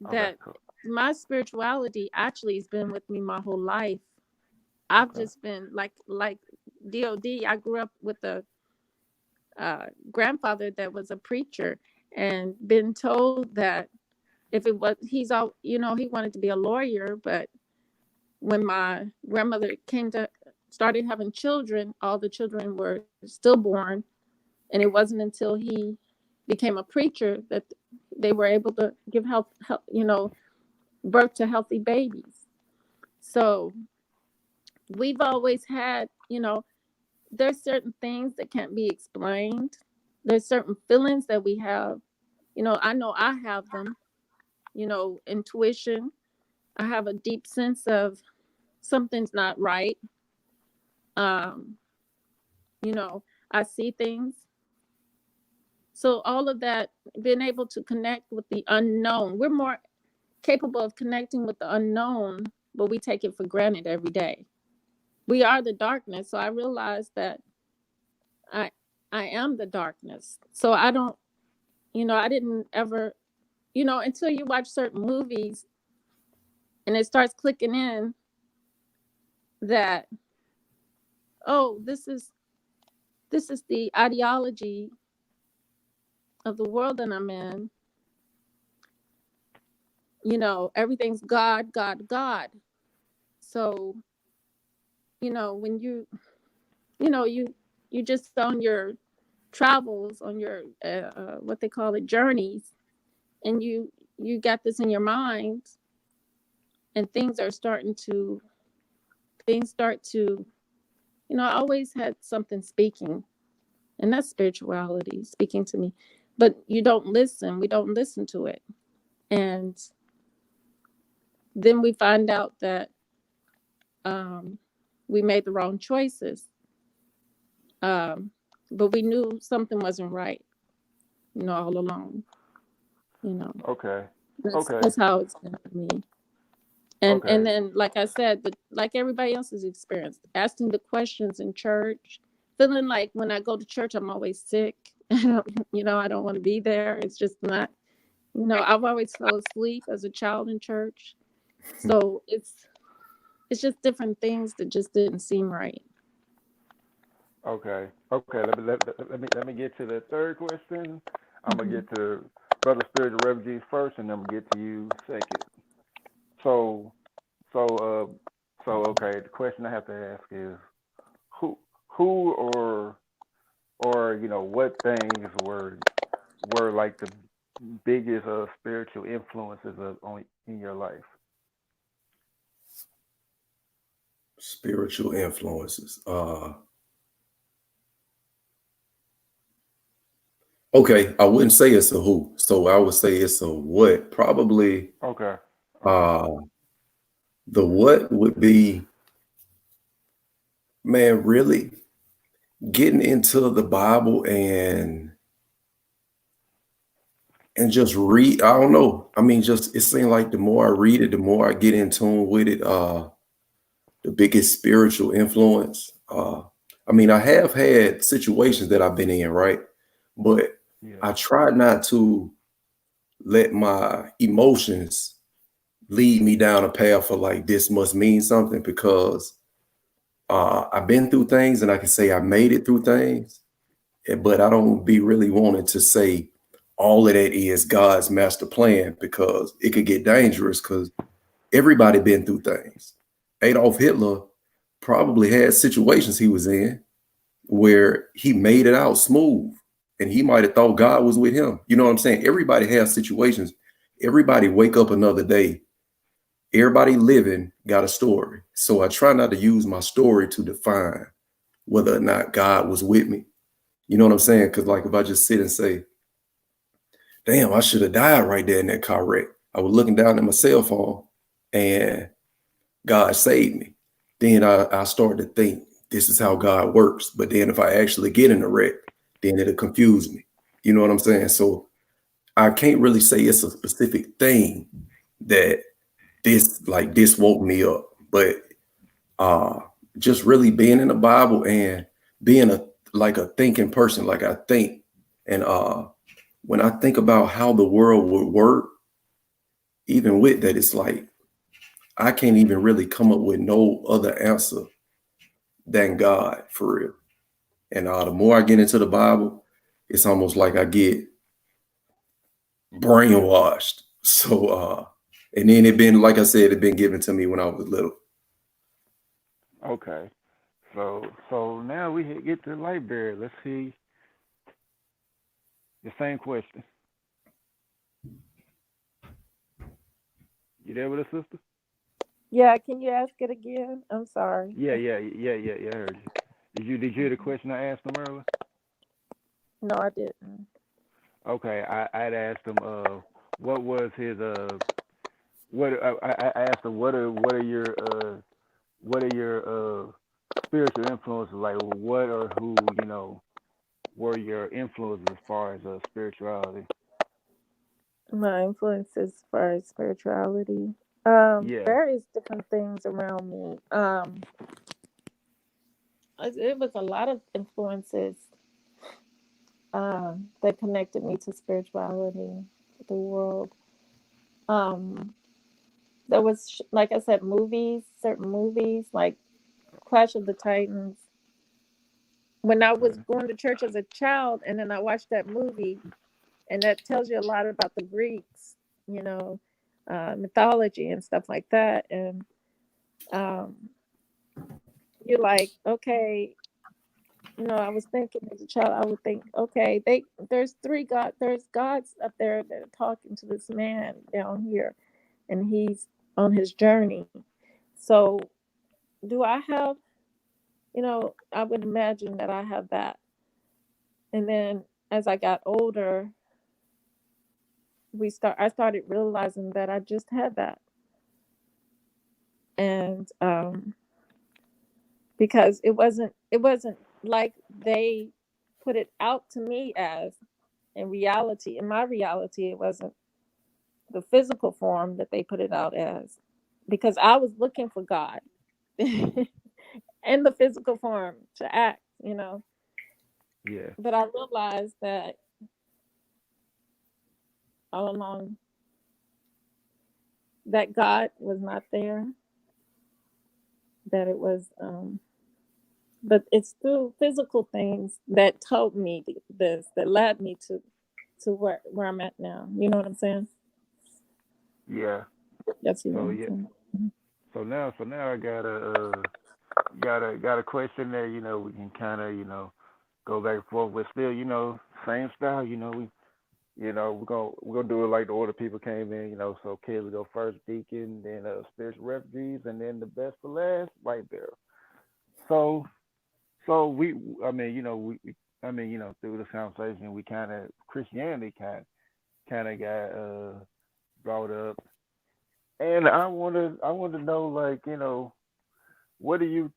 Okay, That cool. my spirituality actually has been with me my whole life. I've Okay. just been like DOD. I grew up with a grandfather that was a preacher, and been told that if it was he wanted to be a lawyer, but when my grandmother started having children, all the children were stillborn, and it wasn't until he became a preacher that they were able to give birth to healthy babies. So we've always had, there's certain things that can't be explained. There's certain feelings that we have. I know I have them. Intuition. I have a deep sense of something's not right. Um, I see things. So all of that, being able to connect with the unknown, we're more capable of connecting with the unknown, but we take it for granted every day. We are the darkness. So I realize that I I am the darkness. So I don't, I didn't ever, until you watch certain movies and it starts clicking in that, oh, this is the ideology of the world that I'm in. Everything's God, God, God. So, when you just on your travels, on your what they call it, journeys, and you got this in your mind, and things start to, I always had something speaking, and that's spirituality speaking to me. But we don't listen to it. And then we find out that we made the wrong choices. Um, but we knew something wasn't right, all along. Okay. Okay. That's how it's been for me. And Okay. then, like I said, but like everybody else's experience, asking the questions in church, feeling like when I go to church, I'm always sick. I don't want to be there. It's just not, I've always fell asleep as a child in church. So it's just different things that just didn't seem right. Okay. Okay. Let me get to the third question. I'm gonna Hmm. get to Brother Spiritual Refugees first, and then I'm gonna get to you second. So, so, okay. The question I have to ask is who, or what things were like the biggest spiritual influences in your life? Spiritual influences. Okay, I wouldn't say it's a who, so I would say it's a what. Probably Okay. Okay. uh the what would be, man, really getting into the Bible and just read. I don't know. I mean, just it seems like the more I read it, the more I get in tune with it. The biggest spiritual influence. I mean, I have had situations that I've been in, right? But Yeah. I try not to let my emotions lead me down a path of like this must mean something, because I've been through things and I can say I made it through things, but I don't be really wanting to say all of that is God's master plan, because it could get dangerous, because everybody been through things. Adolf Hitler probably had situations he was in where he made it out smooth, and he might have thought God was with him. You know what I'm saying? Everybody has situations. Everybody wake up another day. Everybody living got a story. So I try not to use my story to define whether or not God was with me. You know what I'm saying? Because like if I just sit and say, damn, I should have died right there in that car wreck. I was looking down at my cell phone and God saved me. Then I started to think this is how God works. But then if I actually get in a wreck, then it'll confuse me. You know what I'm saying? So I can't really say it's a specific thing that this woke me up. But uh just really being in the Bible and being a thinking person, like I think. And when I think about how the world would work, even with that, it's like I can't even really come up with no other answer than God, for real. And the more I get into the Bible, it's almost like I get brainwashed. So and then it been, like I said, it been given to me when I was little. Okay. So now we get to the library. Let's see the same question. You there with us, sister? Yeah, can you ask it again? I'm sorry. Yeah. I heard you. Did you hear the question I asked them earlier? No, I didn't. Okay, I'd asked him what was his what I asked him what are your spiritual influences, like what or who were your influences as far as spirituality? My influences as far as spirituality. Yeah. Various different things around me. It was a lot of influences that connected me to spirituality, the world. Um, there was, like I said, certain movies like Clash of the Titans. When I was Okay. going to church as a child, and then I watched that movie, and that tells you a lot about the Greeks, you know, mythology and stuff like that. And um, you're like, okay, I was thinking as a child, I would think, okay, there's gods up there that are talking to this man down here, and he's on his journey. So, do I have, I would imagine that I have that. And then as I got older, I started realizing that I just had that. And because it wasn't like they put it out to me as in my reality, it wasn't the physical form that they put it out as, because I was looking for God in the physical form to act, you know. Yeah. But I realized that all along that God was not there, that it was but it's through physical things that told me this, that led me to where I'm at now. You know what I'm saying? Yeah. That's what So I'm yeah. saying. So now I got a question that we can kind of go back and forth with. Still same style. We're gonna do it like the order people came in. So kids will go first, deacon, then spiritual refugees, and then the best for last, right there. So so we I mean through this conversation we kind of Christianity kind of got brought up, and I want to know, like, what do you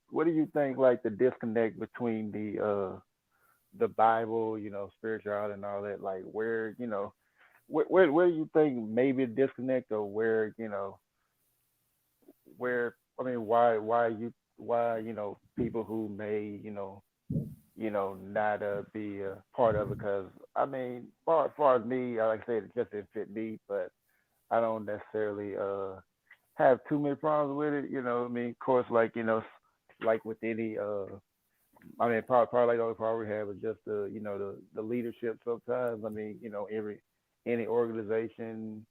think, like, the disconnect between the Bible, spirituality and all that, like, where where do you think maybe a disconnect, or where I mean why people who may not be a part of it? Because I mean, far as me, like I said, it just didn't fit me, but I don't necessarily have too many problems with it. What I mean, of course, like, like with any I mean, probably like the only problem we have is just the leadership sometimes. I mean, any organization,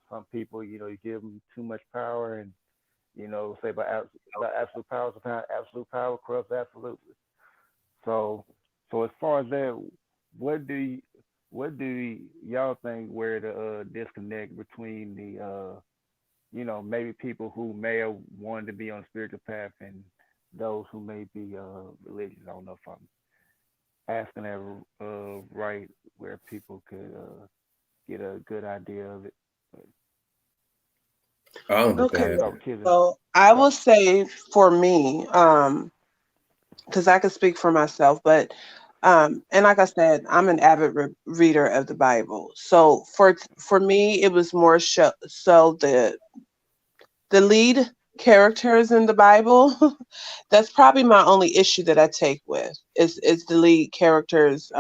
some people, you give them too much power, and say by absolute power, sometimes absolute power corrupts absolutely. So as far as that, what do you, what do y'all think, where the disconnect between the maybe people who may have wanted to be on a spiritual path, and those who may be religious? I don't know if I'm asking that right, where people could get a good idea of it. But I Okay. start understand. with kids. So I Start. will say for me, because I can speak for myself, but and like I said, I'm an avid reader of the Bible. So for me, it was more so the lead characters in the Bible. That's probably my only issue that I take with is the lead characters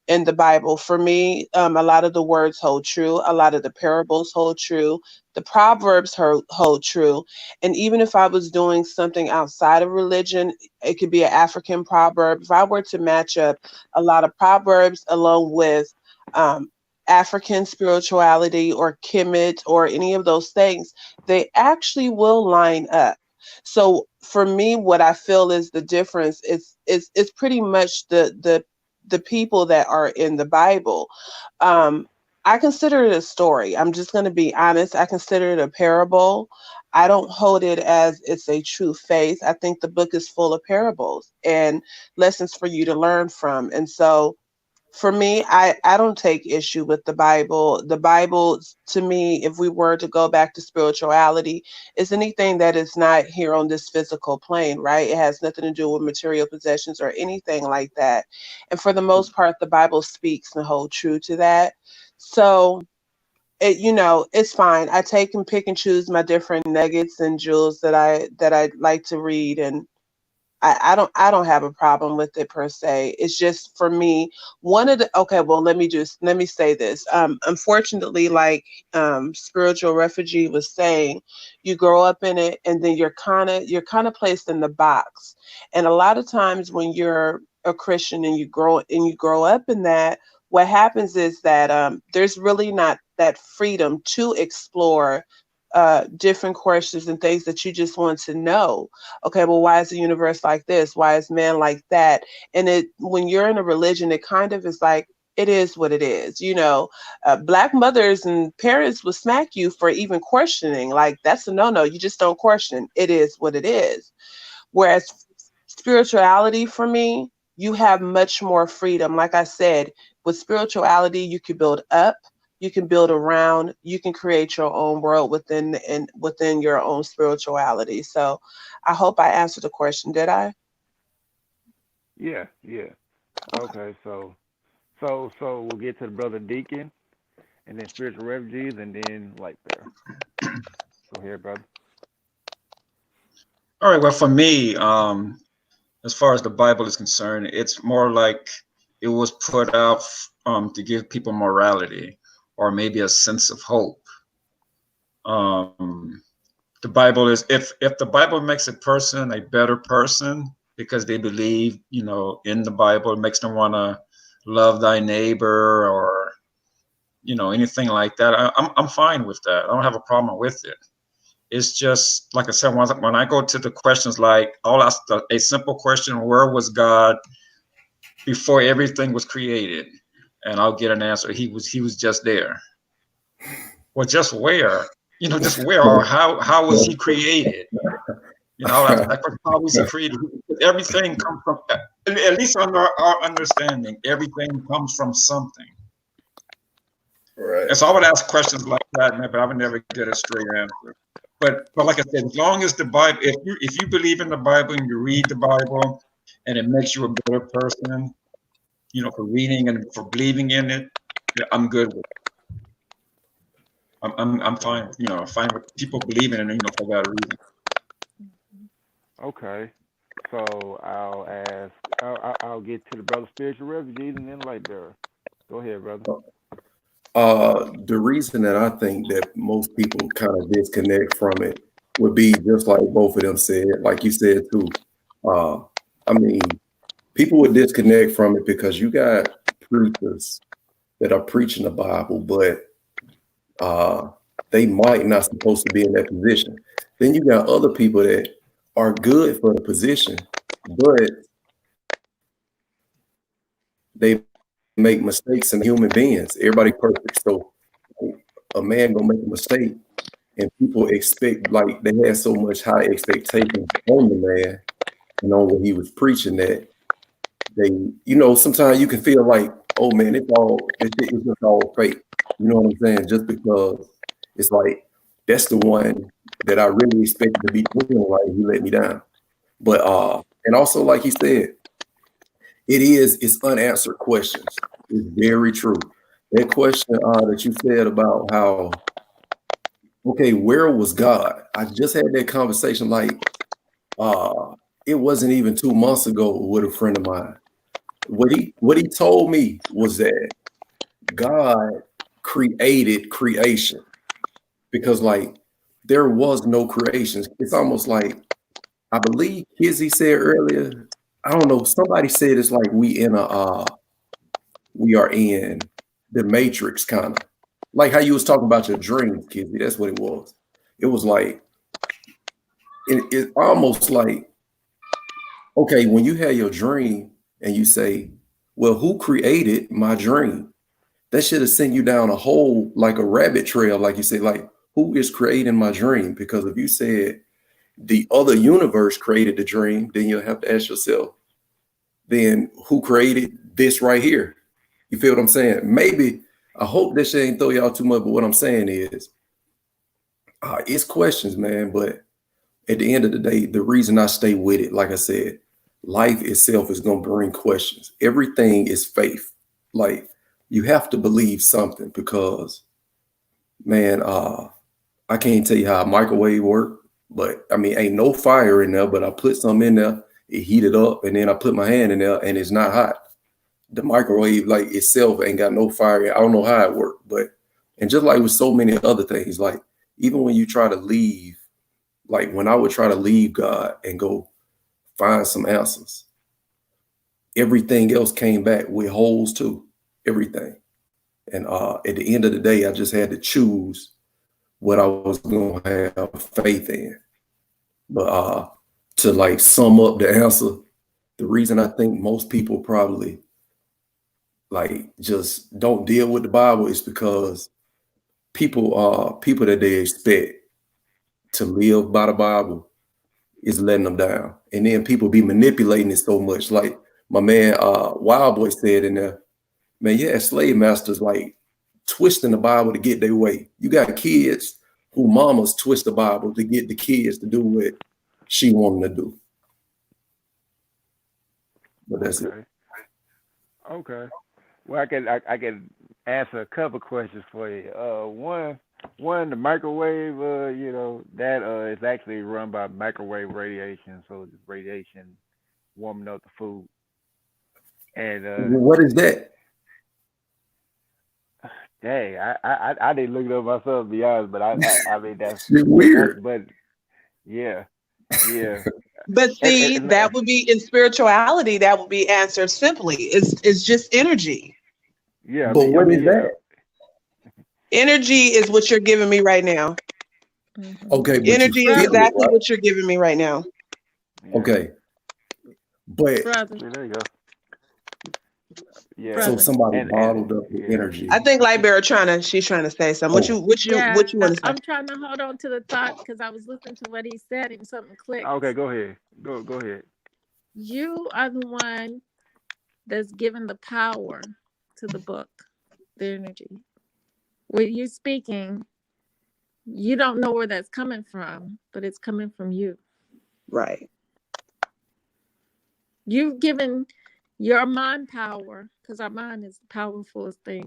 in the Bible. For me, a lot of the words hold true, a lot of the parables hold true, the proverbs hold true, and even if I was doing something outside of religion, it could be an African proverb. If I were to match up a lot of proverbs along with um, African spirituality or Kemet or any of those things, they actually will line up. So for me, what I feel is the difference is pretty much the people that are in the Bible. Um, I consider it a story. I'm just going to be honest. I consider it a parable. I don't hold it as it's a true faith. I think the book is full of parables and lessons for you to learn from. And so for me, I don't take issue with the Bible. The Bible, to me, if we were to go back to spirituality, is anything that is not here on this physical plane, right? It has nothing to do with material possessions or anything like that. And for the most part, the Bible speaks and hold true to that. So it's fine. I take and pick and choose my different nuggets and jewels that I like to read, and I don't have a problem with it per se. It's just for me, one of the okay, well, let me say this. Unfortunately, like spiritual refugee was saying, you grow up in it and then you're kind of placed in the box. And a lot of times when you're a Christian and you grow up in that, what happens is that there's really not that freedom to explore different questions and things that you just want to know. Okay, well, why is the universe like this? Why is man like that? And when you're in a religion, it kind of is like, it is what it is. Black mothers and parents will smack you for even questioning. Like, that's a no-no. You just don't question. It is what it is. Whereas spirituality, for me, you have much more freedom. Like I said, with spirituality, you can build up, you can build around, you can create your own world within your own spirituality. So I hope I answered the question. Did I? Yeah, yeah. Okay. Okay, so we'll get to the brother Deacon, and then spiritual refugees, and then light bearer. Go ahead, brother. All right. Well, for me, as far as the Bible is concerned, it's more like it was put out to give people morality or maybe a sense of hope. Um, the Bible is, if the Bible makes a person a better person because they believe, in the Bible, it makes them want to love thy neighbor or anything like that. I'm fine with that. I don't have a problem with it. It's just like I said, when I go to the questions, like I'll ask a simple question: where was God before everything was created? And I'll get an answer. He was just there. Well, just where? Just where, or how was he created? I'll ask that question, how was he created? Everything comes from, at least under our understanding, everything comes from something. Right. And so I would ask questions like that, man, but I would never get a straight answer. But like I said, as long as the Bible, if you believe in the Bible and you read the Bible and it makes you a better person, for reading and for believing in it, I'm good with it. I'm fine, fine with people believing in it, for that reason. Okay. So I'll get to the brother spiritual refugees and then light bearer. Go ahead, brother. The reason that I think that most people kind of disconnect from it would be just like both of them said, like you said too. I mean, people would disconnect from it because you got preachers that are preaching the Bible, but they might not supposed to be in that position. Then you got other people that are good for the position, but they make mistakes in human beings. Everybody perfect. So a man gonna make a mistake and people expect, like they had so much high expectations on the man and on what he was preaching that they, sometimes you can feel like, oh man, it's just all fake. You know what I'm saying? Just because it's like, that's the one that I really expected to be doing right, he let me down. But and also like he said, it's unanswered questions. It's very true. That question that you said about how, okay, where was God? I just had that conversation like it wasn't even 2 months ago with a friend of mine. What he told me was that God created creation because like there was no creation. It's almost like, I believe Kizzy said earlier, I don't know, somebody said it's like we are in the Matrix, kind of like how you was talking about your dreams, Kizzy. That's what it was. It was like it's almost like, okay, when you have your dream and you say, well, who created my dream? That should have sent you down a hole, like a rabbit trail, like you say, like, who is creating my dream? Because if you said the other universe created the dream, then you'll have to ask yourself, then who created this right here? You feel what I'm saying? Maybe, I hope this shit ain't throw y'all too much, but what I'm saying is, it's questions, man, but at the end of the day, the reason I stay with it, like I said, life itself is going to bring questions. Everything is faith. Like, you have to believe something because, man, I can't tell you how a microwave work, but I mean, ain't no fire in there, but I put something in there, it heated up, and then I put my hand in there and it's not hot. The microwave, like itself, ain't got no fire. I don't know how it worked, but, and just like with so many other things, like even when you try to leave, like when I would try to leave God and go find some answers, everything else came back with holes too, everything. And at the end of the day, I just had to choose what I was going to have faith in. But to like sum up the answer, the reason I think most people probably like just don't deal with the Bible is because people that they expect to live by the Bible is letting them down. And then people be manipulating it so much. Like my man Wild Boy said in there, man, yeah, slave masters like twisting the Bible to get their way. You got kids who mamas twist the Bible to get the kids to do what she want them to do. But that's it. Okay. Well, I can answer a couple questions for you. One, the microwave, that is actually run by microwave radiation, so it's radiation warming up the food. And What is that? dang, I didn't look it up myself to be honest, but I mean Shit that's weird. but yeah, yeah, But and, see, and, that would be in spirituality, that would be answered simply. It's just energy. yeah, But what is yeah, that? Energy is what you're giving me right now. Mhm. Okay, but you Energy is feel Brother, it, exactly right? what you're giving me right now. yeah. Okay, but brother, See, there you go. Yeah, so brother. somebody and bottled up the yeah, energy. I think she's trying to say something. What Oh, you what you Yeah, what you want to say? I'm trying to hold on to the thought because I was listening to what he said and something okay, clicked. go ahead, go ahead. You are the one that's given the power to the book, the energy. When you're speaking, you don't know where that's coming from, but it's coming from you. Right. You've given your mind power because our mind is the powerfulest thing.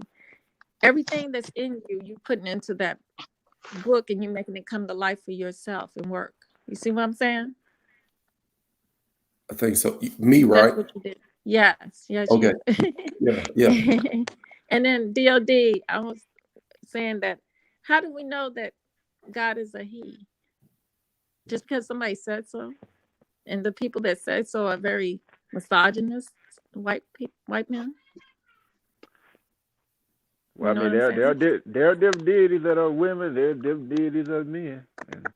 Everything that's in you, you putting into that book and you're making it come to life for yourself and work. You see what I'm saying? I think so. Me, That's right? what you did. Yes, Okay. you. Yeah, yeah. And then DOD, I was saying that how do we know that God is a he? Just because somebody said so? And the people that said so are very misogynist white men. Well, You I know what mean, I'm saying? there are different deities that are women. There are different deities that are men. And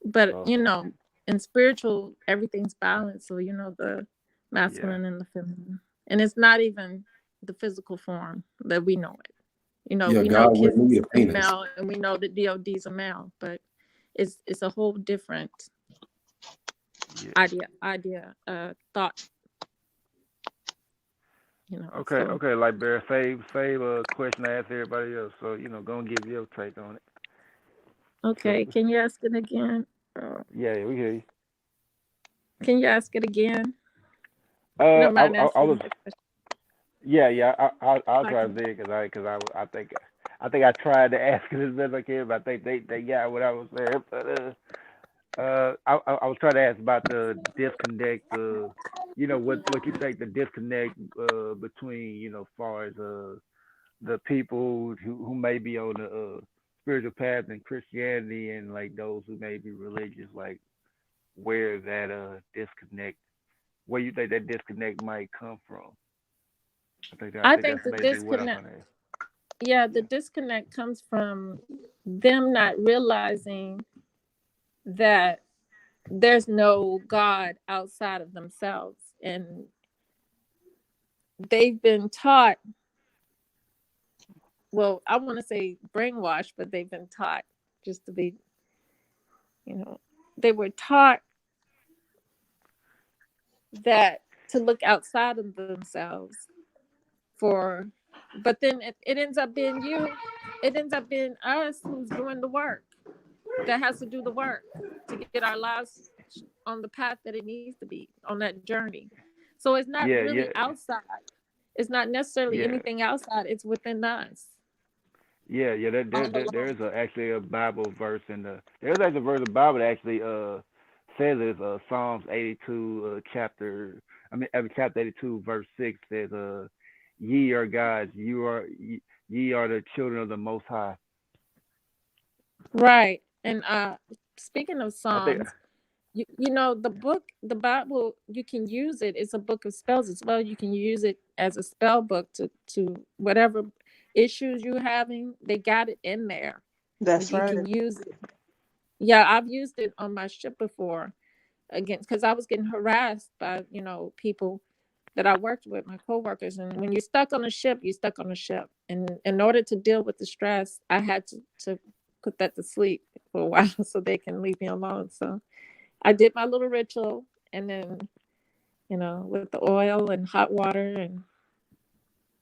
But so, you know, in spiritual, everything's balanced. So you know the yeah, masculine and the feminine, and it's not even the physical form that we know it. You know, Yeah, we know God kids wouldn't need a are penis. male, and we know that DOD's a male, but it's a whole different yeah. thought. You know, Okay, so okay. Like Bear, save a question I ask everybody else. So gonna give your take on it. So okay. Can you ask it again? Uh, yeah, we hear you. can you ask it again? You Uh, don't I, mind I asking was me a question? yeah. I'll So I try to can. say it because I think I tried to ask it as best I can, but I think they got what I was saying. But I was trying to ask about the disconnect. What you think the disconnect between far as the people who may be on the spiritual path in Christianity and like those who may be religious, like where that disconnect, where you think that disconnect might come from? I I think think that's the basically what I'm disconnect. trying to ask. Yeah, the disconnect comes from them not realizing that there's no God outside of themselves. And they've been taught, well, I want to say brainwashed, but they've been taught just to be, they were taught that to look outside of themselves for, but then it ends up being you. It ends up being us who's doing the work, that has to do the work to get our lives on the path that it needs to be on that journey. So it's not Yeah, really yeah, outside. It's not necessarily yeah. anything outside. It's within us Yeah. all along. There's actually a Bible verse there's actually a verse of the Bible that actually says it's Psalms 82 chapter. Chapter 82 verse 6 says ye are gods, ye are the children of the Most High. Right. And speaking of I think Psalms, you know the Bible, you can use it. It's a book of spells as well. You can use it as a spell book to whatever issues you're having. They got it in there. That's You right. can use it. Yeah, I've used it on my ship before against because I was getting harassed by people that I worked with, my coworkers. And when you're stuck on a ship, you're stuck on a ship. And in order to deal with the stress, I had to put that to sleep for a while so they can leave me alone. So I did my little ritual, and then with the oil and hot water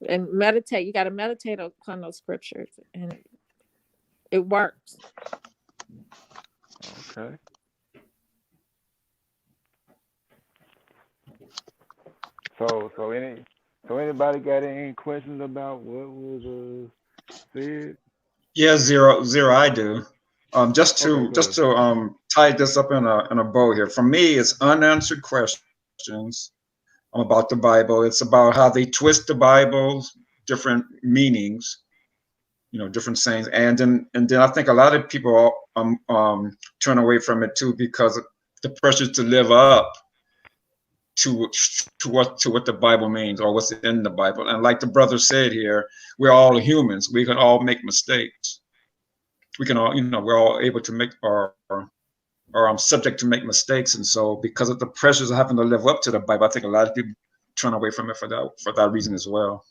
and meditate. You got to meditate upon those scriptures, and it works. okay. So So anybody got any questions about what was said? Yeah, zero. I do. Just Okay, to go ahead. tie this up in a bow here. For me, it's unanswered questions about the Bible. It's about how they twist the Bible, different meanings, different sayings, and then I think a lot of people turn away from it too because of the pressure to live up to what the Bible means or what's in the Bible. And like the brother said here, we're all humans. We can all make mistakes. We can all, we're all able to make or I'm subject to make mistakes. And so because of the pressures of having to live up to the Bible, I think a lot of people turn away from it for that reason as well.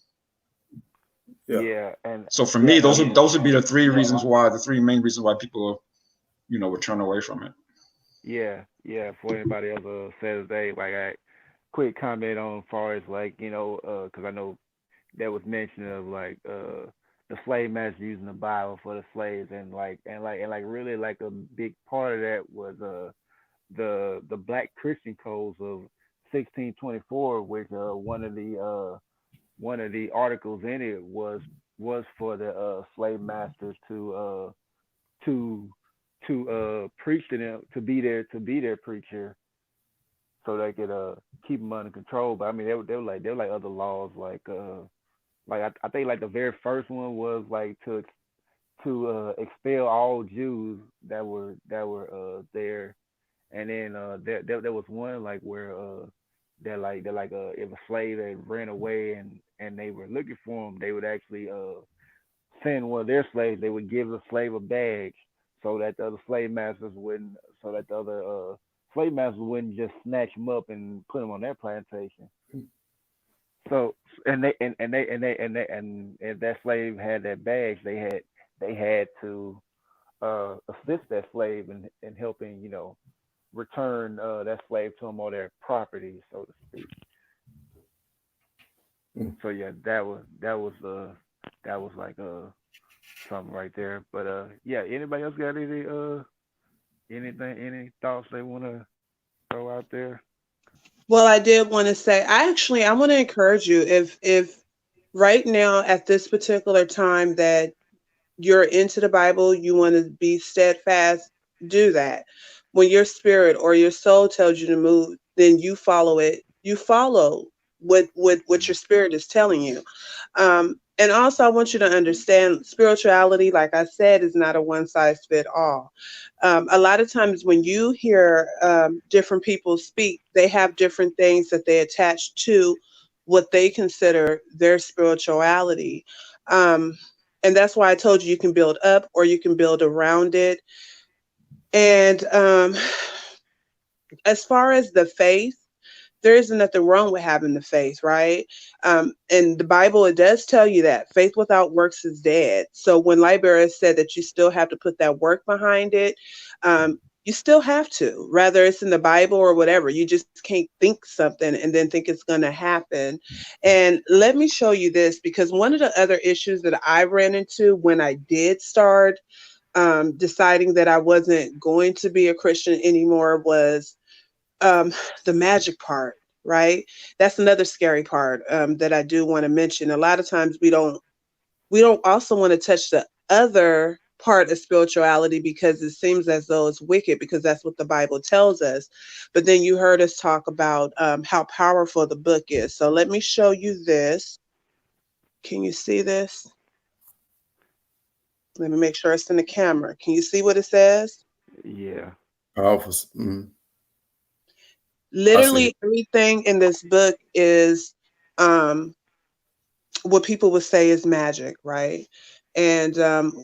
Yeah. Yeah, and So for yeah, me, and I those mean, would be the three main reasons why people, would turn away from it. yeah. For anybody else says they like I quick comment on as far as like because I know that was mention of like the slave master using the Bible for the slaves and really like a big part of that was the Black Christian codes of 1624, which one of the articles in it was for the slave masters to preach to them, to be their preacher, so they could keep them under control. But I mean, they were like other laws like I think like the very first one was like to expel all Jews that were there, and then there was one like where if a slave had ran away and they were looking for him, they would actually send one of their slaves. They would give the slave a badge so that the other slave masters wouldn't just snatch them up and put them on their plantation. So and if that slave had that badge, they had to assist that slave in helping return that slave to them or their property, so to speak. So yeah, that was like something right there. But yeah, anybody else got any thoughts they want to throw out there? Well, I did want to say, I want to encourage you, if right now at this particular time that you're into the Bible, you want to be steadfast, do that. When your spirit or your soul tells you to move, then you follow it. You follow what your spirit is telling you. And also, I want you to understand spirituality, like I said, is not a one size fit all. A lot of times when you hear different people speak, they have different things that they attach to what they consider their spirituality. Um, and that's why I told you can build up or you can build around it. And as far as the faith, there isn't nothing wrong with having the faith, right? And the Bible, it does tell you that faith without works is dead. So when Libera said that you still have to put that work behind it, you still have to, whether it's in the Bible or whatever. You just can't think something and then think it's going to happen. And let me show you this, because one of the other issues that I ran into when I did start deciding that I wasn't going to be a Christian anymore was the magic part, right? That's another scary part that I do want to mention. A lot of times we don't also want to touch the other part of spirituality because it seems as though it's wicked, because that's what the Bible tells us. But then you heard us talk about how powerful the book is. So let me show you this. Can you see this? Let me make sure it's in the camera. Can you see what it says? Yeah. Powerful. Mm-hmm. Literally everything in this book is what people would say is magic, right? And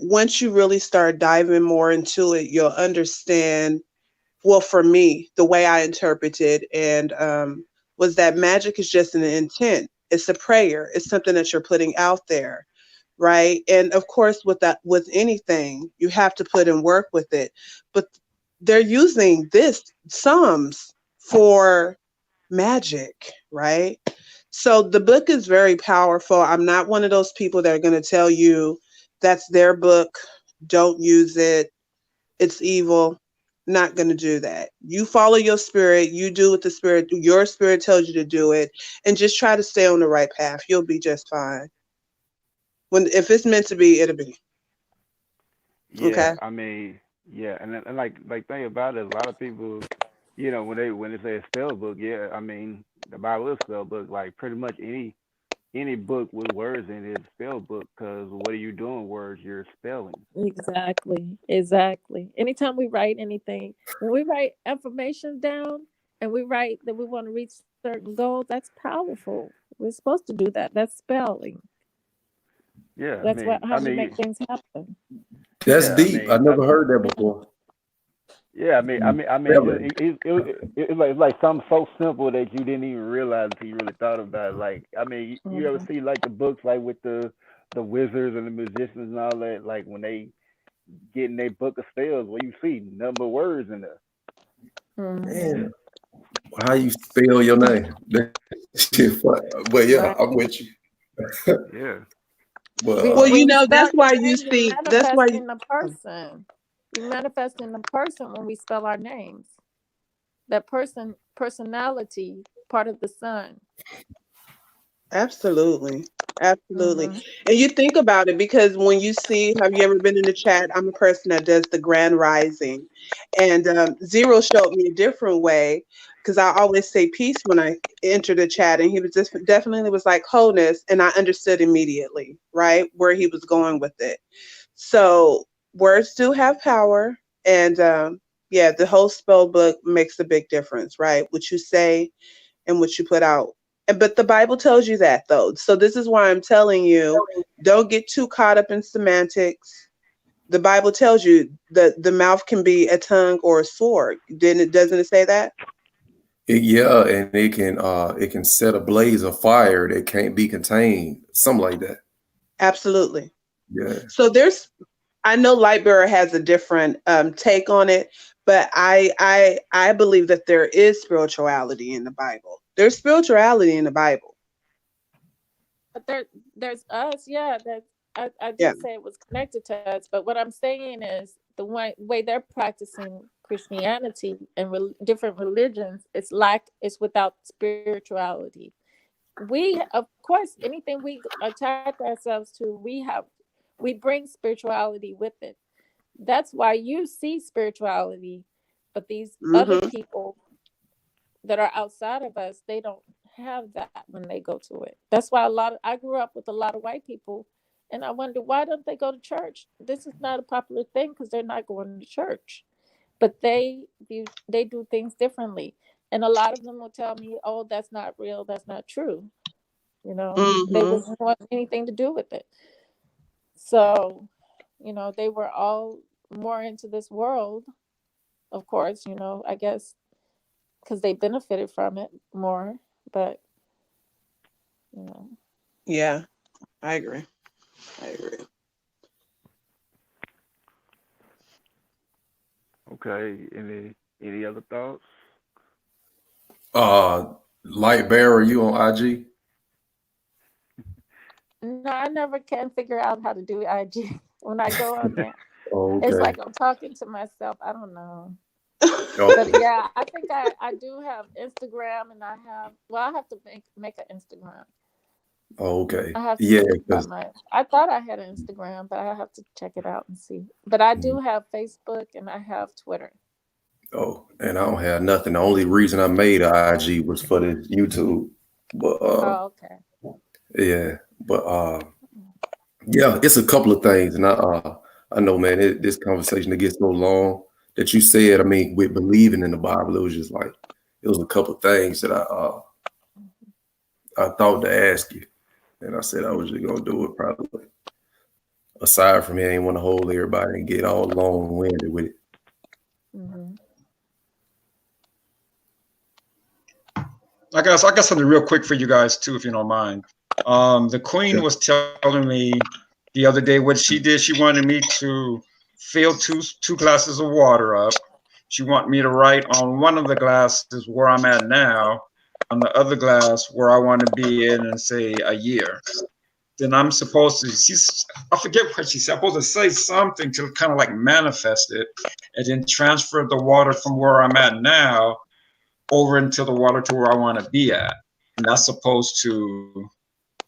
once you really start diving more into it, you'll understand. Well, for me, the way I interpreted and was that magic is just an intent. It's a prayer. It's something that you're putting out there, right? And of course, with anything, you have to put in work with it. But they're using this Psalms for magic, right? So the book is very powerful. I'm not one of those people that are going to tell you that's their book, don't use it, it's evil. not going to do that. You follow your spirit, you do what your spirit tells you to do it, and just try to stay on the right path. You'll be just fine. If it's meant to be, it'll be. Okay. Yeah, I mean, yeah, and like thing about it, a lot of people, when they say a spell book, yeah, I mean the Bible is a spell book. Like pretty much any book with words in it is a spell book. Because what are you doing? Words, you're spelling. Exactly. Anytime we write anything, when we write information down and we write that we want to reach certain goals, that's powerful. We're supposed to do that. That's spelling. Yeah, That's how we make things happen. That's yeah, deep. I never heard that before. Yeah, it's like something so simple that you didn't even realize until you really thought about it. Like, I mean, you ever see like the books like with the wizards and the magicians and all that? Like when they get in their book of spells, where you see number of words in there. Man, how you spell your name? But yeah, Right. I'm with you. Yeah. But Well, that's why you see. That's why in the person. We manifest in the person when we spell our names. That personality, part of the sun. Absolutely. Absolutely. And you think about it, because when you see, have you ever been in the chat? I'm a person that does the grand rising. And Zero showed me a different way, because I always say peace when I enter the chat. And he was just definitely was like wholeness. And I understood immediately, right, where he was going with it. So words do have power. And yeah, the whole spell book makes a big difference, right? What you say and what you put out. But the Bible tells you that, though. So this is why I'm telling you, don't get too caught up in semantics. The Bible tells you that the mouth can be a tongue or a sword. Doesn't it say that? Yeah, and it can set a blaze of fire that can't be contained, something like that. Absolutely. Yeah. So I know Lightbearer has a different take on it, but I believe that there is spirituality in the Bible. There's spirituality in the Bible. But there's us, yeah. I did say it was connected to us, but what I'm saying is the way they're practicing Christianity and different religions, it's without spirituality. We, of course, anything we attach ourselves to, we bring spirituality with it. That's why you see spirituality, but these other people that are outside of us, they don't have that when they go to it. That's why I grew up with a lot of white people, and I wonder, why don't they go to church? This is not a popular thing because they're not going to church, but they do things differently. And a lot of them will tell me, oh, that's not real, that's not true. They wouldn't want anything to do with it. So, they were all more into this world, of course, I guess, because they benefited from it more. But, Yeah, I agree. Okay. Any other thoughts? Lightbearer, you on IG? No, I never can figure out how to do IG when I go on there. Okay. It's like I'm talking to myself. I don't know. But yeah, I think I do have Instagram, and I have to make an Instagram. Okay. I have to I thought I had an Instagram, but I have to check it out and see. But I do have Facebook, and I have Twitter. Oh, and I don't have nothing. The only reason I made an IG was for the YouTube. But okay. Yeah, but yeah, it's a couple of things, and I know, man, this conversation, it gets so long that you said, I mean, with believing in the Bible, it was just like, it was a couple of things that I thought to ask you, and I said I was just gonna do it probably. Aside from it, I didn't want to hold everybody and get all long-winded with it. I got something real quick for you guys too, if you don't mind. The Queen was telling me the other day what she did. She wanted me to fill two glasses of water up. She wanted me to write on one of the glasses where I'm at now, on the other glass where I want to be in say a year. then I'm supposed to, I forget what she said, I'm supposed to say something to kind of like manifest it and then transfer the water from where I'm at now over into the water to where I want to be at. And that's supposed to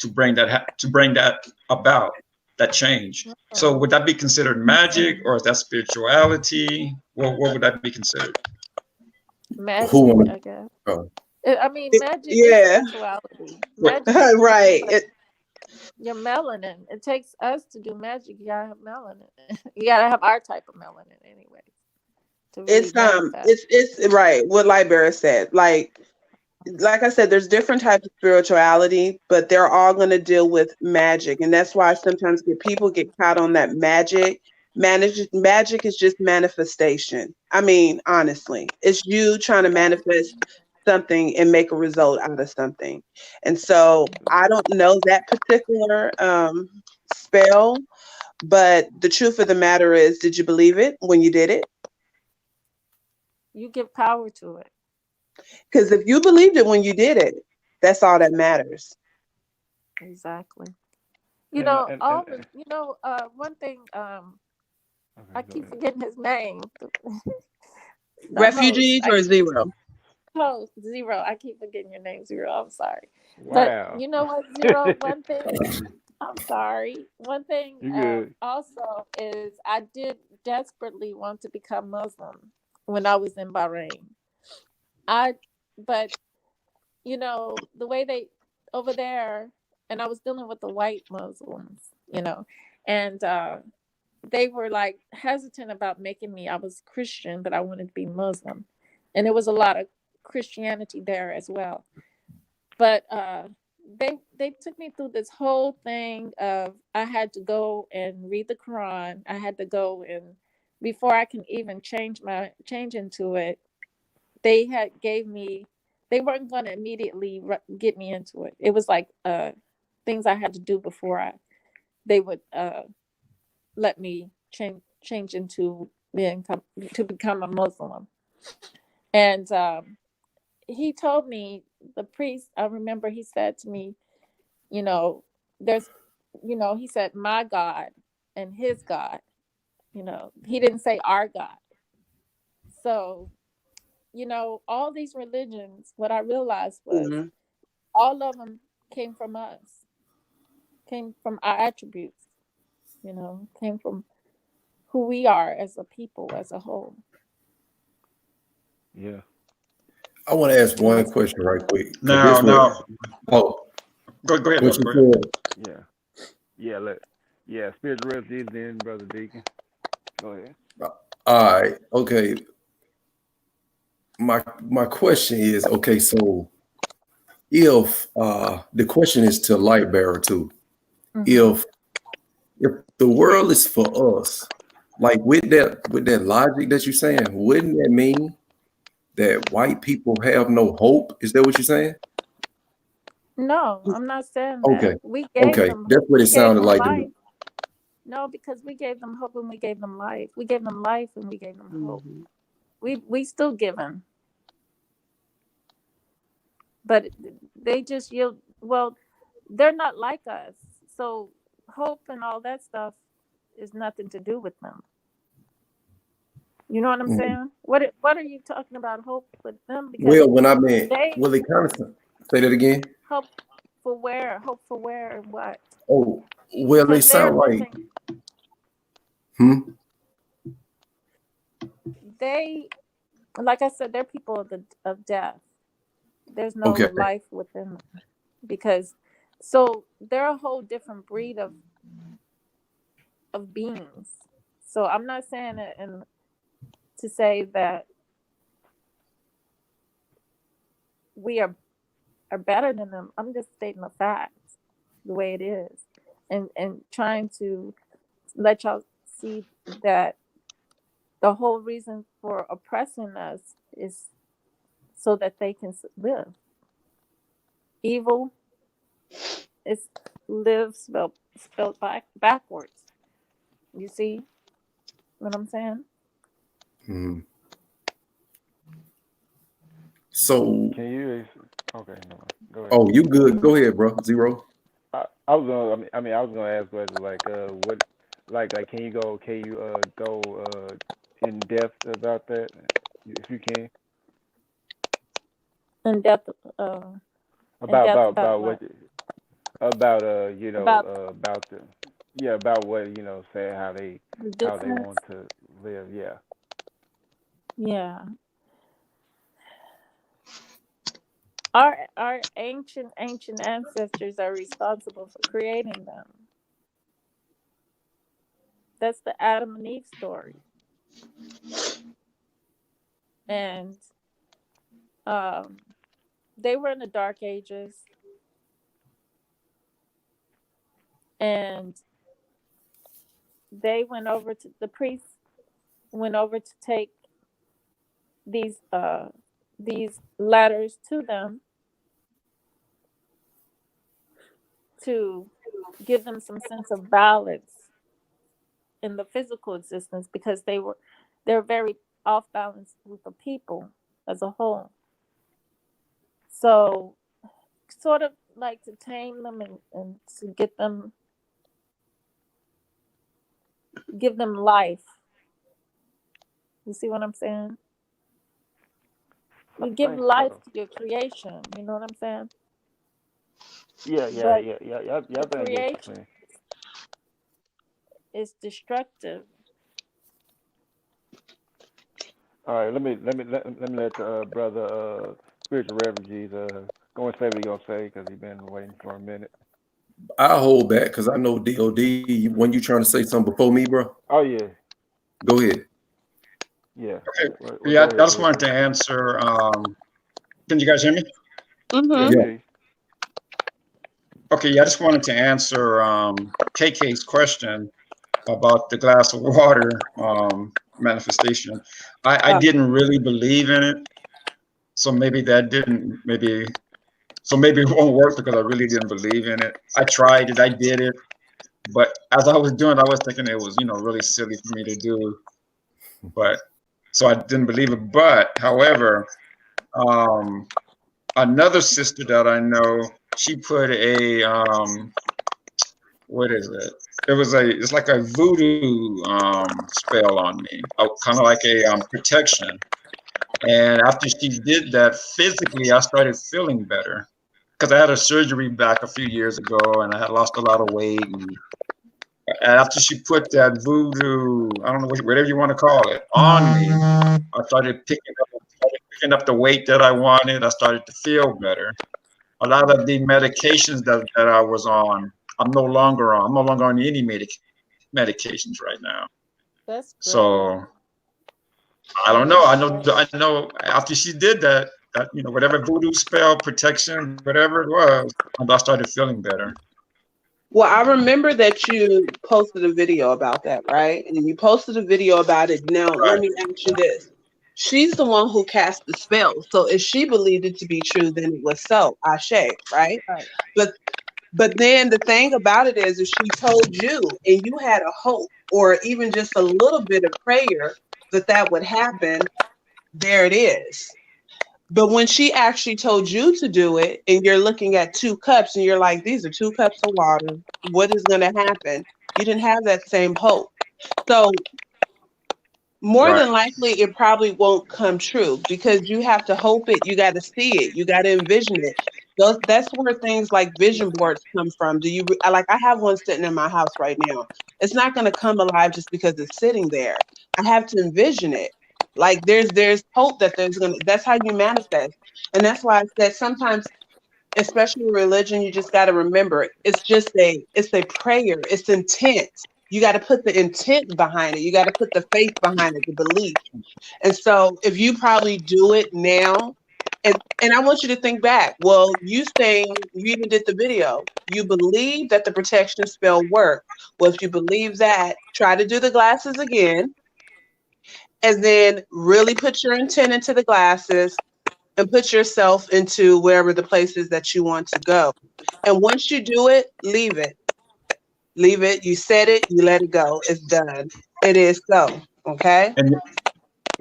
bring that about, that change. So would that be considered magic, or is that spirituality? What would that be considered? Magic, Who wanna? I guess. Oh, I mean, magic Yeah. is spirituality. What- Magic is Right. like your melanin. It takes us to do magic. You gotta have melanin. You gotta have our type of melanin anyway to really It's manifest. it's right what Libera said. Like I said, there's different types of spirituality, but they're all going to deal with magic, and that's why sometimes people get caught on that magic. Magic is just manifestation. I mean, honestly, it's you trying to manifest something and make a result out of something. And so I don't know that particular spell, but the truth of the matter is, did you believe it when you did it? You give power to it. Because if you believed it when you did it, that's all that matters. Exactly. You And, know, and- all and- the, you know, one thing, okay, I go keep ahead. forgetting his name. The Refugees host. or zero? Host, Zero. I keep forgetting your name, Zero. I'm sorry. Wow. But you know what, Zero? One thing, I'm sorry. One thing You good. also is I did desperately want to become Muslim when I was in Bahrain. But you know, the way they over there, and I was dealing with the white Muslims, you know, and they were like hesitant about making me. I was Christian, but I wanted to be Muslim, and there was a lot of Christianity there as well. But they took me through this whole thing of I had to go and read the Quran. I had to go and before I can even change into it, they had gave me. They weren't going to immediately get me into it. It was like things I had to do before they would let me change into to become a Muslim. And he told me, the priest, I remember he said to me, you know, there's, you know, he said my God and his God. You know, he didn't say our God. So, you know, all these religions, what I realized was Mhm. all of them came from us, came from our attributes, you know, came from who we are as a people, as a whole. Yeah. I want to ask one question right quick. 'Cause Now, this was, oh, go ahead, what brother. Go you ahead. said. Yeah. Spiritual refugees then, Brother Deacon. Go ahead. All right. Okay. My question is, okay, so if the question is to light bearer too, Mhm. if the world is for us, like with that logic that you're saying, wouldn't that mean that white people have no hope? Is that what you're saying? No, I'm not saying Okay. that. We gave them That's what it sounded like to life. me. No, because we gave them hope and we gave them life. We gave them life and we gave them hope. Mhm. We still give them, but they just yield. Well, they're not like us, so hope and all that stuff is nothing to do with them. You know what I'm Mhm. saying? What are you talking about hope with them? Because Well, when I meant, they well, they kind of say that again. hope for where? Hope for where and what? Oh, well, they Because they're sound like, living. They, like I said, they're people of death. There's no Okay. life within them because so they're a whole different breed of beings. So I'm not saying it and to say that we are better than them. I'm just stating the facts the way it is and trying to let y'all see that the whole reason for oppressing us is so that they can live. Evil is live spelled backwards. You see what I'm saying? Mhm. So, Can you? Okay, no. Go ahead. oh, you good? Go ahead, bro. Zero. I was gonna ask whether what, can you go in depth about that, if you can, In depth, in depth about about what, what? about About about the, yeah, about what, say the how they difference? want to live, yeah. Yeah. Our ancient ancestors are responsible for creating them. That's the Adam and Eve story. And um they were in the dark ages, and they went over to the priests went over to take these uh these letters to them to give them some sense of balance in the physical existence, because they're very off balance with the people as a whole. So sort of like to tame them, and to give them life. You see what I'm saying? I You give think life so. to your creation, you know what I'm saying? Yeah, yeah, But yeah, yeah, yeah, yeah. the I think I get what creation you're saying. is destructive. All right, let me let the brother spiritual refugees go and say what he gonna say, because he been waiting for a minute. I hold back because I know DOD. When you trying to say something before me, bro, Oh yeah, go ahead. yeah. Okay. Well, Yeah, go I ahead, just bro. wanted to answer. Can you guys hear me? Yeah, we Mm-hmm. hear Yeah. you. Okay, yeah, I just wanted to answer KK's question about the glass of water manifestation. I didn't really believe in it, so maybe that didn't maybe so maybe it won't work because I really didn't believe in it. I tried it, I did it, but as I was doing it, I was thinking it was really silly for me to do, but so I didn't believe it. But however, um, another sister that I know, she put a what is it? It's like a voodoo spell on me, kind of like a protection. And after she did that, physically, I started feeling better because I had a surgery back a few years ago, and I had lost a lot of weight. And after she put that voodoo, I don't know whatever you want to call it, on me, I started picking up the weight that I wanted. I started to feel better. A lot of the medications that I was on, I'm no longer on. I'm no longer on any medications right now. That's great. So I don't know. I know after she did that, whatever voodoo spell, protection, whatever it was, I started feeling better. Well, I remember that you posted a video about that, right? And you posted a video about it. Now, let Right. me ask you this. She's the one who cast the spell. So if she believed it to be true, then it was so. Ashe, right? Right. But but then the thing about it is, if she told you and you had a hope or even just a little bit of prayer that that would happen, there it is. But when she actually told you to do it and you're looking at 2 cups and you're like, these are 2 cups of water, what is going to happen? You didn't have that same hope. So, more Right. than likely, it probably won't come true because you have to hope it, you got to see it, you got to envision it. That's where things like vision boards come from. I have one sitting in my house right now. It's not going to come alive just because it's sitting there. I have to envision it. Like there's hope that that's how you manifest. And that's why I said sometimes, especially religion, you just got to remember it's a prayer, it's intent. You got to put the intent behind it, you got to put the faith behind it, the belief. And so if you probably do it now, and I want you to think back, well, you saying you even did the video, you believe that the protection spell worked. Well, if you believe that, try to do the glasses again, and then really put your intent into the glasses and put yourself into wherever the places that you want to go. And once you do it, leave it. Leave it. You said it, you let it go. It's done. It is so. Okay? And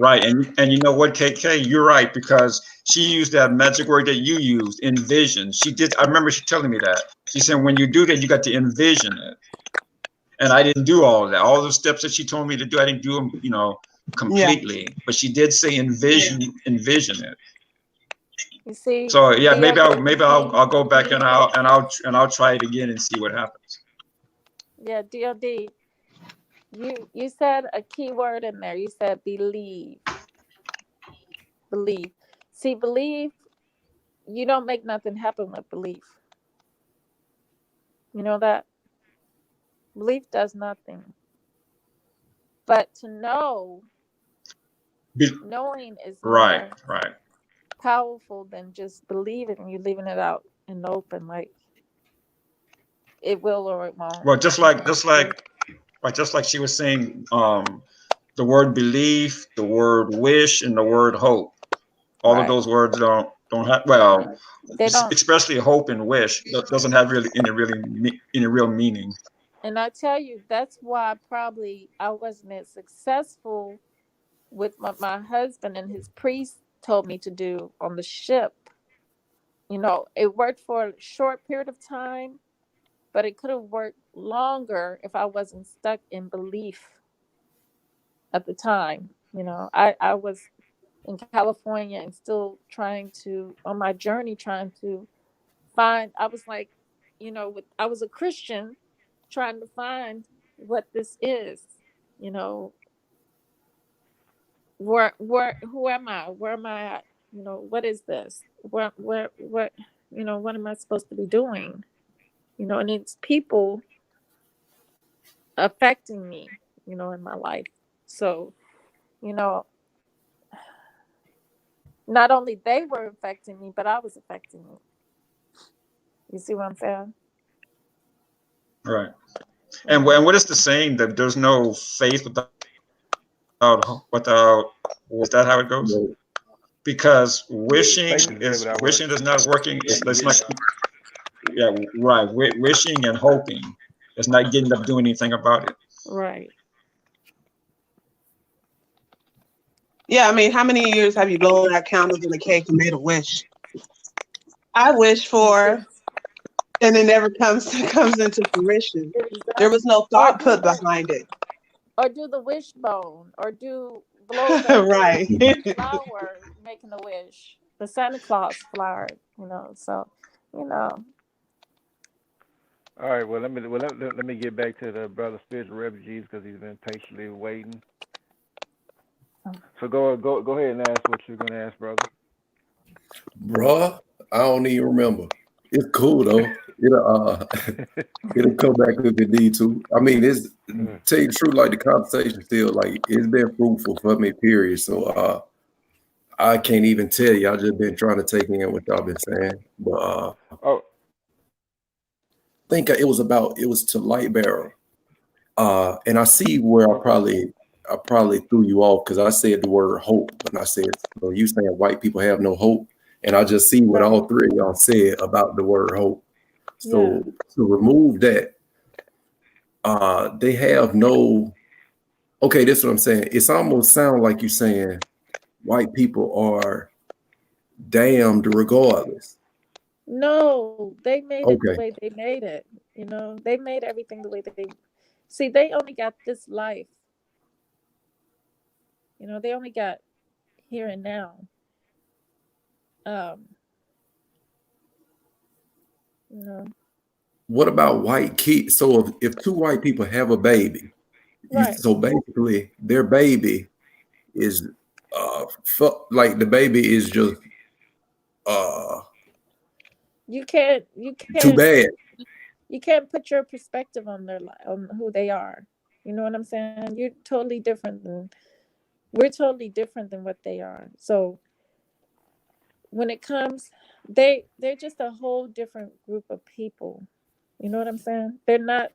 Right, and you know what, KK, you're right, because she used that magic word that you used, envision. She did. I remember she telling me that. She said when you do that, you got to envision it, and I didn't do all of that. All the steps that she told me to do, I didn't do them, Yeah. completely. But she did say envision it. You see, So yeah, DOD, I'll go back and I'll try it again and see what happens. yeah, DOD. You said a key word in there. You said believe. Believe. See, believe, you don't make nothing happen with belief. You know that? Belief does nothing. But to know, Be- knowing is right, more right. powerful than just believing and you leaving it out in the open, like it will or it won't. Well, just like she was saying, the word belief, the word wish, and the word hope. All of Right. those words don't have They don't. especially hope and wish doesn't have any real meaning. And I tell you, that's why probably I wasn't as successful with what my husband and his priest told me to do on the ship. It worked for a short period of time, but it could have worked longer if I wasn't stuck in belief at the time. I was in California and still on my journey, trying to find, I was like, I was a Christian trying to find what this is, you know, who am I? Where am I at? What is this? What, what am I supposed to be doing? And it's people affecting me, in my life. So, you know, not only they were affecting me, but I was affecting me. You see what I'm saying? Right. And what is the saying that there's no faith without is that how it goes? No, Because Faith is dead without works. wishing is not working. It's not. Yeah, right. Wishing and hoping is not getting up doing anything about it. Right. Yeah, I mean, how many years have you blown out candles in a cake and made a wish? I wish for, and it never comes into fruition. There was no thought put behind it. Or do the wishbone, or blow the Right. flower, making a wish, the Santa Claus flower. So, you know, All right. Well, let me get back to the brother spiritual refugees because he's been patiently waiting. So go ahead and ask what you're gonna ask, brother. bruh, I don't even remember. It's cool though. It'll come back if it need to. I mean, it's tell you the truth, like the conversation still like it's been fruitful for me, period. So I can't even tell you. I just been trying to take in what y'all been saying. But Oh, I think it was to Light Barrel. And I see where I probably threw you off because I said the word hope when I said, so you saying white people have no hope. And I just see what all three of y'all said about the word hope. So to remove that, they have no, okay, this is what I'm saying. It's almost sound like you saying white people are damned regardless. no, they made it the Okay. way they made it. They made everything the way they see. They only got this life. They only got here and now. Um, you know, What about white kids? So if two white people have a baby, right? so basically their baby is like the baby is just You can't. too bad. You can't put your perspective on their life, on who they are. You know what I'm saying? We're totally different than what they are. So when it comes, they're just a whole different group of people. You know what I'm saying? They're not.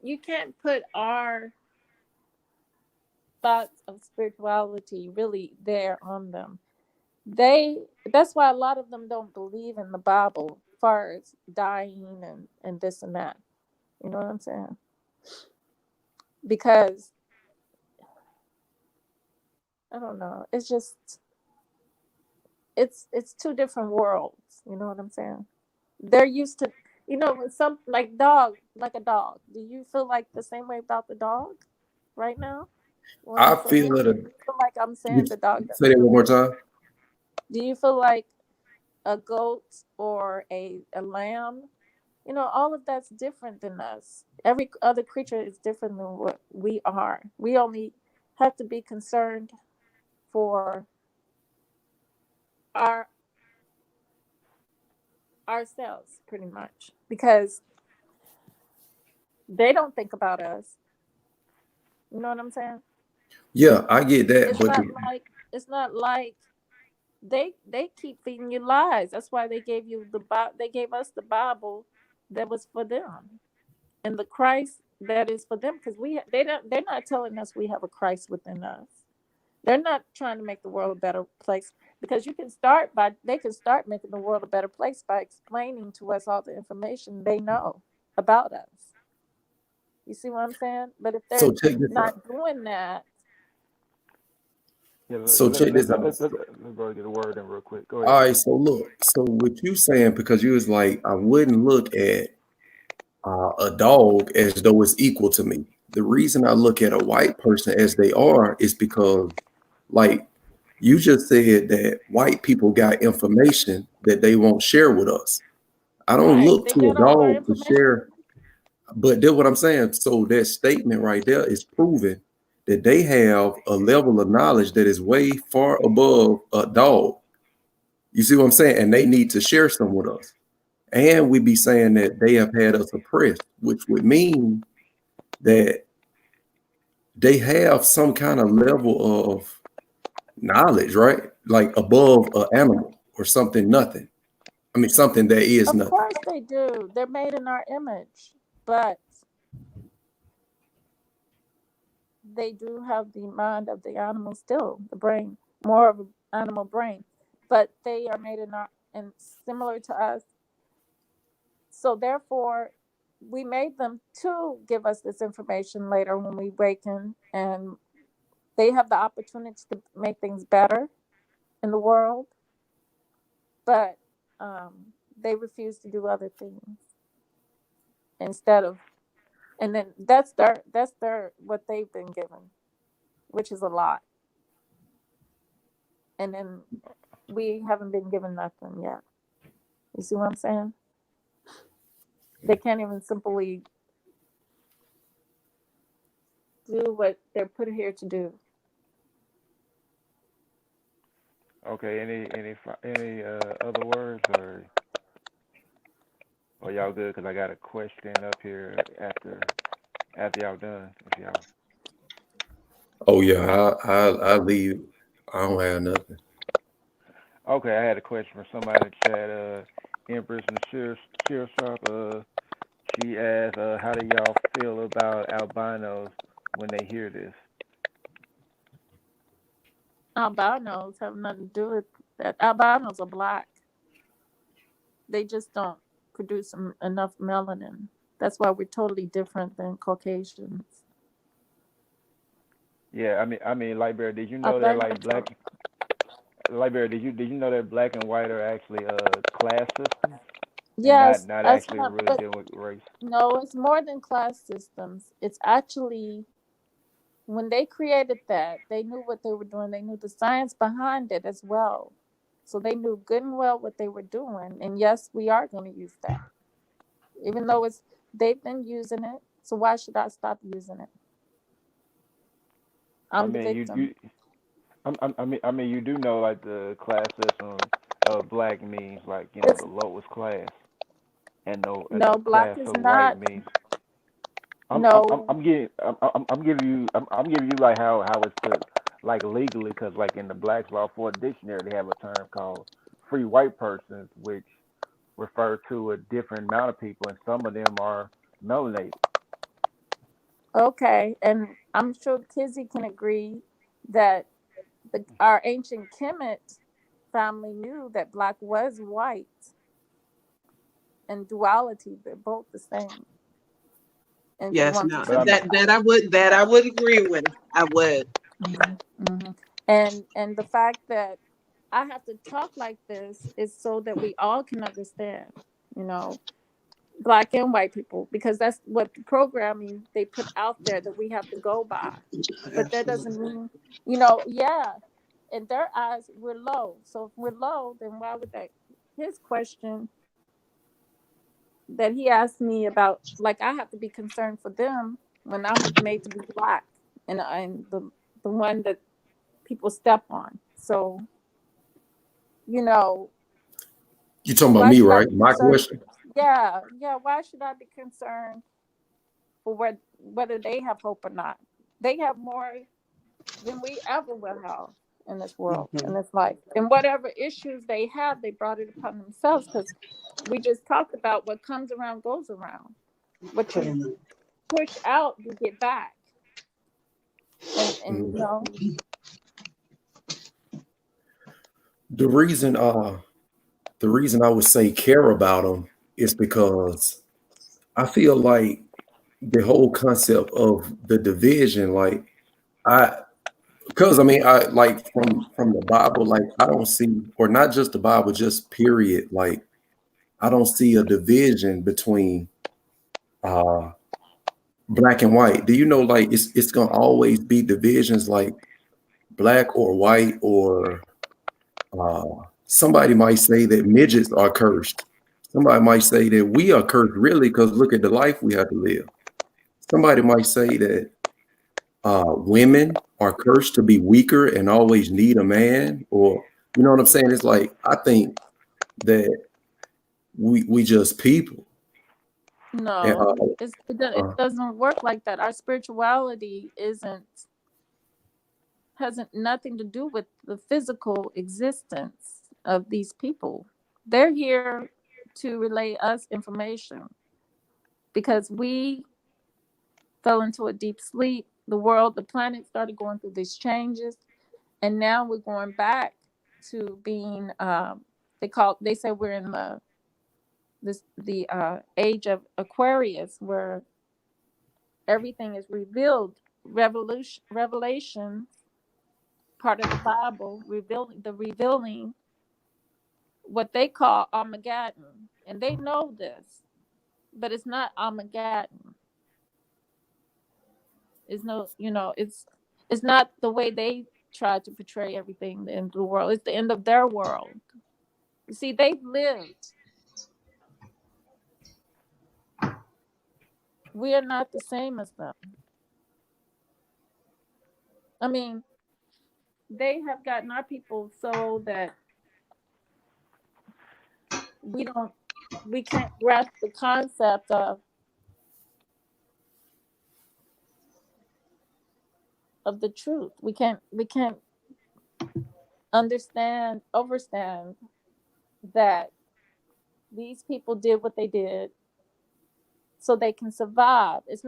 You can't put our thoughts of spirituality really there on them. That's why a lot of them don't believe in the Bible as far as dying and this and that. You know what I'm saying? Because I don't know. It's just it's two different worlds. You know what I'm saying? They're used to, when some like a dog. Do you feel like the same way about the dog right now? What I'm I saying? feel it. Do you feel like I'm saying the dog Say that one more time. Do you feel like a goat or a lamb? All of that's different than us. Every other creature is different than what we are. We only have to be concerned for our ourselves pretty much because they don't think about us. You know what I'm saying? Yeah, I get that, It's but not like they keep feeding you lies. That's why they gave you they gave us the Bible that was for them and the Christ that is for them because they're not telling us we have a Christ within us. They're not trying to make the world a better place because they can start making the world a better place by explaining to us all the information they know about us. You see what I'm saying? But if they're so check this out. not doing that, Yeah, So check this out. let's go get a word in real quick. Go All ahead. right, so look, so what you saying, because you was like, I wouldn't look at a dog as though it's equal to me. The reason I look at a white person as they are is because, like, you just said that white people got information that they won't share with us. I don't right? look They to a got all of our dog to information. share, but that's what I'm saying. So that statement right there is proving that they have a level of knowledge that is way far above a dog. You see what I'm saying? And they need to share some with us. And we be saying that they have had us oppressed, which would mean that they have some kind of level of knowledge, right? Like above an animal or something, nothing. I mean, something that is Of nothing. course they do. They're made in our image, but they do have the mind of the animal still, the brain, more of an animal brain. But they are made in our and similar to us. So therefore, we made them to give us this information later when we waken, and they have the opportunity to make things better in the world, but they refuse to do other things instead of, and then that's their what they've been given, which is a lot, and then we haven't been given nothing yet. You see what I'm saying? They can't even simply do what they're put here to do. Okay. Any other words or y'all good? Cause I got a question up here after y'all done. If y'all. Oh yeah, I leave. I don't have nothing. Okay, I had a question from somebody in the chat. Empress Cheer Shop. She asked, how do y'all feel about albinos when they hear this? Albinos have nothing to do with that. Albinos are black. They just don't produce enough melanin. That's why we're totally different than Caucasians. Yeah, I mean, Lightbearer, did you know that like Albinos. Lightbearer, did you know that black and white are actually class systems and Yes, not that's actually not, really but dealing with race? no, it's more than class systems. It's actually when they created that, they knew what they were doing. They knew the science behind it as well. So they knew good and well what they were doing. And yes, we are going to use that. Even though they've been using it. So why should I stop using it? I I'm the mean, victim. I mean, you do know like the class system of black means like It's the lowest class, and no, the black class is of white not. means No. I'm giving you like how it's put like legally because like in the Black's Law Fourth Dictionary they have a term called free white persons which refer to a different amount of people and some of them are melanated. Okay. And I'm sure Kizzy can agree that our ancient Kemet family knew that black was white and duality. They're both the same. And if you Yes, want no, to But I see mean, that I would agree with. I would. Mhm, mhm. And the fact that I have to talk like this is so that we all can understand, you know, black and white people, because that's what the programming they put out there that we have to go by. But that doesn't mean, you know, yeah, in their eyes we're low. So if we're low, then why would they? His question that he asked me about, like, I have to be concerned for them when I'm made to be black, and the one that people step on. So, you know, You talking about why me, should I right? be My concerned? question. Yeah, yeah. Why should I be concerned for whether they have hope or not? They have more than we ever will have in this world, in this life. And whatever issues they have, they brought it upon themselves, because we just talked about what comes around goes around. What you push out, you get back. And you know, The reason I would say care about them is because I feel like the whole concept of the division, like because I mean, I like from the Bible, like I don't see, or not just the Bible, just period. Like I don't see a division between uh black and white. Do you know, like it's gonna always be divisions, like black or white, or somebody might say that midgets are cursed. Somebody might say that we are cursed, really, because look at the life we have to live. Somebody might say that women are cursed to be weaker and always need a man, or you know what I'm saying? It's like I think that we just people. And, no, it doesn't work like that. Our spirituality hasn't nothing to do with the physical existence of these people. They're here to relay us information, because we fell into a deep sleep. The planet started going through these changes, and now we're going back to being. They say we're in the age of Aquarius, where everything is revealed. Revelation, part of the Bible, revealing what they call Armageddon, and they know this, but it's not Armageddon. It's no, you know, it's not the way they try to portray everything in the world. It's the end of their world. You see, they've lived. We are not the same as them. I mean, they have gotten our people so that we can't grasp the concept of the truth. We can't overstand that these people did what they did so they can survive. It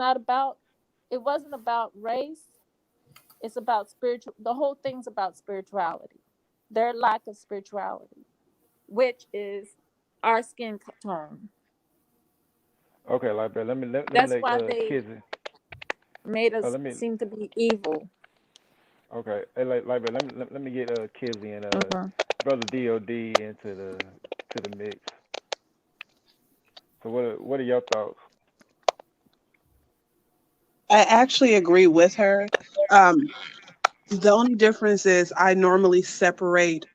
wasn't about race. It's about the whole thing's about spirituality. Their lack of spirituality, which is our skin tone. Okay, like that. Let me That's let why they Kizzy. made us seem to be evil. Okay, hey, like that. Let me get Kizzy and Brother DOD into the mix. So what are your thoughts? I actually agree with her. The only difference is I normally separate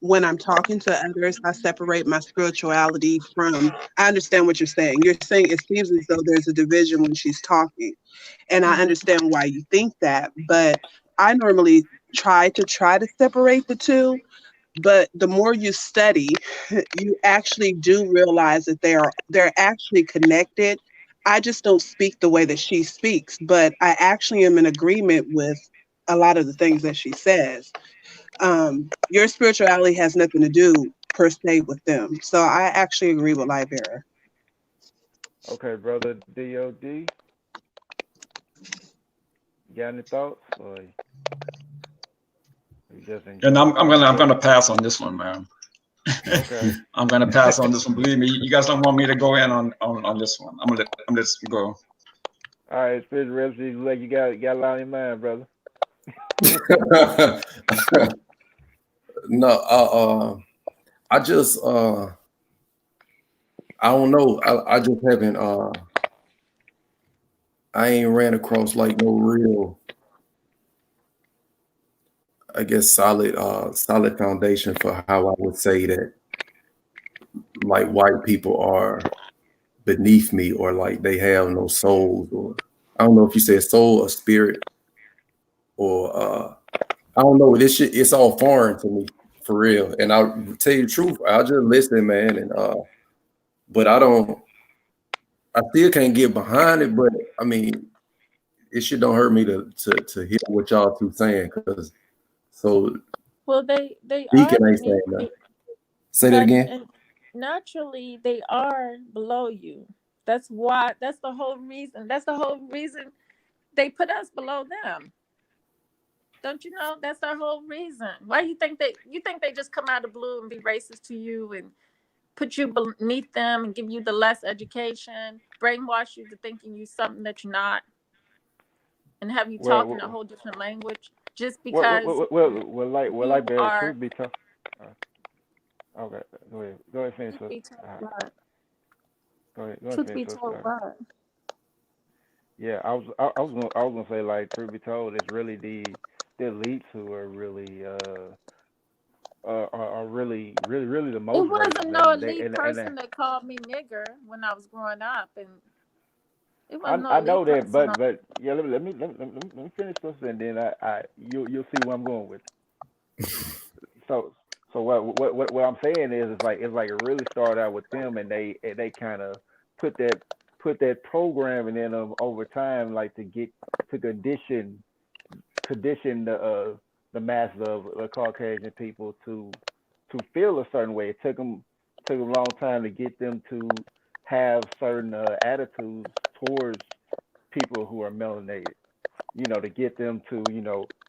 when I'm talking to others. I separate my spirituality from. I understand what you're saying. You're saying it seems as though there's a division when she's talking, and I understand why you think that. But I normally try to separate the two. But the more you study, you actually do realize that they're actually connected. I just don't speak the way that she speaks, but I actually am in agreement with a lot of the things that she says. Your spirituality has nothing to do per se with them. So I actually agree with Libera. Okay, Brother DOD, you got any thoughts? Or you just And I'm gonna pass on this one, man. Okay. I'm gonna pass on this one. Believe me, you guys don't want me to go in on this one. I'm gonna let go. All right, Spiritual Revolution, you got a lot in mind, brother. No, I just I don't know. I just haven't I ain't ran across like no real, I guess, solid foundation for how I would say that like white people are beneath me or like they have no souls, or I don't know if you say soul or spirit, or I don't know. This shit, it's all foreign to me for real. And I'll tell you the truth, I'll just listen, man, and but I still can't get behind it, but I mean it shit don't hurt me to hear what y'all two saying, because so Well, they are Deacon ain't beneath saying you, nothing. Say that but again. and naturally they are below you. That's why. That's the whole reason. That's the whole reason they put us below them. Don't you know? That's their whole reason. Why you think they just come out of the blue and be racist to you and put you beneath them and give you the less education, brainwash you to thinking you something that you're not, and have you Well, talking a whole different language just well, because well, well, like you the are truth be told. Okay, go ahead, finish truth up. be told what? Go ahead, Truth finish be up. told what? Yeah, I was gonna say, like, truth be told, it's really the elites who are really are really the It most wasn't racist, no and they elite and person that called me nigger when I was growing up, and it wasn't no I know elite that, person. but yeah, let me finish this, and then I you'll see where I'm going with it. So what I'm saying is, it's like it really started out with them, and they kind of put that put that programming in them over time, like to get to condition the masses of the Caucasian people to feel a certain way. It took them a long time to get them to have certain attitudes towards people who are melanated. You know, to get them to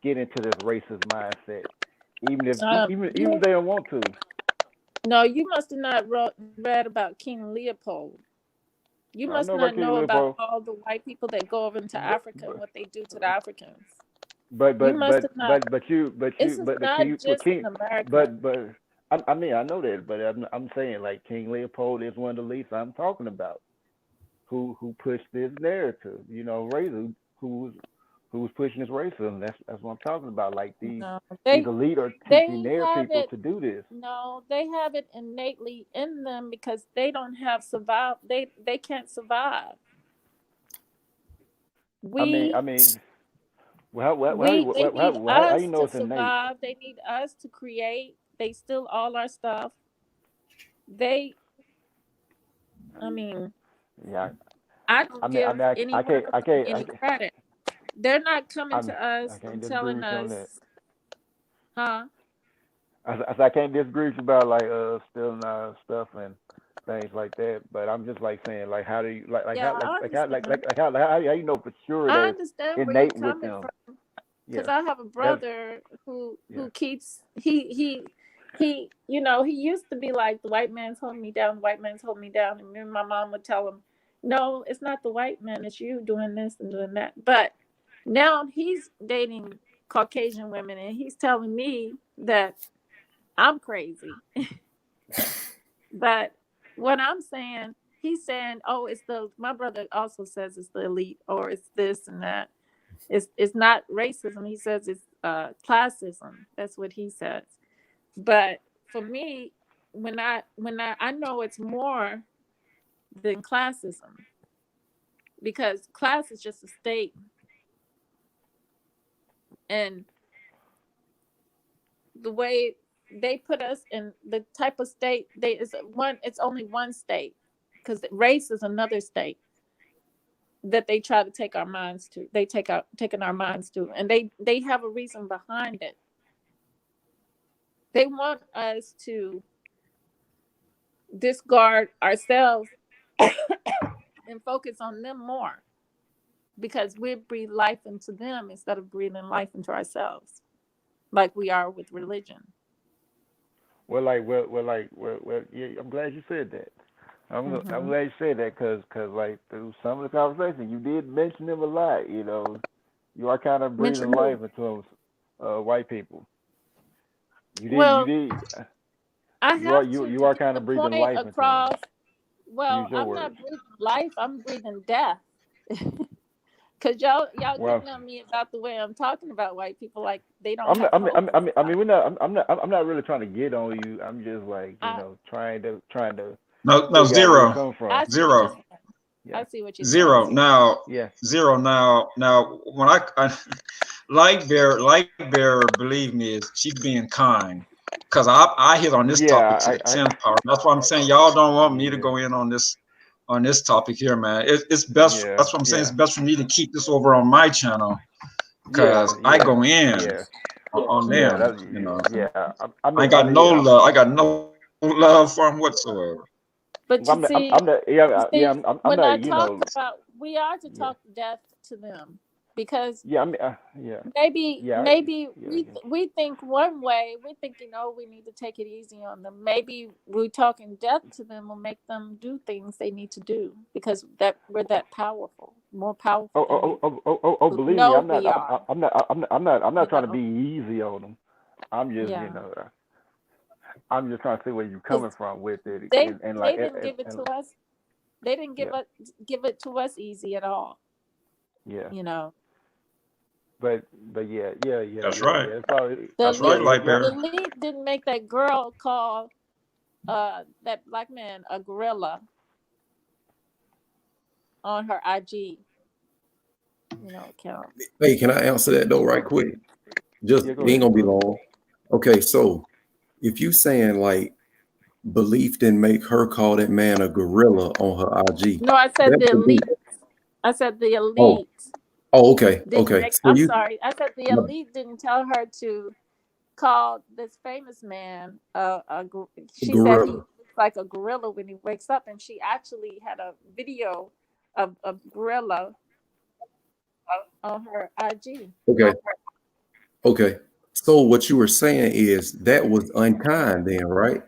get into this racist mindset, even if You they don't want to. no, you must have not read about King Leopold. You I must know about not King know about Leopold, all the white people that go over into but Africa and what they do to the Africans. but You but must but have not. but but you but This you is but the not King just King in America. but I mean, I know that, but I'm saying, like, King Leopold is one of the leads I'm talking about, who pushed this narrative, racism, who's pushing this racism. That's what I'm talking about. Like, No, these elite are teaching they their have people it. to do this. No, they have it innately in them because they don't have survive. They can't survive. I We mean, they need how you us know to it's innate? survive. They need us to create. They steal all our stuff. They, I mean, Yeah, I don't give any one of them I any can't, credit. They're not coming to I us can't and disagree telling with you on that. us, huh? I can't disagree with you about, like, stealing stuff and things like that. But I'm just, like, saying, like, how do you Yeah, I understand. how you know for sure I that it's understand where you're innate with coming them? from because Yeah, I have a that's brother yeah. who keeps he you know he used to be like the white man's holding me down, the white man's holding me down, and me and my mom would tell him, no, it's not the white man, it's you doing this and doing that. But now he's dating Caucasian women, and he's telling me that I'm crazy. But what I'm saying, he's saying, oh, it's the my brother also says it's the elite or it's this and that. It's not racism. He says it's classism. That's what he says. But for me, when I know it's more than classism because class is just a state, and the way they put us in the type of state they is one. It's only one state because race is another state that they try to take our minds to. They taking our minds to, and they have a reason behind it. They want us to discard ourselves and focus on them more because we breathe life into them instead of breathing life into ourselves, like we are with religion. Yeah, I'm glad you said that. I'm Hmm. glad you said that, because like, through some of the conversation you did mention them a lot. You are kind of Mention breathing who? life into white people. You Well, did. I You are have you to you are get kind the of breathing point life into them. across. Well, Use your I'm not words. breathing life. I'm breathing death. Cause y'all Well, getting on me about the way I'm talking about white people, like they don't I'm not, have hope and stuff. we're not. I'm not really trying to get on you. I'm just like I trying to No, no, figure out where you zero, come from. I see what you're zero, saying. Yeah. I see what you're saying. zero. Now, Yeah. zero. Now, when I Light Bear, believe me, is she's being kind. Cause I hit on this topic to Yeah. the 10th power. That's why I'm saying y'all don't want me to Yeah. go in on this topic here, man. It's best. Yeah. That's what I'm saying. It's Yeah. best for me to keep this over on my channel Yeah. because I Yeah. go in Yeah. on Yeah. them. You know, Yeah. I got no love. I got no love for them whatsoever. But you see, I'm when not. I talk about, we are to Yeah. talk death to them, because Yeah. Yeah. maybe Yeah. we think one way. We're thinking, oh, we need to take it easy on them. Maybe we talking death to them will make them do things they need to do, because that we're that powerful, more powerful than we Believe me, know we are. I'm not You trying to know, be easy on them. I'm just, yeah. I'm just trying to see where you're 'Cause coming from with it, and they didn't give it and to us. They didn't yeah, give it to us easy at all. yeah. You know, But That's right. It's probably the That's right, elite Light yeah. the Bear. elite didn't make that girl call that black man a gorilla on her IG, account. Hey, can I answer that though, right quick? Just Yeah, it go ain't ahead. gonna be long. Okay, so if you saying like belief didn't make her call that man a gorilla on her IG, No, I said that the to me, elite. I said the oh, elite okay, didn't okay. make. So I'm you sorry. I said the elite didn't tell her to call this famous man she said he gorilla. looks like a gorilla when he wakes up, and she actually had a video of a gorilla on her IG. Okay, okay. So what you were saying is that was unkind then, right?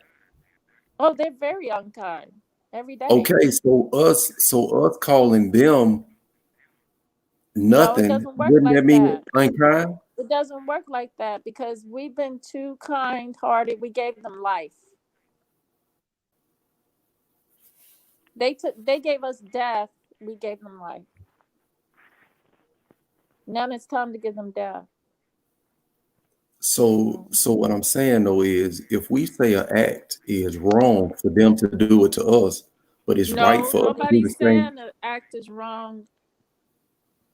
Oh, they're very unkind every day. Okay, so us calling them No, it nothing, doesn't work wouldn't that like mean that. it's unkind? It doesn't work like that, because we've been too kind-hearted. We gave them life. They gave us death. We gave them life. Now it's time to give them death. So what I'm saying though is if we say an act is wrong for them to do it to us, but it's right No, for us to do the nobody's same. saying the act is wrong,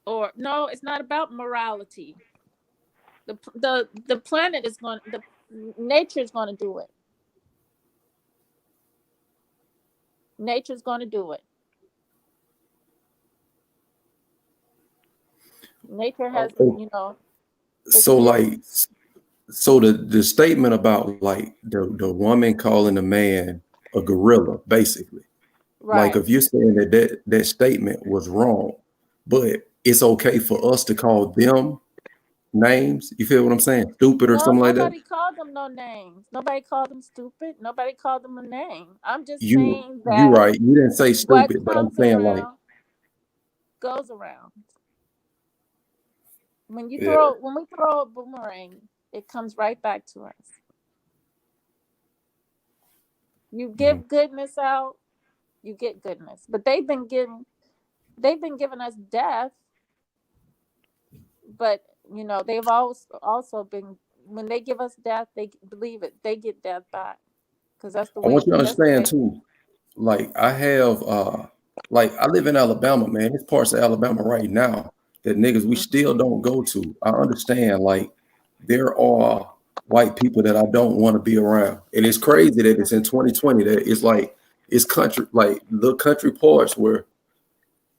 or no, it's not about morality. The planet is going, the nature is going to do it. Nature's going to do it. Nature has, it's So been like so the statement about like the woman calling the man a gorilla, basically. Like right. if you're saying that statement was wrong, but it's okay for us to call them names. You feel what I'm saying? Stupid or No, something like that. nobody called them no names. Nobody called them stupid. Nobody called them a name. I'm just saying You that right. You didn't say what stupid, but I'm comes saying like, around goes around. When yeah. we throw a boomerang, it comes right back to us. You give goodness out, you get goodness. But they've been giving us death, but they've also been, when they give us death, they believe it. They get death back, because that's the I way. want you to That's the understand way. too. Like I have like I live in Alabama, man. There's parts of Alabama right now that niggas we still don't go to. I understand like there are white people that I don't want to be around. And it's crazy that it's in 2020 that it's like it's country, like little country parts where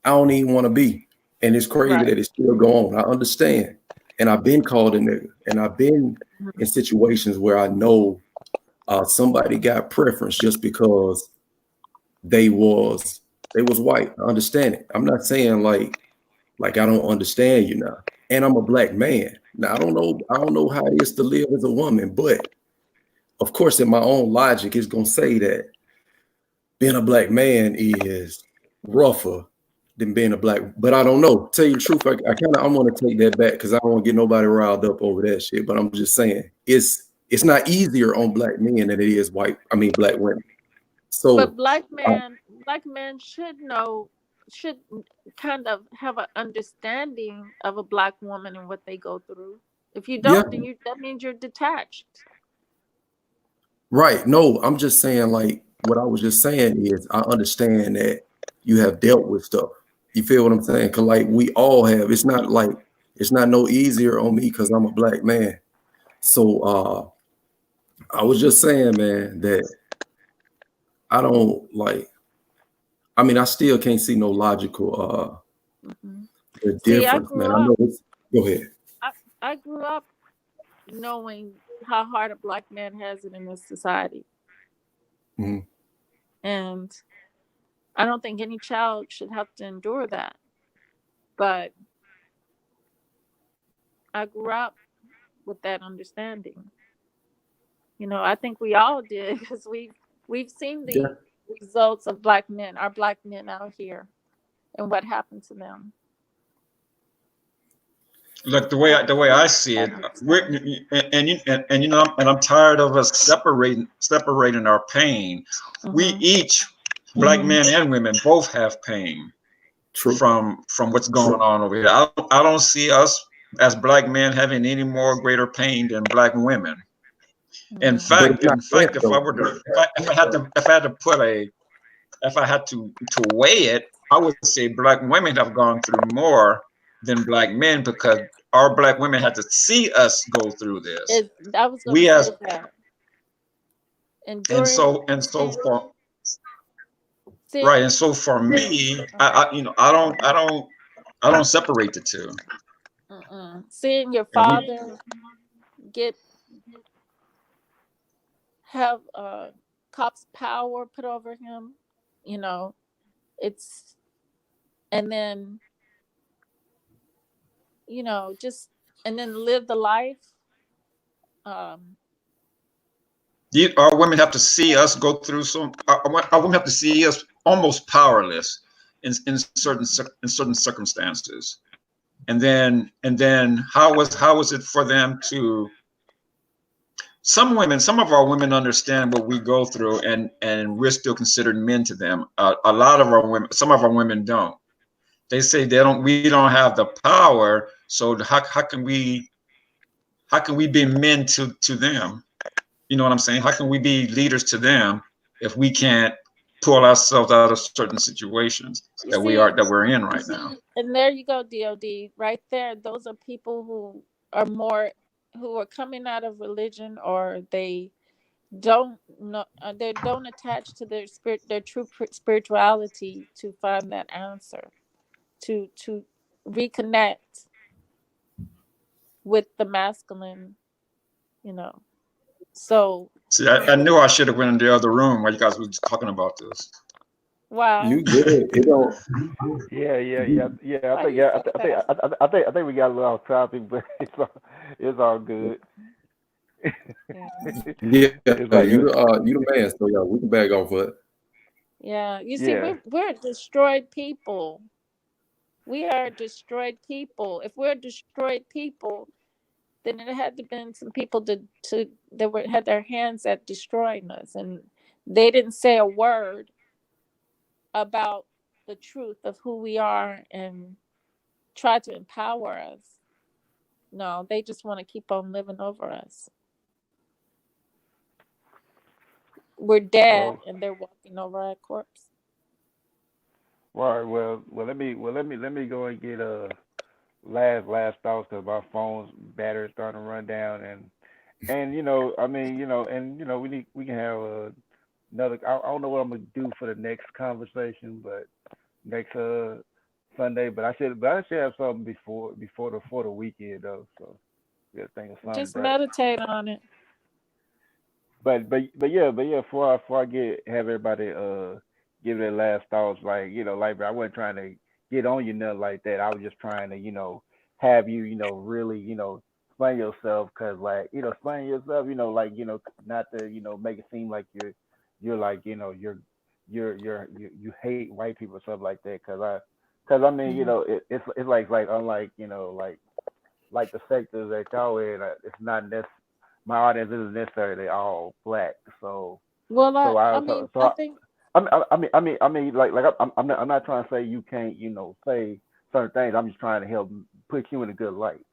I don't even want to be. And it's crazy Right. that it still go on. I understand. And I've been called a nigga. And I've been in situations where I know somebody got preference just because they was white. I understand it. I'm not saying like I don't understand you now. And I'm a black man. Now I don't know how it is to live as a woman, but of course, in my own logic, it's gonna say that being a black man is rougher than being a black. But I don't know. Tell you the truth, I want to take that back because I don't want to get nobody riled up over that shit. But I'm just saying it's not easier on black men than it is black women. So But black men should kind of have an understanding of a black woman and what they go through. If you yeah, don't, then that means you're detached. right. No, I'm just saying, like, what I was just saying is I understand that you have dealt with stuff. You feel what I'm saying? Cause like we all have. It's not no easier on me because I'm a black man. So I was just saying, man, that I don't like. I mean, I still can't see no logical Mhm. the See, difference, man. I know it's, go ahead. I grew up knowing how hard a black man has it in this society. Mhm. And I don't think any child should have to endure that. But I grew up with that understanding. I think we all did because we've seen Yeah. the results of our black men out here and what happened to them. Look, the way I see it, we're, and I'm tired of us separating our pain. We Mhm. each, black men and women, both have pain True. from what's going on over here. I don't see us as black men having any more greater pain than black women. In Mhm. But it's not that fact, if I though. were to, if I had to weigh it, I would say black women have gone through more than black men because our black women had to see us go through this. I was going to We say as that and enduring so and so for seeing, right and so for me, I don't separate the two. seeing your And father get have cops power put over him, you know, it's and then just and then live the life. Um, our women have to see us go through some. Our women have to see us almost powerless in certain circumstances. And then how was it for them to, some of our women understand what we go through, and we're still considered men to them. A lot of our women, some of our women don't. They say we don't have the power, so how can we be men to them? You know what I'm saying? How can we be leaders to them if we can't pull ourselves out of certain situations you that see, we're in right now? and there you go, DOD, right there. Those are people who are coming out of religion, or they don't know, they don't attach to their true spirituality to find that answer, to reconnect with the masculine, you know. So See, I knew I should have went in the other room while you guys were talking about this. why You good. It don't Yeah. why you say that? I think we got a little off topic, but it's all good. Yeah. yeah, It's like you the man, so yeah, we can back off of it. Yeah, you see, yeah. we're destroyed people. We are destroyed people. If we're destroyed people, then it had to been some people that had their hands at destroying us, and they didn't say a word about the truth of who we are and try to empower us. No, they just want to keep on living over us. We're dead, Well, and they're walking over our corpse. all right. Well. Let me go and get last thoughts because my phone's battery's starting to run down, and I mean, and we can have another. I don't know what I'm gonna do for the next conversation, but next Sunday. But I should have something before the weekend though. So we gotta think of something. Just meditate on it. But yeah. Before I get have everybody give their last thoughts, like like I wasn't trying to get on you nothing like that. I was just trying to have you really explain yourself, cause like explain yourself, like not to make it seem like you're like you hate white people or something like that, cause Because I mean, Mhm. it's like unlike like the sectors that y'all in, it's not my audience isn't necessarily all black. Well, So I I mean, so, so I I, think I mean, like I'm not trying to say you can't, say certain things. I'm just trying to help put you in a good light.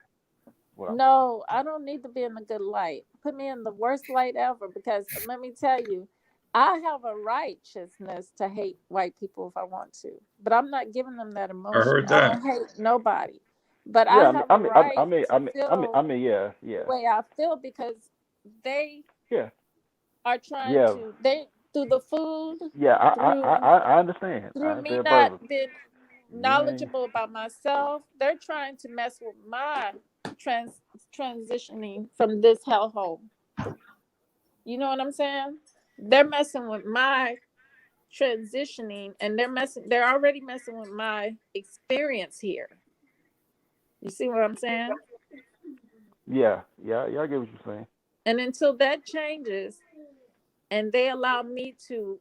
What I'm saying. no, I don't need to be in the good light. Put me in the worst light ever because let me tell you, I have a righteousness to hate white people if I want to, but I'm not giving them that I emotion. heard I that. don't hate nobody, but I Yeah, have a right to feel yeah, the yeah, way I feel because they yeah, are trying yeah, to they through the food, yeah. through I understand. I me understand not perfectly. being You ain't. knowledgeable about myself. They're trying to mess with my trans transitioning from this hellhole. You know what I'm saying? They're messing with my transitioning and they're already messing with my experience here. You see what I'm saying? Yeah, yeah, yeah. I get what you're saying. And until that changes and they allow me to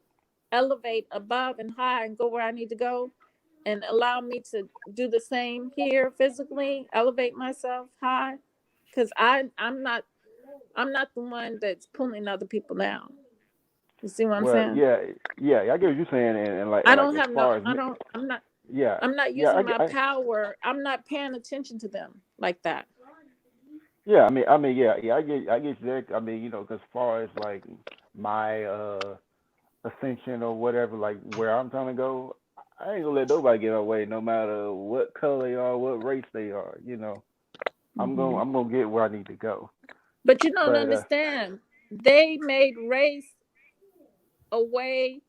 elevate above and high and go where I need to go and allow me to do the same here physically, elevate myself high cuz I'm not the one that's pulling other people down. You see what I'm Well, saying? yeah, yeah, I get what you're saying, and like, I don't as have no far as I me, don't yeah, I'm not yeah, using my power. I'm not paying attention to them like that. yeah. I mean, yeah, yeah. I get you there. I mean, because as far as like my ascension or whatever, like where I'm trying to go, I ain't gonna let nobody get away, no matter what color they are, what race they are. Hmm. I'm gonna get where I need to go. But you don't But understand. They made race a way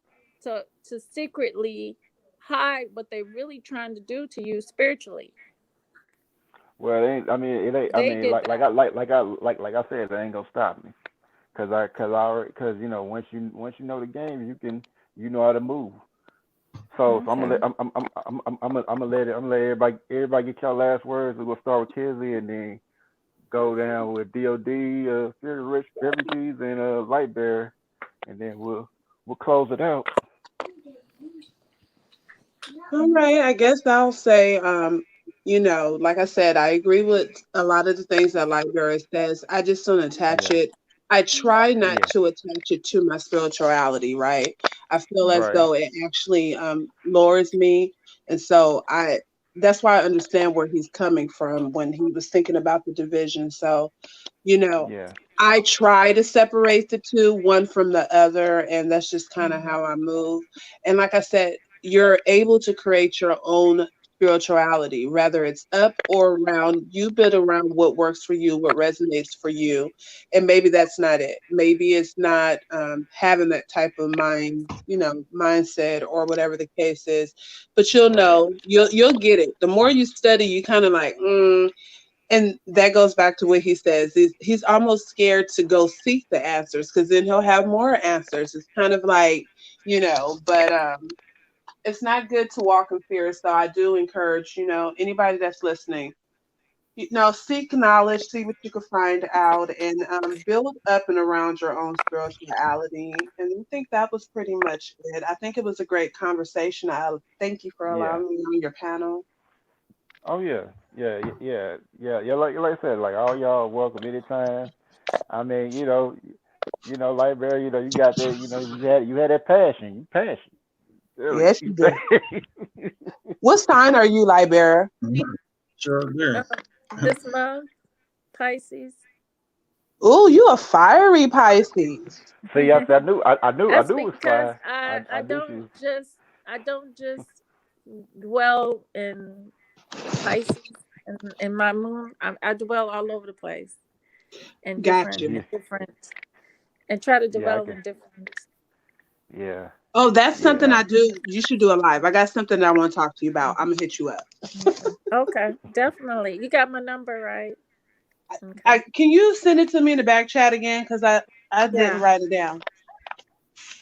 to secretly hide what they're really trying to do to you spiritually. well, it ain't. I mean, it ain't. I They mean, did that. like I said, it ain't gonna stop me. Cause once you know the game, you know how to move. So I'm gonna Okay. let I'm gonna let everybody get your last words. We're gonna start with Kizzy and then go down with DOD, Spirit of Rich Refugees, and Light Bear, and then we'll close it out. All right, I guess I'll say, like I said, I agree with a lot of the things that Lightbearer says. I just don't attach Yeah, it. I try not yeah, to attach it to my spirituality, right? I feel as right, though it actually lowers me. And so that's why I understand where he's coming from when he was thinking about the division. So, you know, yeah, I try to separate the two, one from the other, and that's just kind of Mhm. how I move. And like I said, you're able to create your own spirituality, whether it's up or around. You build around what works for you, what resonates for you, and maybe that's not it. Maybe it's not having that type of mindset or whatever the case is. But you'll right. know, you'll get it. The more you study, you kind of like, and that goes back to what he says. He's almost scared to go seek the answers because then he'll have more answers. It's kind of like, but it's not good to walk in fear. So I do encourage, anybody that's listening, seek knowledge, see what you can find out, and build up and around your own spirituality. And I think that was pretty much it. I think it was a great conversation. I thank you for Yeah. allowing me on your panel. Oh yeah, yeah. Like I said, like all y'all welcome anytime. I mean, like Barry, you got that, you had that passion. You passion. Really. Yes, you do. What sign are you, Libera? Mhm. Sure do. Uh, this month, Pisces. Ooh, you a fiery Pisces. See, I That's knew it was because fly. I knew she was. I don't just dwell in Pisces and my moon. I dwell all over the place in Got different you. Yeah, and different and try to yeah, I dwell can. in different. Yeah, Oh, that's something yeah, I do. You should do a live. I got something that I want to talk to you about. I'm gonna hit you up. Okay, definitely. You got my number right. Okay. I can you send it to me in the back chat again? Because I didn't Yeah. write it down.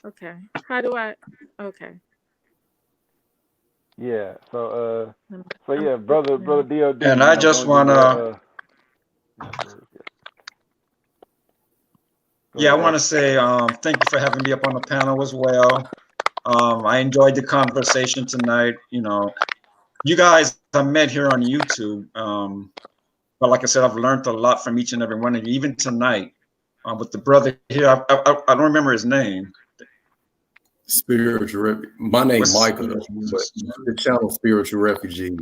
Okay. How do I? Okay. yeah. So I'm yeah, putting brother in. DOD, And I just don't give wanna, your yeah, go yeah, I ahead, want bro. to say thank you for having me up on the panel as well. I enjoyed the conversation tonight. you guys I met here on YouTube. But like I said, I've learned a lot from each and every one of you, even tonight with the brother here. I don't remember his name. Spiritual Refuge. My name What's- Michael, though, but the channel Spiritual Refugees.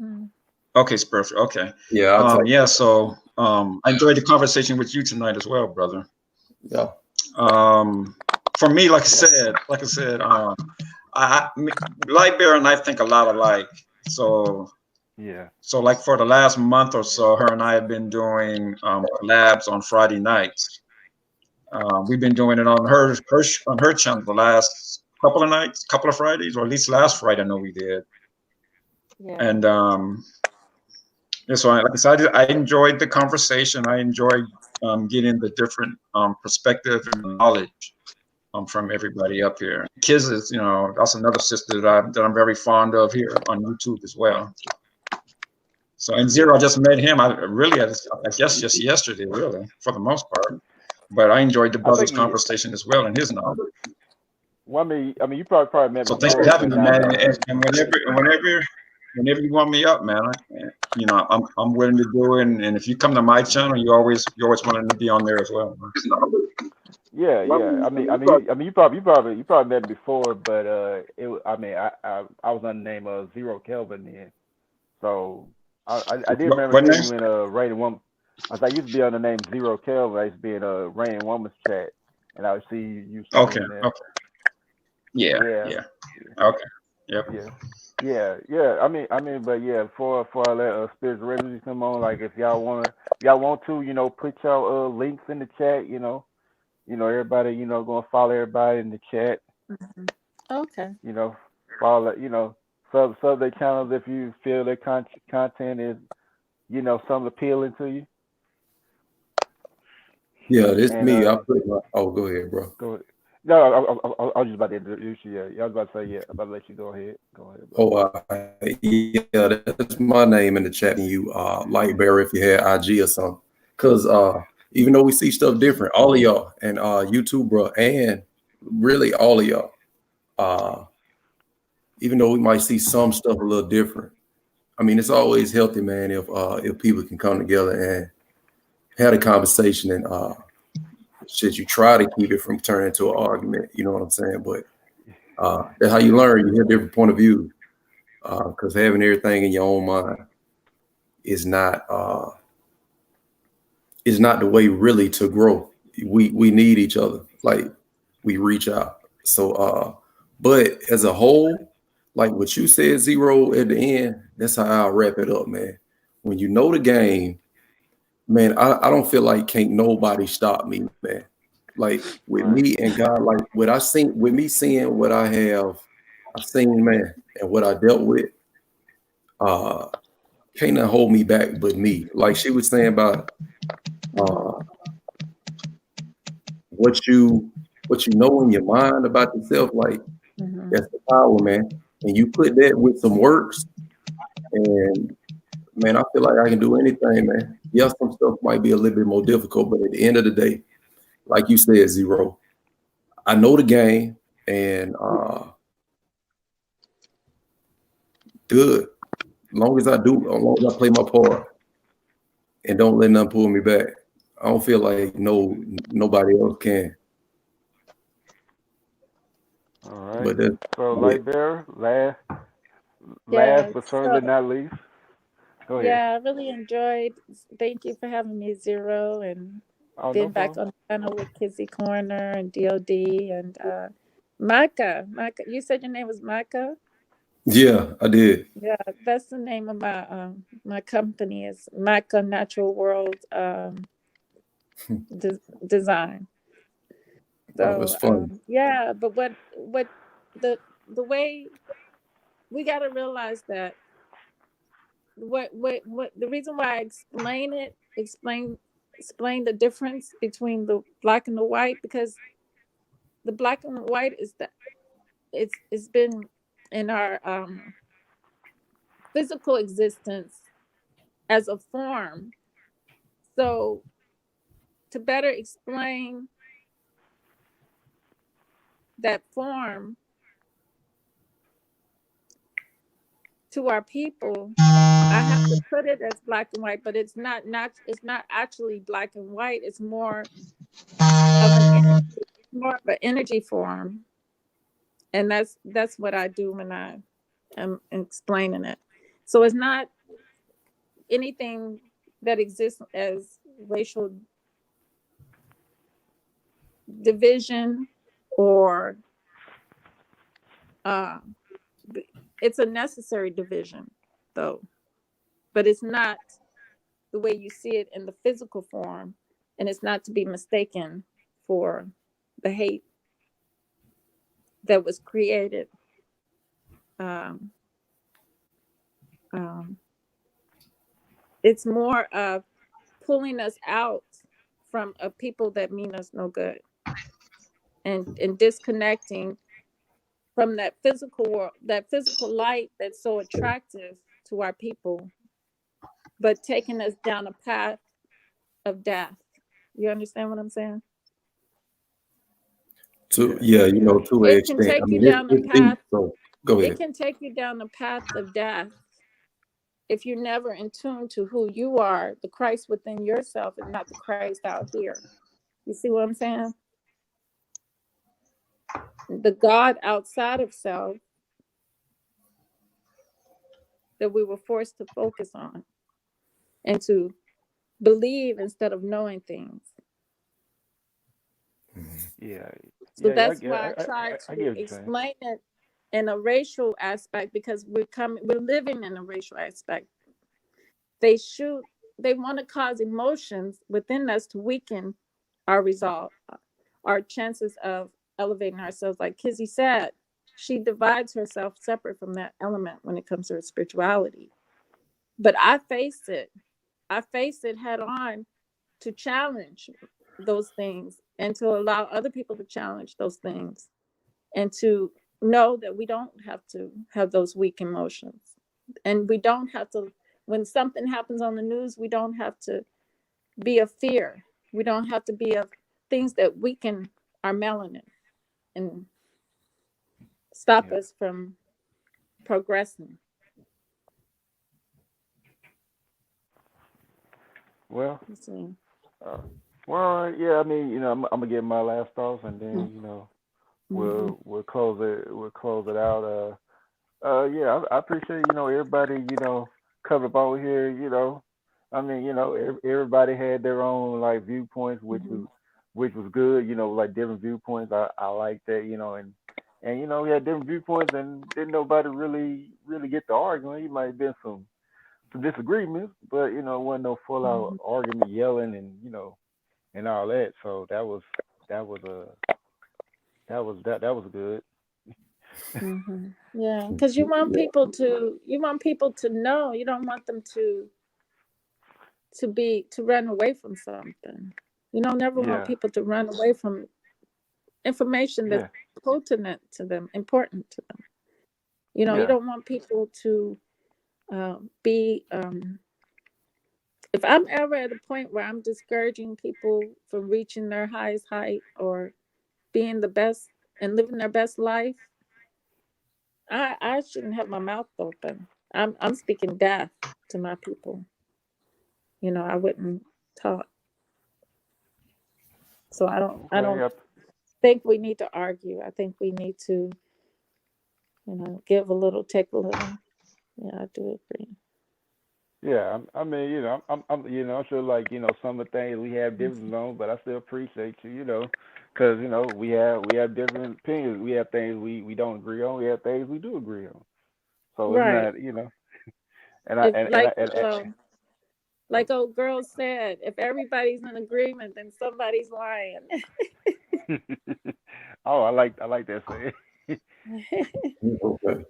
Mm. Okay, Spurf. Okay. Yeah, I'll talk. Yeah. So I enjoyed the conversation with you tonight as well, brother. Yeah. For me, like I said, Light Bear and I think a lot alike. Yeah. So like for the last month or so, her and I have been doing collabs on Friday nights. We've been doing it on her channel the last couple of nights, couple of Fridays, or at least last Friday I know we did. Yeah. And yeah, so like I said, I enjoyed the conversation. I enjoyed getting the different perspective and knowledge from everybody up here. Kiz is, that's another sister that I'm very fond of here on YouTube as well. So, and Zero, I just met him. I guess just yesterday, really, for the most part. But I enjoyed the brother's conversation as well and his knowledge. Well, I mean, you probably met. So thanks for having me, man. And whenever you want me up, man, I'm willing to do it. And if you come to my channel, you always wanting to be on there as well. Yeah. I mean, you probably met before, but I was under the name of Zero Kelvin then. So I did remember seeing you in a Rain and Woman. I used to be under the name Zero Kelvin. I used to be in a Rain and Woman's chat, and I would see you. Okay. There. Yeah. Okay. Yep. Yeah. I mean, but yeah, for I let Spiritual Refugees come on, like if y'all want to, put y'all links in the chat, everybody, gonna follow everybody in the chat. Mm-hmm. Okay. Follow, sub their channels if you feel their content is, something appealing to you. Yeah, this me. I put my. Oh, go ahead, bro. Go ahead. No, I was just about to introduce you. Yeah, I was about to say, I'm about to let you go ahead. Go ahead. Oh, yeah, that's my name in the chat. And you, Light Bear, if you had IG or something, because even though we see stuff different, all of y'all and YouTube, bro, and really all of y'all, even though we might see some stuff a little different, I mean, it's always healthy, man, if people can come together and have a conversation and shit, you try to keep it from turning into an argument, you know what I'm saying? But that's how you learn. You hear different point of view, because having everything in your own mind is not the way really to grow. We need each other, like we reach out. So but as a whole, like what you said, Zero, at the end, that's how I'll wrap it up, man. When you know the game, man, I don't feel like can't nobody stop me, man. Like with me and God, like what I seen, with me seeing what I've seen, man, and what I dealt with, can't not hold me back but me. Like she was saying about what you know in your mind about yourself, like that's the power, man. And you put that with some works, and man, I feel like I can do anything, man. Yes, some stuff might be a little bit more difficult, but at the end of the day, like you said, Zero, I know the game, and good. As long as I play my part and don't let nothing pull me back, I don't feel like nobody else can. All right. But so Light Bear, last but certainly not least. Go ahead. Yeah, I really enjoyed. Thank you for having me, Zero, and being back on the channel with Kizzy Corner and DOD and Micah. You said your name was Micah? Yeah, I did. Yeah, that's the name of my company is Micah Natural World Design. So it's fun. yeah, but what the way we got to realize that what the reason why I explain the difference between the black and the white, because the black and white is that it's been in our physical existence as a form. So to better explain that form, to our people, I have to put it as black and white, but it's not it's not actually black and white. It's more of an energy form, and that's what I do when I am explaining it. So it's not anything that exists as racial division or it's a necessary division though, but it's not the way you see it in the physical form, and it's not to be mistaken for the hate that was created it's more of pulling us out from a people that mean us no good, and disconnecting from that physical world, that physical light that's so attractive to our people, but taking us down a path of death. You understand what I'm saying? To an It can extent. take I you mean, down a it's deep. path. So go It ahead. can take you down the path of death if you're never in tune to who you are, the Christ within yourself, and not the Christ out here. You see what I'm saying? The God outside of self that we were forced to focus on and to believe instead of knowing things. Yeah. So Yeah. that's why I try I to get what you're saying. explain it in a racial aspect, because we're living in a racial aspect. They want to cause emotions within us to weaken our resolve, our chances of elevating ourselves. Like Kizzy said, she divides herself separate from that element when it comes to her spirituality. But I faced it head on to challenge those things and to allow other people to challenge those things, and to know that we don't have to have those weak emotions, and we don't have to, when something happens on the news, we don't have to be of fear. We don't have to be of things that weaken our melanin and stop us from progressing. Well, You see. yeah. I mean, I'm gonna get my last thoughts, and then we'll close it out. Yeah, I appreciate everybody coming up over here. I mean everybody had their own like viewpoints, which was good. Like different viewpoints. I like that. And we had different viewpoints, and didn't nobody really get to arguing. You might have been some disagreements, but it wasn't no full out argument, yelling, and and all that. So that was good. Yeah, because you want people to know. You don't want them to run away from something. You don't never want people to run away from information that's potent to them, important to them. You don't want people to be if I'm ever at a point where I'm discouraging people from reaching their highest height or being the best and living their best life, I shouldn't have my mouth open. I'm speaking death to my people. I wouldn't talk. So I don't think we need to argue. I think we need to, give a little, take a little. Yeah, I do agree. Yeah, I mean, I'm sure like some of the things we have differences on, but I still appreciate you, because we have different opinions. We have things we don't agree on. We have things we do agree on. So right. It's not, and like old girl said, if everybody's in agreement, then somebody's lying. Oh, I like that saying. Okay.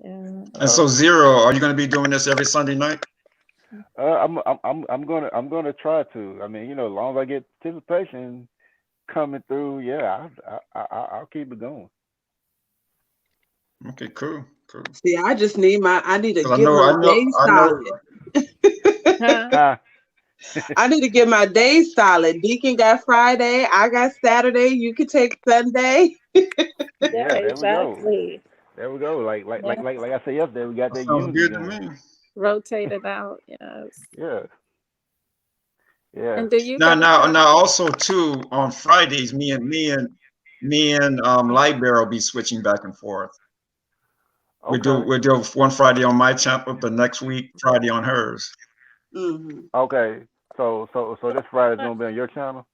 Yeah. And so, Zero, are you going to be doing this every Sunday night? I'm gonna try to. I mean, as long as I get participation coming through, yeah, I'll keep it going. Okay, cool. See, I need to 'Cause get my days I know. solid. I need to get my days solid. Deacon got Friday, I got Saturday. You can take Sunday. Yeah, exactly. There we go. Yeah. Like I said yesterday, we got That that sounds unity good to going. me. Rotate it out. Yes. Yeah, yeah. And do you Now, got a now, channel? also too on Fridays, me and Light Bear will be switching back and forth. Okay, We'll do one Friday on my channel, the next week Friday on hers. Hmm. okay. So this Friday's gonna be on your channel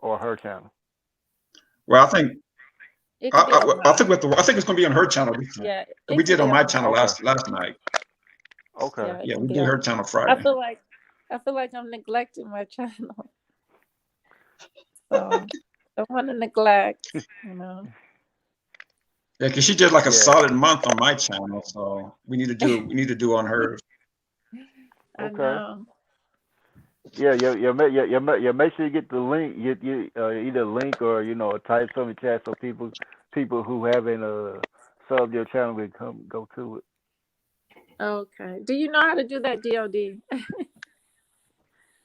or her channel? Well, I think It could be on I mine. think I think it's going to be on her channel this time. Yeah, We it can did be on my on channel mine. Okay, last night. okay. Yeah, it Yeah, can we be did on her mine. channel I Friday. feel like I'm neglecting my channel. So don't want to neglect, you know. Yeah, because she did like a Yeah. solid month on my channel, so we need to do on hers. I Okay. know. Yeah, make sure you get the link. You either link or type some in chat so people who haven't subbed your channel can come go to it. Okay. Do you know how to do that, DOD?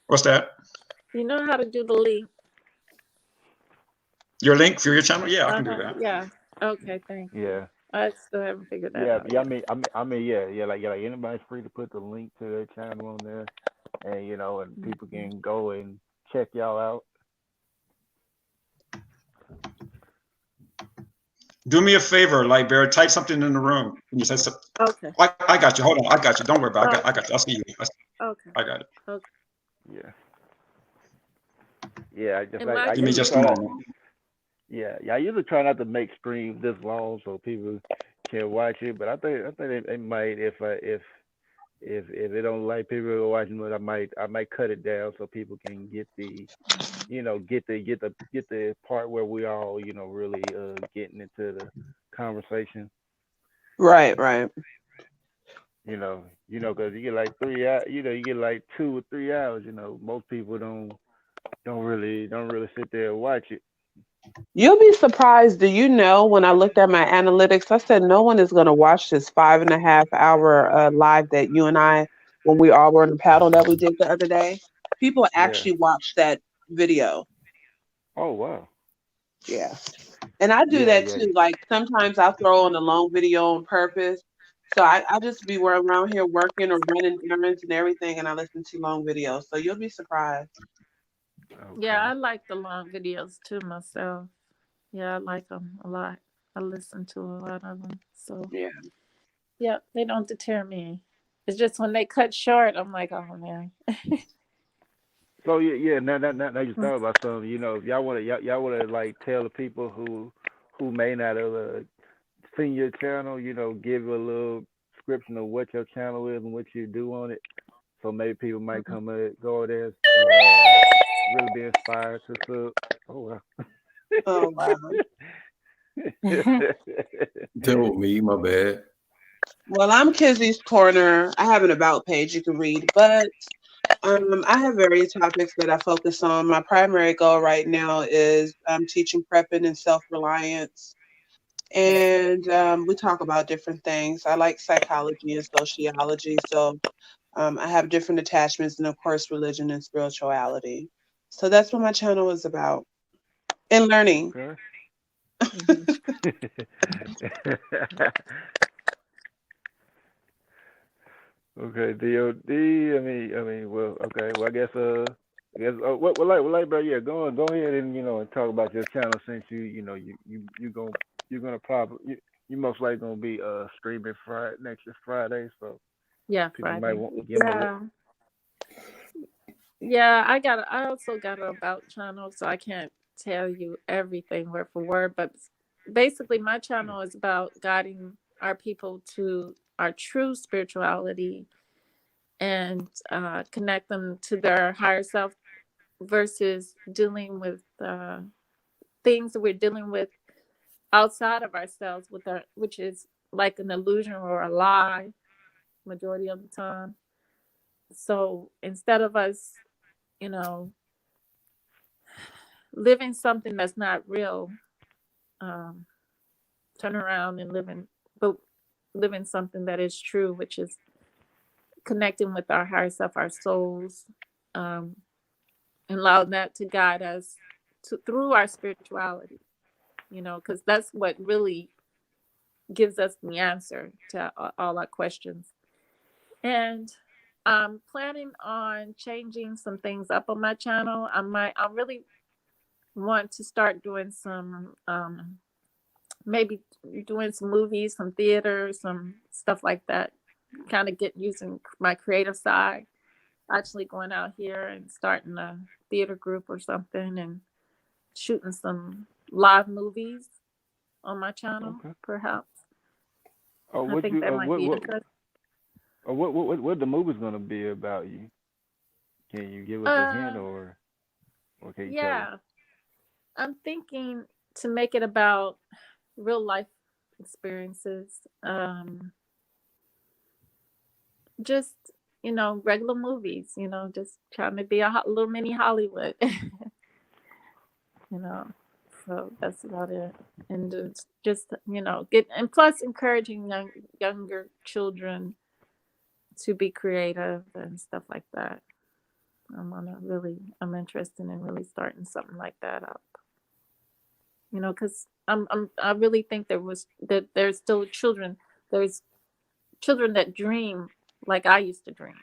What's that? You know how to do the link? Your link for your channel? Yeah, I can do Uh-huh. that. Yeah. Okay, thank you. Yeah, I still haven't figured that yeah, out yeah. yet. Yeah. Like anybody's free to put the link to their channel on there, and and people can go and check y'all out. Do me a favor, Light Bear. Type something in the room. Can you say something? Okay. I got you. Hold on. I got you. Don't worry about it. I got you. I'll see you. Okay. I got it. Okay. Yeah, yeah. I just And like my I Give me usually just a try not. moment. Yeah. I usually try not to make streams this long so people can watch it. But I think they might if they don't like people watching it, I might cut it down so people can get the get the part where we all really getting into the conversation. Right, right. Because you get like 3 hours, you get like 2 or 3 hours. Most people don't really sit there and watch it. You'll be surprised. Do you know when I looked at my analytics, I said no one is going to watch this 5.5 hour live that you and I, when we all were in the paddle that we did the other day. People Yeah. actually watched that video. Oh wow. Yeah. And I do Yeah, that yeah, too. Like sometimes I'll throw on a long video on purpose. So I just be around here working or running errands and everything, and I listen to long videos. So you'll be surprised. Yeah, okay. I like the long videos too myself. Yeah, I like them a lot. I listen to a lot of them. So, Yeah. yeah, they don't deter me. It's just when they cut short, I'm like, oh man. So yeah. Now you thought about something. If y'all wanna like tell the people who may not have seen your channel, give a little description of what your channel is and what you do on it. So maybe people might go there, really be inspired to sub. Oh wow. Oh wow. That was me, my bad. Well, I'm Kizzy's Corner. I have an about page you can read, but I have various topics that I focus on. My primary goal right now is teaching prepping and self-reliance. And we talk about different things. I like psychology and sociology. So I have different attachments and, of course, religion and spirituality. So that's what my channel is about. And learning. Okay. Okay, DOD. Well, okay. Well, I guess. Like, bro, yeah. Go ahead and and talk about your channel since you're gonna probably you most likely gonna be streaming Friday next Friday, so Yeah, people might Friday. want give them a look. Yeah. Yeah, I also got an about channel, so I can't tell you everything word for word, but basically my channel is about guiding our people to our true spirituality and connect them to their higher self versus dealing with things that we're dealing with outside of ourselves which is like an illusion or a lie majority of the time. So instead of us, you know, living something that's not real, um, turn around and living something that is true, which is connecting with our higher self, our souls, um, and allowing that to guide us through our spirituality. Because that's what really gives us the answer to all our questions. And I'm planning on changing some things up on my channel. I really want to start doing some maybe doing some movies, some theater, some stuff like that. Kind of get using my creative side. Actually going out here and starting a theater group or something and shooting some live movies on my channel, Okay. perhaps. Oh, I think that might be interesting. what the movie's gonna be about you? Can you give us a hint, or can you tell us? Yeah, I'm thinking to make it about real life experiences. Just, regular movies, just trying to be a little mini Hollywood, you know. So that's about it. And just, and plus encouraging younger children to be creative and stuff like that. I'm interested in really starting something like that up. Because I really think there's still there's children that dream like I used to dream,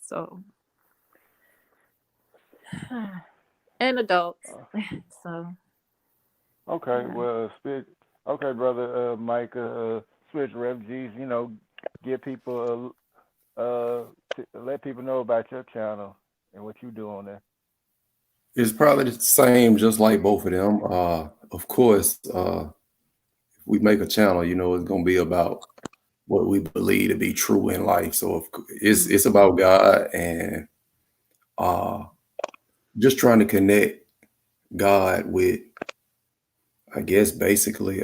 so and adults. So Okay, yeah. well, okay, brother Mike, spiritual refugees, give people let people know about your channel and what you do on there. It's probably the same, just like both of them. Of course, if we make a channel, it's gonna be about what we believe to be true in life. So it's about God and just trying to connect God with, I guess, basically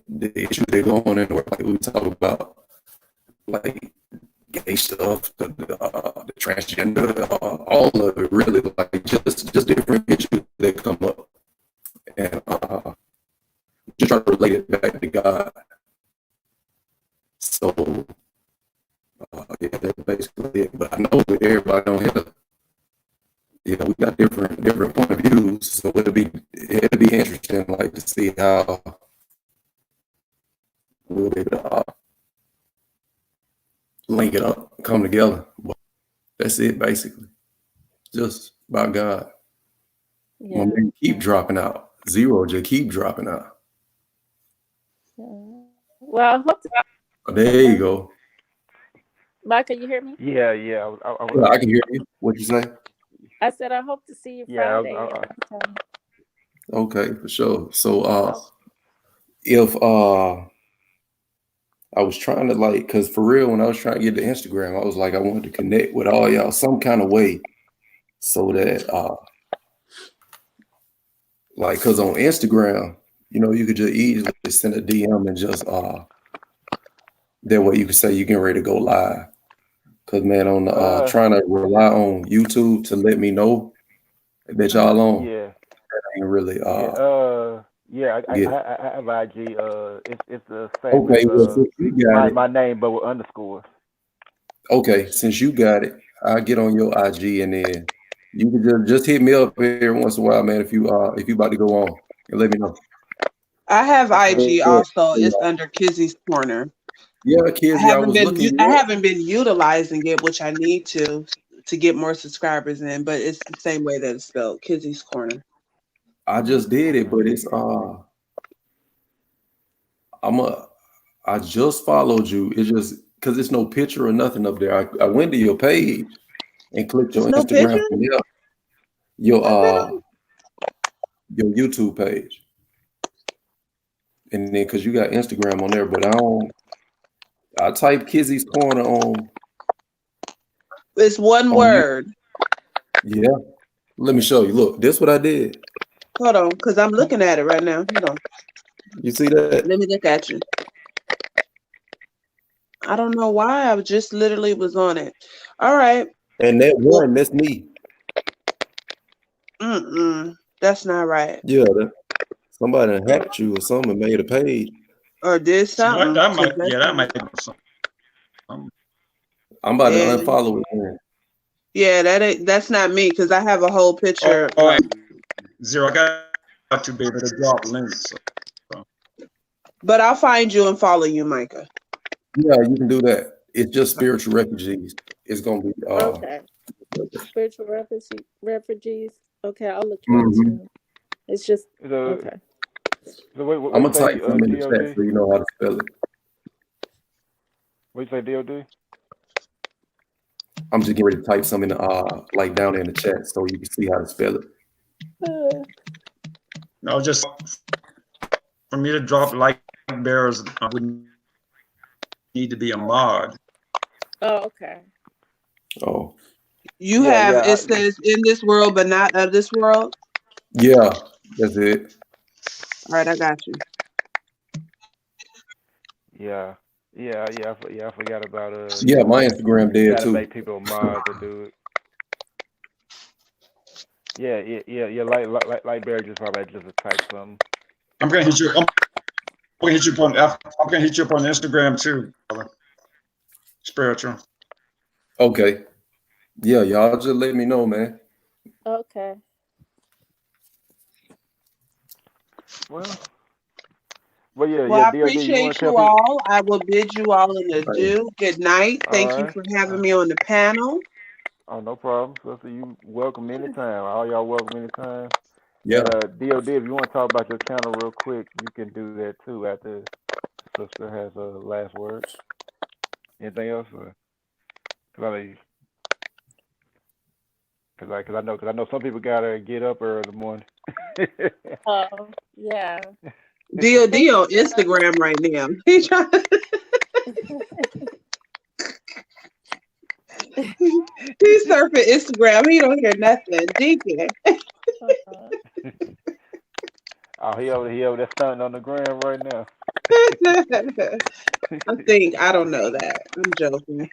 the issues that go on in the world. Like we talk about, like gay stuff, the transgender, all of it, really, like just different issues that come up, and just try to relate it back to God. So yeah, that's basically it. But I know that everybody on here, we got different point of views, so it'll be interesting, like, to see how we'll be able to link it up, come together. But that's it, basically. Just about God. Yeah. My man keep dropping out. Zero just keep dropping out. Well, I hope to. There you go. Michael, you hear me? Yeah. I can hear you. What'd you say? I said I hope to see you Friday. Okay, for sure. So if I was trying to, like, because for real, when I was trying to get to Instagram, I was like, I wanted to connect with all y'all some kind of way, so that like, because on Instagram, you could just easily send a DM and just that way you could say you're getting ready to go live. Because, man, on trying to rely on YouTube to let me know that y'all on, yeah, that ain't really yeah, I have IG. It's the same okay. Well, since you got my name, but with underscores. Okay, since you got it, I'll get on your IG, and then you can just hit me up every once in a while, man. If you about to go on, and let me know. I have IG also. It's under Kizzy's Corner. Yeah, Kizzy, I was looking. I haven't been utilizing it, which I need to get more subscribers in. But it's the same way that it's spelled, Kizzy's Corner. I just did it, but it's I just followed you. It's just because it's no picture or nothing up there. I went to your page and clicked your Instagram. Yeah, your YouTube page, and then because you got Instagram on there, but I type Kizzy's Corner on. It's one word. Yeah, let me show you. Look, this what I did. Hold on, because I'm looking at it right now. Hold on. You see that? Let me look at you. I don't know why. I just literally was on it. All right. And that one, that's me. That's not right. Yeah, somebody hacked you or something, made a page. Or did something. That might be something. I'm about to unfollow it. Yeah, that's not me, because I have a whole picture. Zero. to be able to drop links. So. But I'll find you and follow you, Micah. Yeah, you can do that. It's just spiritual refugees. It's gonna be Okay. Spiritual refugees. Okay, I'll look you up mhm. too. It's just So, okay. so what I'm you gonna type say, some in the chat DOD? so you know how to spell it. What you say, DOD? I'm just getting ready to type some in the like down there in the chat so you can see how to spell it. No, just for me to drop light bearers, I would need to be a mod. Oh, okay. Oh, You Yeah, have, yeah, it says in this world, but not of this world. yeah, that's it. All right, I got you. yeah, I forgot about Yeah, my Instagram you dead gotta too. make people mods to do it. Yeah. Like Barry just probably just to type something. I'm gonna hit you. I'm gonna hit you up on. I'm gonna hit you up on Instagram too. Spiritual. Okay. Yeah, y'all just let me know, man. Okay. Well, yeah, Well, I DOD. You want appreciate to tell you people? all. I will bid you all an Hey, adieu. Good night. All Thank you right. for having me on the panel. Oh, no problem. Sister, you welcome anytime. All y'all welcome anytime. yeah. And DOD, if you want to talk about your channel real quick, you can do that too after Sister has last words. Anything else? Cause I know some people gotta get up early in the morning. Oh, yeah. DOD on Instagram right now. He's surfing Instagram. He don't hear nothing. Deacon. Oh, he over there stunting on the ground right now. I don't know that. I'm joking.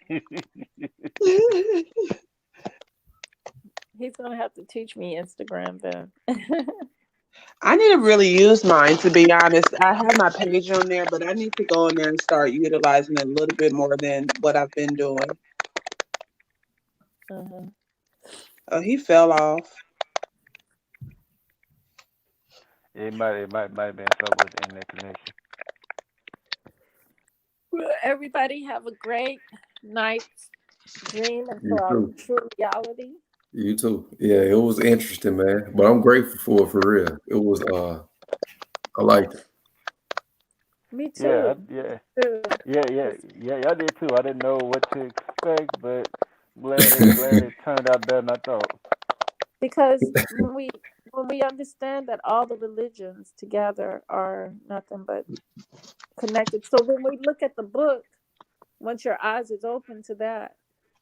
He's gonna have to teach me Instagram then. I need to really use mine, to be honest. I have my page on there, but I need to go in there and start utilizing it a little bit more than what I've been doing. Mhm. Oh, he fell off. It might have been something with the internet connection. Well, everybody have a great night's dream You until our too. true reality. You too. Yeah, it was interesting, man. But I'm grateful for real. It was I liked it. Me Yeah, too. yeah, Too. I did too. I didn't know what to expect, but glad it turned out better than I thought. Because when we understand that all the religions together are nothing but connected. So when we look at the book, once your eyes is open to that,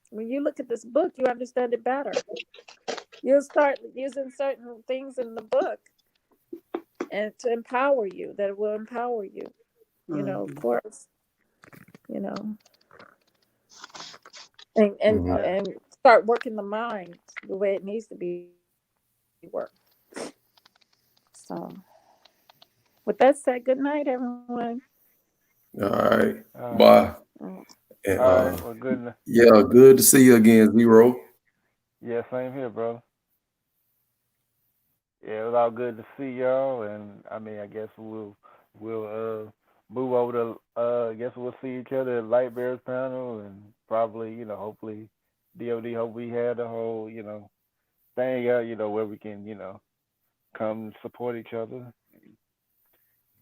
when you look at this book, you understand it better. You'll start using certain things in the book and to empower you, that it will empower you. You know, of course, you know, and and Mhm. and start working the mind the way it needs to be worked. So, with that said, good night, everyone. All right. All right, Bye. Mm. And all right. Well, good. yeah, good to see you again, Zero. Yeah, same here, bro. Yeah, it was all good to see y'all, and I mean, I guess we'll move over to I guess we'll see each other at Light Bears panel, and probably hopefully DOD hope we had the whole thing out where we can come support each other,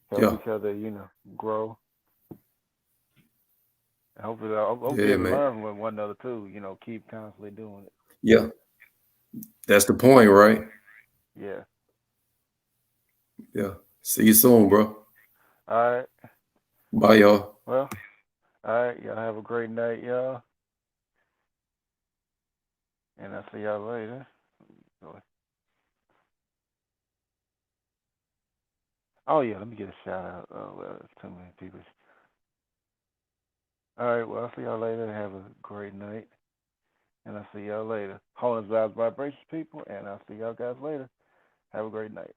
help Yeah. each other grow, and hopefully Yeah, man. learn from one another too. Keep constantly doing it. Yeah. That's the point, right? Yeah. Yeah. See you soon, bro. All right. Bye, y'all. Well. All right. Y'all have a great night, y'all. And I'll see y'all later. Oh yeah, let me get a shout out. Oh well, there's too many people. All right, well I'll see y'all later. Have a great night, and I'll see y'all later. Holding vibes, vibrations, people, and I'll see y'all guys later. Have a great night.